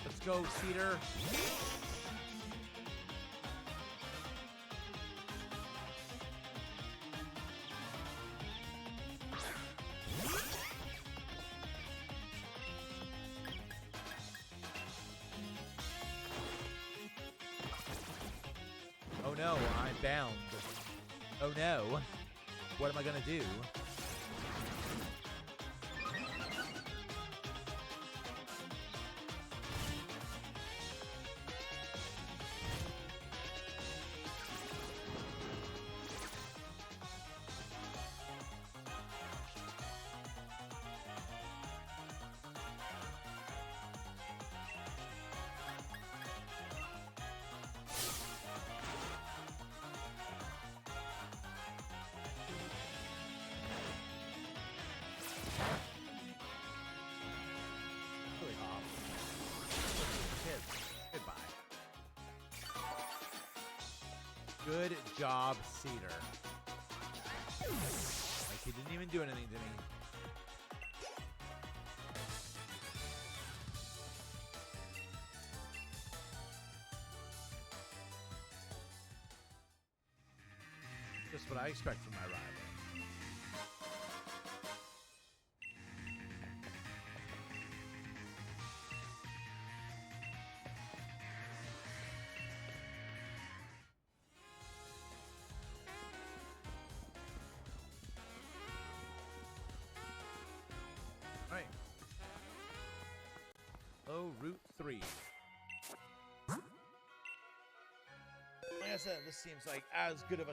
A: Let's go, Cedar. Oh no, I'm bound. Oh no. What am I gonna do? Really hot. Kids. Goodbye. Good job, Cedar. Like he didn't even do anything to me. Just what I expect from my rival. All right. Oh, Route 3. I said, this seems like as good of a